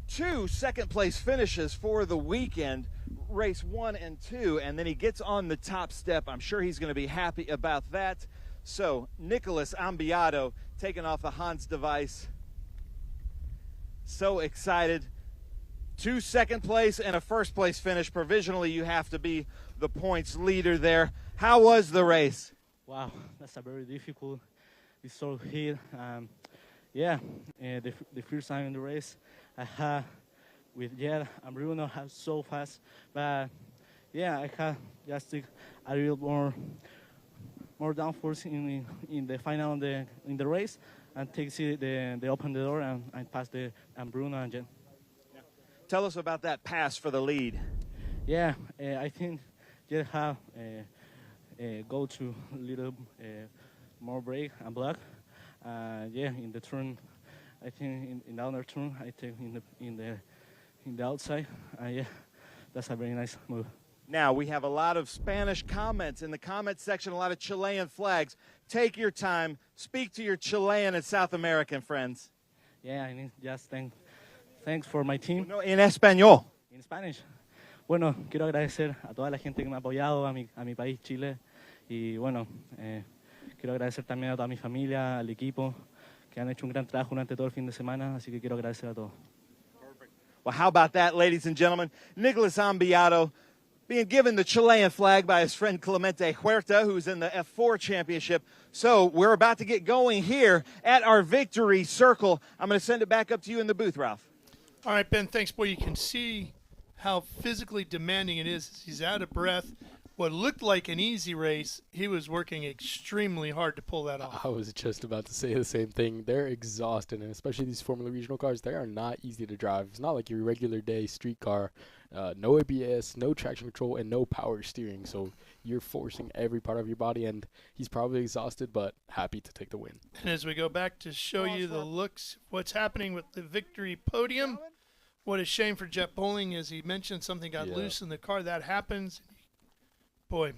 2 second-place finishes for the weekend, race 1 and 2, and then he gets on the top step. I'm sure he's going to be happy about that. So, Nicolas Ambiado taking off the Hans device. So excited. 2 second place and a first place finish. Provisionally, you have to be the points leader there. How was the race? Wow, that's a very difficult result here. Yeah, the first time in the race, I had with Jet and Bruno had so fast, but yeah, I had just a little more downforce in the final in the race, and takes the open the door and pass the Bruno and Jet. Tell us about that pass for the lead. Yeah, I think Jet have go to a little more brake and block. Yeah, in the turn, I think in the other turn, I take in the outside. Yeah, that's a very nice move. Now, we have a lot of Spanish comments in the comment section, a lot of Chilean flags. Take your time. Speak to your Chilean and South American friends. Yeah, I mean, just thanks for my team. No, en español. In Spanish. Bueno, quiero agradecer a toda la gente que me ha apoyado, a mi país, Chile. Y bueno, quiero agradecer también a toda mi familia, al equipo, que han hecho un gran trabajo durante todo el fin de semana. Así que quiero agradecer a todos. Well, how about that, ladies and gentlemen? Nicolas Ambiado being given the Chilean flag by his friend Clemente Huerta, who's in the F4 championship. So we're about to get going here at our victory circle. I'm going to send it back up to you in the booth, Ralph. All right, Ben, thanks, boy. You can see how physically demanding it is. He's out of breath. What looked like an easy race, he was working extremely hard to pull that off. I was just about to say the same thing. They're exhausted, and especially these Formula Regional cars, they are not easy to drive. It's not like your regular day street car. No ABS, no traction control, and no power steering. So you're forcing every part of your body, and he's probably exhausted, but happy to take the win. And as we go back to show you the looks, what's happening with the victory podium, what a shame for Jet Bowling, as he mentioned something got loose in the car. That happens. Boy,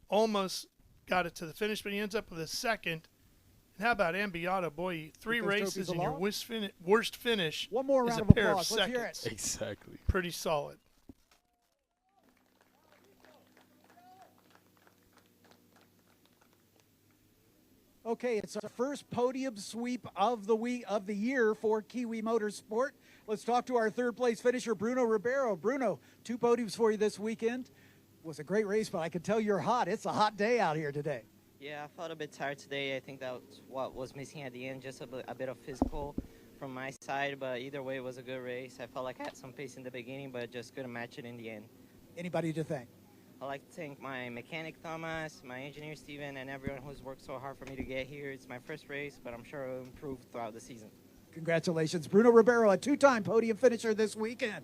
almost got it to the finish, but he ends up with a second. And how about Ambiado? Boy, 3 races and your worst finish One more is round a of pair of applause. Let's hear it. seconds. Exactly. Pretty solid. Okay, it's our first podium sweep of the year for Kiwi Motorsport. Let's talk to our third place finisher, Bruno Ribeiro. Bruno, 2 podiums for you this weekend. was a great race, but I can tell you're hot. It's a hot day out here today. Yeah, I felt a bit tired today. I think that's what was missing at the end, just a bit of physical from my side. But either way, it was a good race. I felt like I had some pace in the beginning, but just couldn't match it in the end. Anybody to thank? I'd like to thank my mechanic, Thomas, my engineer, Steven, and everyone who's worked so hard for me to get here. It's my first race, but I'm sure it'll improve throughout the season. Congratulations, Bruno Ribeiro, a two-time podium finisher this weekend.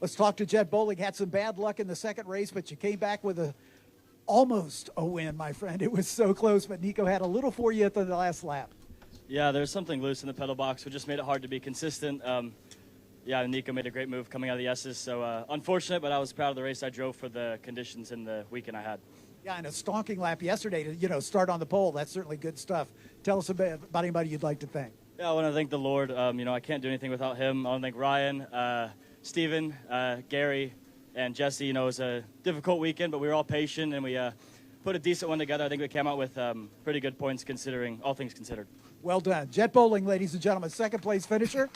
Let's talk to Jet Bowling. Had some bad luck in the second race, but you came back with almost a win, my friend. It was so close, but Nico had a little for you at the last lap. Yeah, there's something loose in the pedal box, which just made it hard to be consistent. Yeah, Nico made a great move coming out of the S's, so unfortunate, but I was proud of the race I drove for the conditions in the weekend I had. Yeah, and a stonking lap yesterday to, start on the pole. That's certainly good stuff. Tell us about anybody you'd like to thank. Yeah, I want to thank the Lord. I can't do anything without him. I want to thank Ryan, Steven, Gary, and Jesse. It was a difficult weekend, but we were all patient, and we put a decent one together. I think we came out with pretty good points considering all things considered. Well done. Jet Bowling, ladies and gentlemen, second place finisher.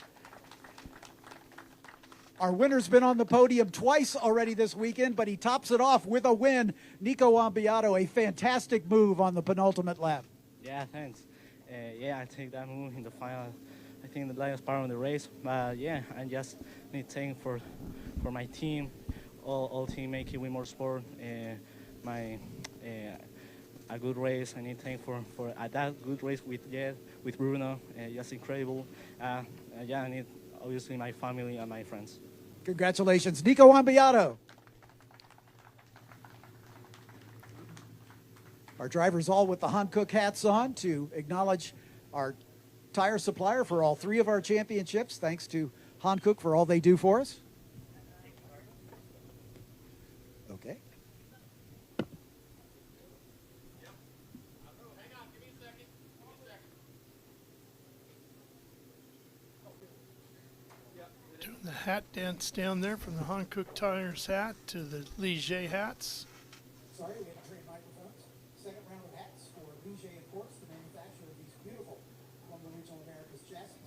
Our winner's been on the podium twice already this weekend, but he tops it off with a win. Nico Ambiado, a fantastic move on the penultimate lap. Yeah, thanks. I take that move in the final. I think the last part of the race. I just need to thank for my team, all teammate Kiwi Motorsport. A good race. I need to thank for that good race with Jed, with Bruno. Just incredible. I need obviously my family and my friends. Congratulations, Nico Ambiado. Our drivers all with the Hankook hats on to acknowledge our tire supplier for all three of our championships. Thanks to Hankook for all they do for us. Okay. Doing the hat dance down there from the Hankook Tires hat to the Ligier hats. Sorry, we had to trade microphones. Second round of hats for Ligier, of course, the manufacturer of these beautiful Formula Regional America's chassis.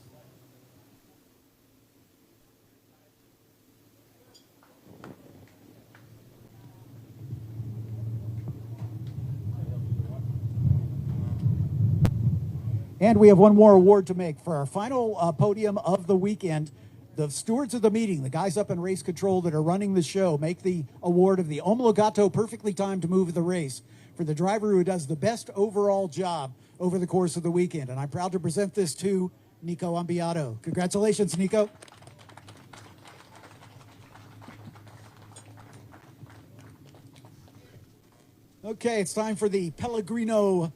And we have one more award to make for our final podium of the weekend. The stewards of the meeting, the guys up in race control that are running the show, make the award of the Omologato perfectly timed move of the race for the driver who does the best overall job over the course of the weekend. And I'm proud to present this to Nico Ambiado. Congratulations, Nico. Okay, it's time for the Pellegrino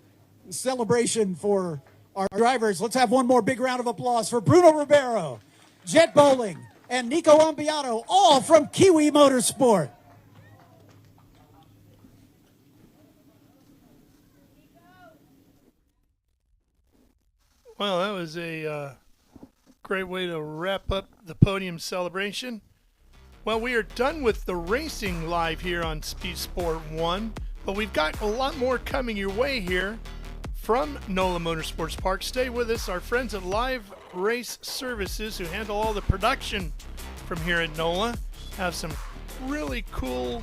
celebration for our drivers. Let's have one more big round of applause for Bruno Ribeiro, Jet Bowling, and Nico Ambiado, all from Kiwi Motorsport. Well, that was a great way to wrap up the podium celebration. Well, we are done with the racing live here on Speed Sport 1, but we've got a lot more coming your way here from NOLA Motorsports Park. Stay with us. Our friends at Live Race Services, who handle all the production from here at NOLA, have some really cool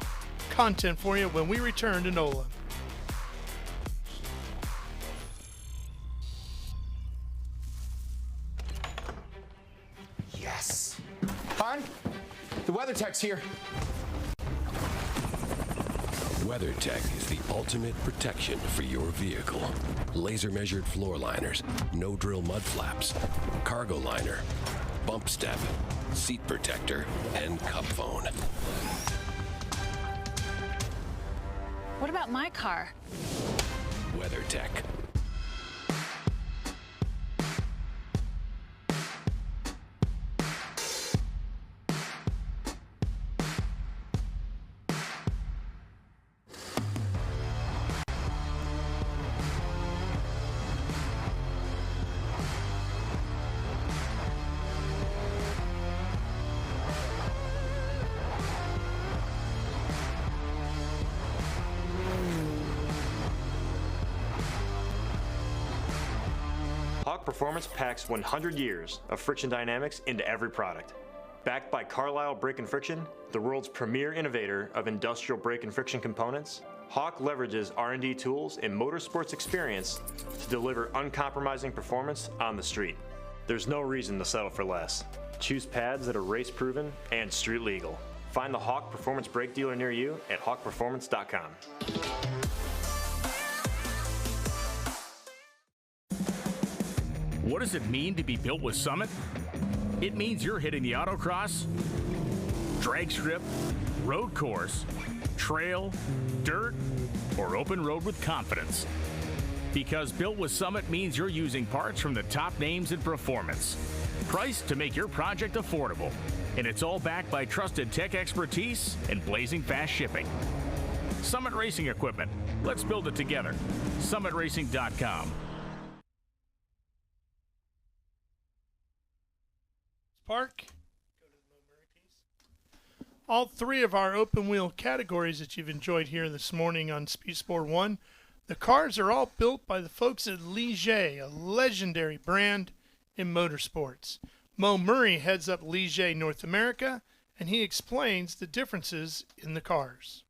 content for you when we return to NOLA. Yes. Han, the weather tech's here. WeatherTech is the ultimate protection for your vehicle. Laser measured floor liners, no drill mud flaps, cargo liner, bump step, seat protector, and cup phone. What about my car? WeatherTech. Hawk Performance packs 100 years of friction dynamics into every product. Backed by Carlisle Brake and Friction, the world's premier innovator of industrial brake and friction components, Hawk leverages R&D tools and motorsports experience to deliver uncompromising performance on the street. There's no reason to settle for less. Choose pads that are race-proven and street-legal. Find the Hawk Performance Brake dealer near you at hawkperformance.com. What does it mean to be built with Summit? It means you're hitting the autocross, drag strip, road course, trail, dirt, or open road with confidence. Because built with Summit means you're using parts from the top names in performance, priced to make your project affordable. And it's all backed by trusted tech expertise and blazing fast shipping. Summit Racing Equipment. Let's build it together. SummitRacing.com. Park. All three of our open wheel categories that you've enjoyed here this morning on Speed Sport 1, the cars are all built by the folks at Ligier, a legendary brand in motorsports. Mo Murray heads up Ligier North America, and he explains the differences in the cars.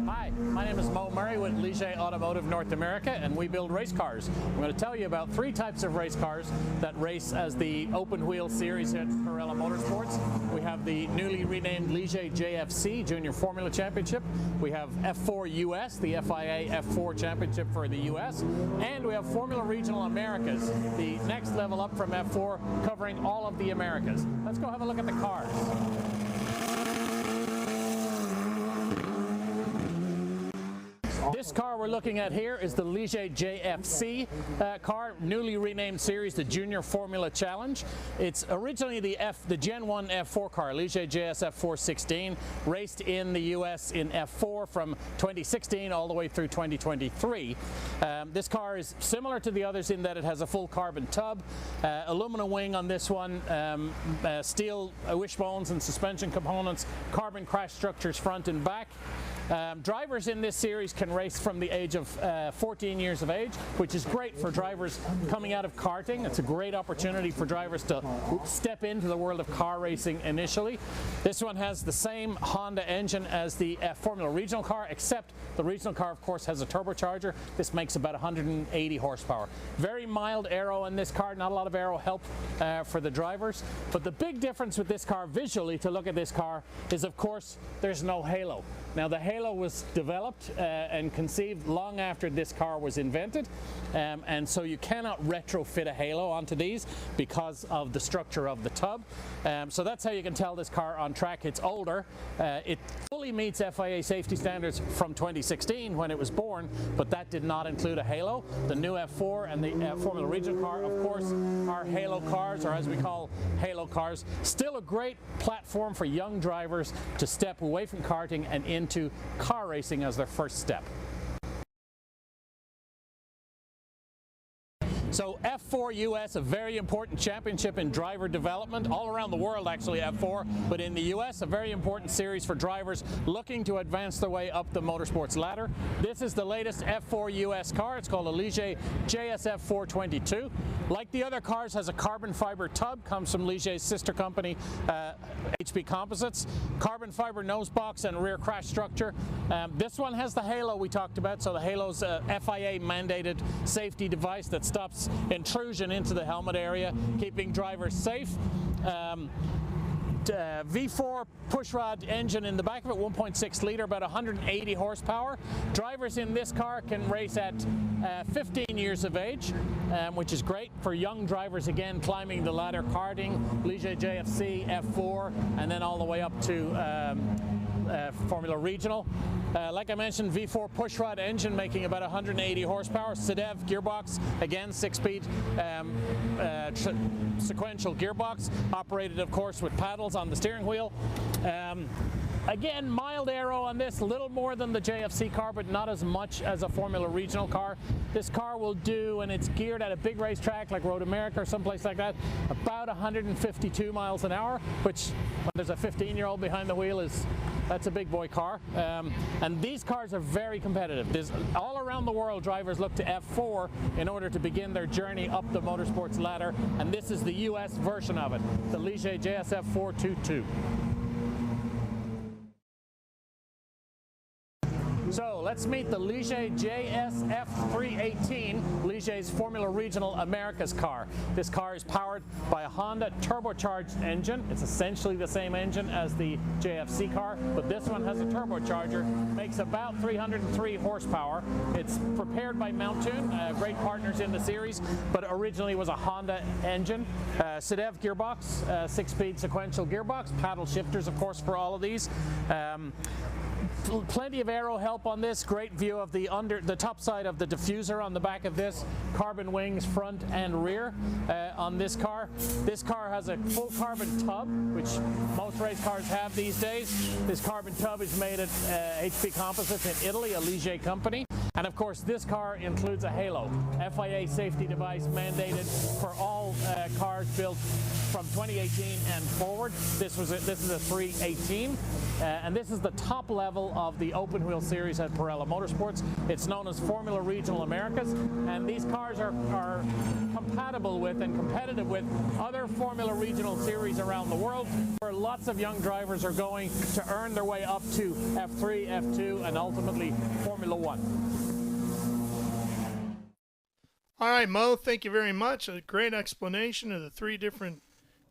Hi, my name is Mo Murray with Ligier Automotive North America, and we build race cars. I'm going to tell you about three types of race cars that race as the open wheel series at NOLA Motorsports. We have the newly renamed Ligier JFC Junior Formula Championship. We have F4 US, the FIA F4 Championship for the US, and we have Formula Regional Americas, the next level up from F4, covering all of the Americas. Let's go have a look at the cars. This car we're looking at here is the Ligier JFC car, newly renamed series, the Junior Formula Challenge. It's originally the Gen 1 F4 car, Ligier JSF 416, raced in the US in F4 from 2016 all the way through 2023. This car is similar to the others in that it has a full carbon tub, aluminum wing on this one, steel wishbones and suspension components, carbon crash structures front and back. Drivers in this series can race from the age of 14 years of age, which is great for drivers coming out of karting. It's a great opportunity for drivers to step into the world of car racing initially. This one has the same Honda engine as the Formula Regional car, except the Regional car, of course, has a turbocharger. This makes about 180 horsepower. Very mild aero in this car, not a lot of aero help for the drivers. But the big difference with this car visually, to look at this car, is of course there's no halo. Now the halo was developed and conceived long after this car was invented, and so you cannot retrofit a halo onto these because of the structure of the tub. So that's how you can tell this car on track. It's older. It fully meets FIA safety standards from 2016 when it was born, but that did not include a halo. The new F4 and the Formula Regional car, of course, are halo cars, or as we call halo cars. Still a great platform for young drivers to step away from karting and into car racing as their first step. So F4 US, a very important championship in driver development, all around the world actually F4, but in the US a very important series for drivers looking to advance their way up the motorsports ladder. This is the latest F4 US car. It's called a Ligier JSF 422. Like the other cars, has a carbon fiber tub, comes from Ligier's sister company HP Composites. Carbon fiber nose box and rear crash structure. This one has the halo we talked about, so the halo's a FIA mandated safety device that stops intrusion into the helmet area, keeping drivers safe. V4 pushrod engine in the back of it, 1.6 litre, about 180 horsepower. Drivers in this car can race at 15 years of age, which is great for young drivers, again, climbing the ladder, karting, Ligier JFC, F4, and then all the way up to Formula Regional. Like I mentioned, V4 pushrod engine making about 180 horsepower. SEDEV gearbox, again 6-speed sequential gearbox, operated of course with paddles on the steering wheel. Again, mild mild aero on this, a little more than the JFC car, but not as much as a Formula Regional car. This car will do, and it's geared at a big racetrack like Road America or someplace like that, about 152 miles an hour, which when there's a 15-year-old behind the wheel that's a big boy car. And these cars are very competitive. All around the world, drivers look to F4 in order to begin their journey up the motorsports ladder, and this is the US version of it, the Ligier JSF 422. So let's meet the Ligier JSF 318, Ligier's Formula Regional Americas car. This car is powered by a Honda turbocharged engine. It's essentially the same engine as the JFC car, but this one has a turbocharger, makes about 303 horsepower. It's prepared by Mountoon, great partners in the series, but originally was a Honda engine. SVRA gearbox, 6-speed sequential gearbox, paddle shifters, of course, for all of these. Plenty of aero help on this. Great view of the top side of the diffuser on the back of this. Carbon wings front and rear on this car. This car has a full carbon tub, which most race cars have these days. This carbon tub is made at HP Composites in Italy, a Ligier company. And of course, this car includes a halo, FIA safety device mandated for all cars built from 2018 and forward. This is a 318, and this is the top level of the open wheel series at Pirelli Motorsports. It's known as Formula Regional Americas, and these cars are compatible with and competitive with other Formula Regional series around the world, where lots of young drivers are going to earn their way up to F3, F2, and ultimately Formula One. All right, Mo, thank you very much. A great explanation of the 3 different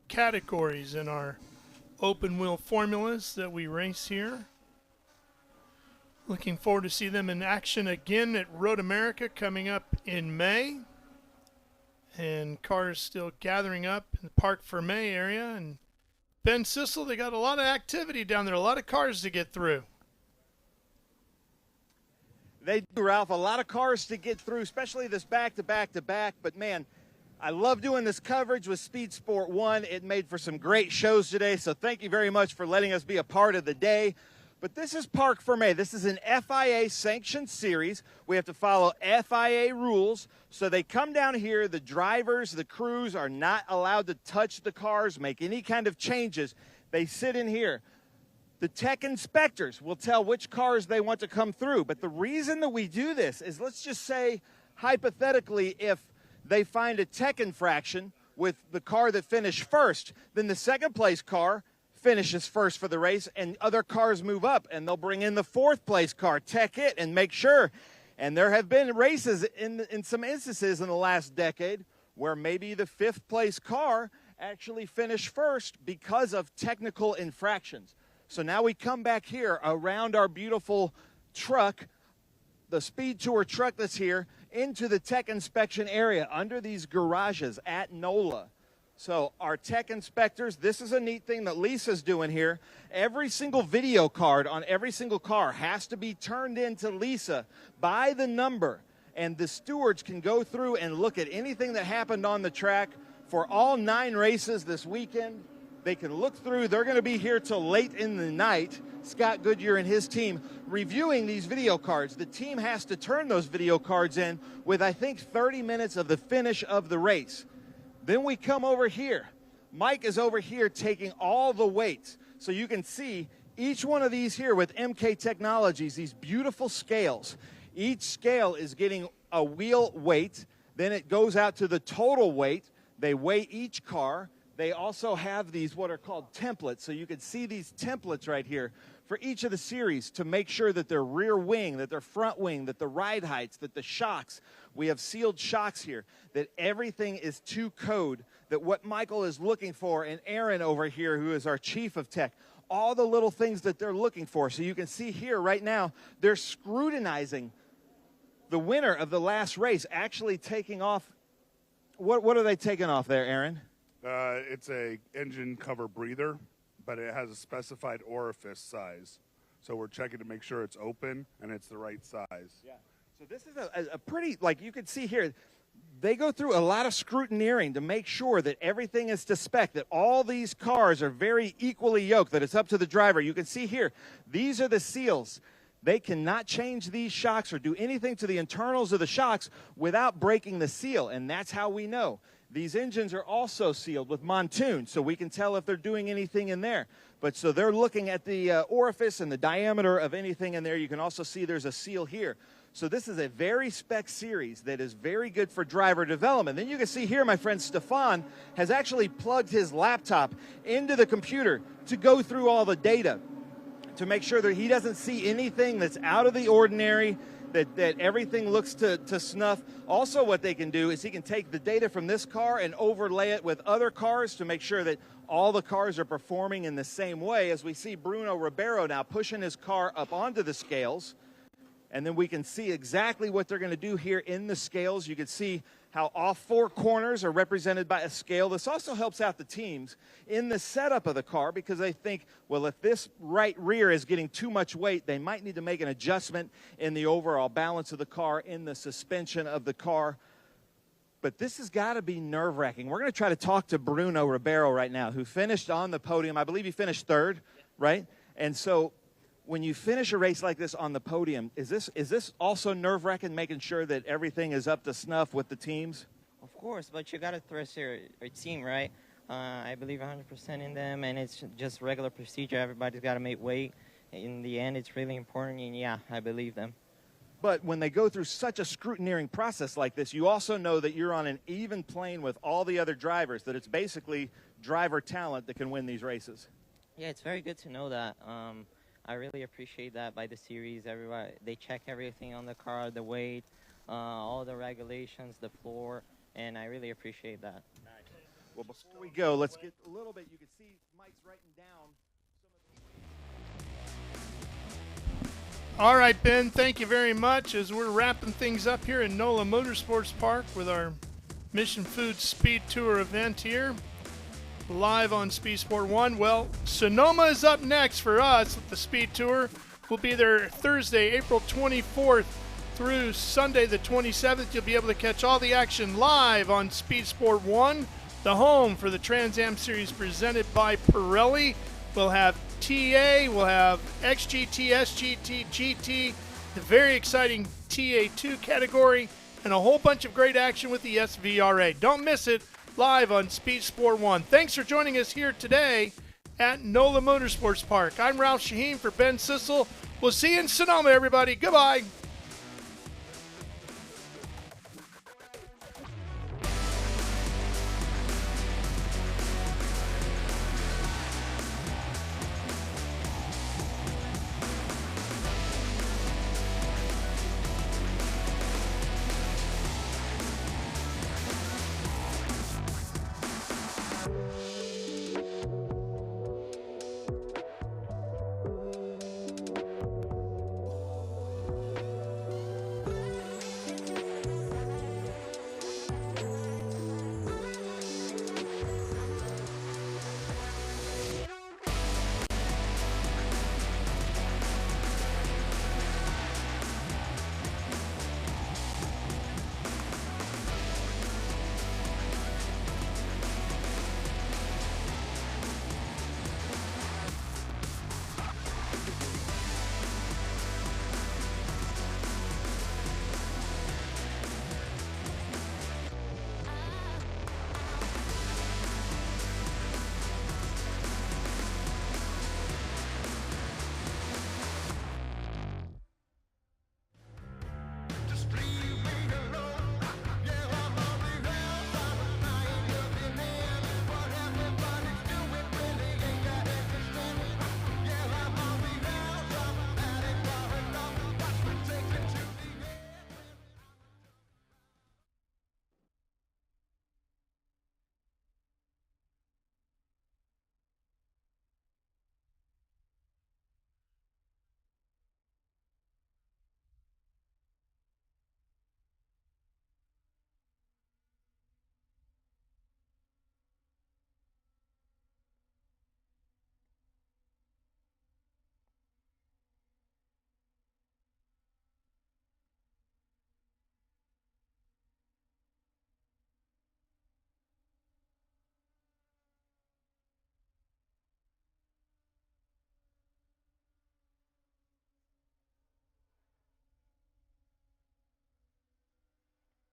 categories in our open wheel formulas that we race here. Looking forward to see them in action again at Road America coming up in May. And cars still gathering up in the Parc Ferme area. And Ben Cissell, they got a lot of activity down there, a lot of cars to get through. They do, Ralph. A lot of cars to get through, especially this back-to-back-to-back. But, man, I love doing this coverage with Speed Sport 1. It made for some great shows today, so thank you very much for letting us be a part of the day. But this is Parc Ferme. This is an FIA-sanctioned series. We have to follow FIA rules. So they come down here. The drivers, the crews are not allowed to touch the cars, make any kind of changes. They sit in here. The tech inspectors will tell which cars they want to come through. But the reason that we do this is, let's just say, hypothetically, if they find a tech infraction with the car that finished first, then the second place car finishes first for the race, and other cars move up, and they'll bring in the fourth place car, tech it, and make sure. And there have been races in some instances in the last decade where maybe the fifth place car actually finished first because of technical infractions. So now we come back here around our beautiful truck, the SpeedTour truck that's here, into the tech inspection area under these garages at NOLA. So our tech inspectors, this is a neat thing that Lisa's doing here. Every single video card on every single car has to be turned in to Lisa by the number. And the stewards can go through and look at anything that happened on the track for all 9 races this weekend. They can look through. They're going to be here till late in the night, Scott Goodyear and his team, reviewing these video cards. The team has to turn those video cards in with, I think, 30 minutes of the finish of the race. Then we come over here. Mike is over here taking all the weights. So you can see each one of these here with MK Technologies, these beautiful scales. Each scale is getting a wheel weight. Then it goes out to the total weight. They weigh each car. They also have these what are called templates. So you can see these templates right here for each of the series to make sure that their rear wing, that their front wing, that the ride heights, that the shocks, we have sealed shocks here, that everything is to code, that what Michael is looking for, and Aaron over here, who is our chief of tech, all the little things that they're looking for. So you can see here right now, they're scrutinizing the winner of the last race, actually taking off. What are they taking off there, Aaron? It's a engine cover breather, but it has a specified orifice size. So we're checking to make sure it's open and it's the right size. Yeah. So this is a pretty, like you can see here, they go through a lot of scrutineering to make sure that everything is to spec, that all these cars are very equally yoked, that it's up to the driver. You can see here, these are the seals. They cannot change these shocks or do anything to the internals of the shocks without breaking the seal, and that's how we know. These engines are also sealed with Montoon, so we can tell if they're doing anything in there. But so they're looking at the orifice and the diameter of anything in there. You can also see there's a seal here. So this is a very spec series that is very good for driver development. Then you can see here my friend Stefan has actually plugged his laptop into the computer to go through all the data to make sure that he doesn't see anything that's out of the ordinary, that everything looks to snuff. Also what they can do is he can take the data from this car and overlay it with other cars to make sure that all the cars are performing in the same way. As we see Bruno Ribeiro now pushing his car up onto the scales, and then we can see exactly what they're going to do here in the scales. You can see how all four corners are represented by a scale. This also helps out the teams in the setup of the car because they think, well, if this right rear is getting too much weight, they might need to make an adjustment in the overall balance of the car, in the suspension of the car. But this has got to be nerve-wracking. We're going to try to talk to Bruno Ribeiro right now, who finished on the podium. I believe he finished third, right? And so when you finish a race like this on the podium, is this also nerve-wracking, making sure that everything is up to snuff with the teams? Of course, but you got to trust your team, right? I believe 100% in them, and it's just regular procedure. Everybody's got to make weight. In the end, it's really important, and yeah, I believe them. But when they go through such a scrutineering process like this, you also know that you're on an even plane with all the other drivers, that it's basically driver talent that can win these races. Yeah, it's very good to know that. I really appreciate that by the series. Everybody, they check everything on the car, the weight, all the regulations, the floor, and I really appreciate that. Well, before we go, let's get a little bit. You can see Mike's writing down. All right, Ben, thank you very much as we're wrapping things up here in NOLA Motorsports Park with our Mission Foods Speed Tour event here, live on Speed Sport 1. Well, Sonoma is up next for us with the Speed Tour. We'll be there Thursday, April 24th through Sunday the 27th. You'll be able to catch all the action live on Speed Sport 1, the home for the Trans Am Series presented by Pirelli. We'll have TA, we'll have XGT, SGT, GT, the very exciting TA2 category, and a whole bunch of great action with the SVRA. Don't miss it, live on Speed Sport 1. Thanks for joining us here today at NOLA Motorsports Park. I'm Ralph Shaheen for Ben Cissell. We'll see you in Sonoma, everybody. Goodbye.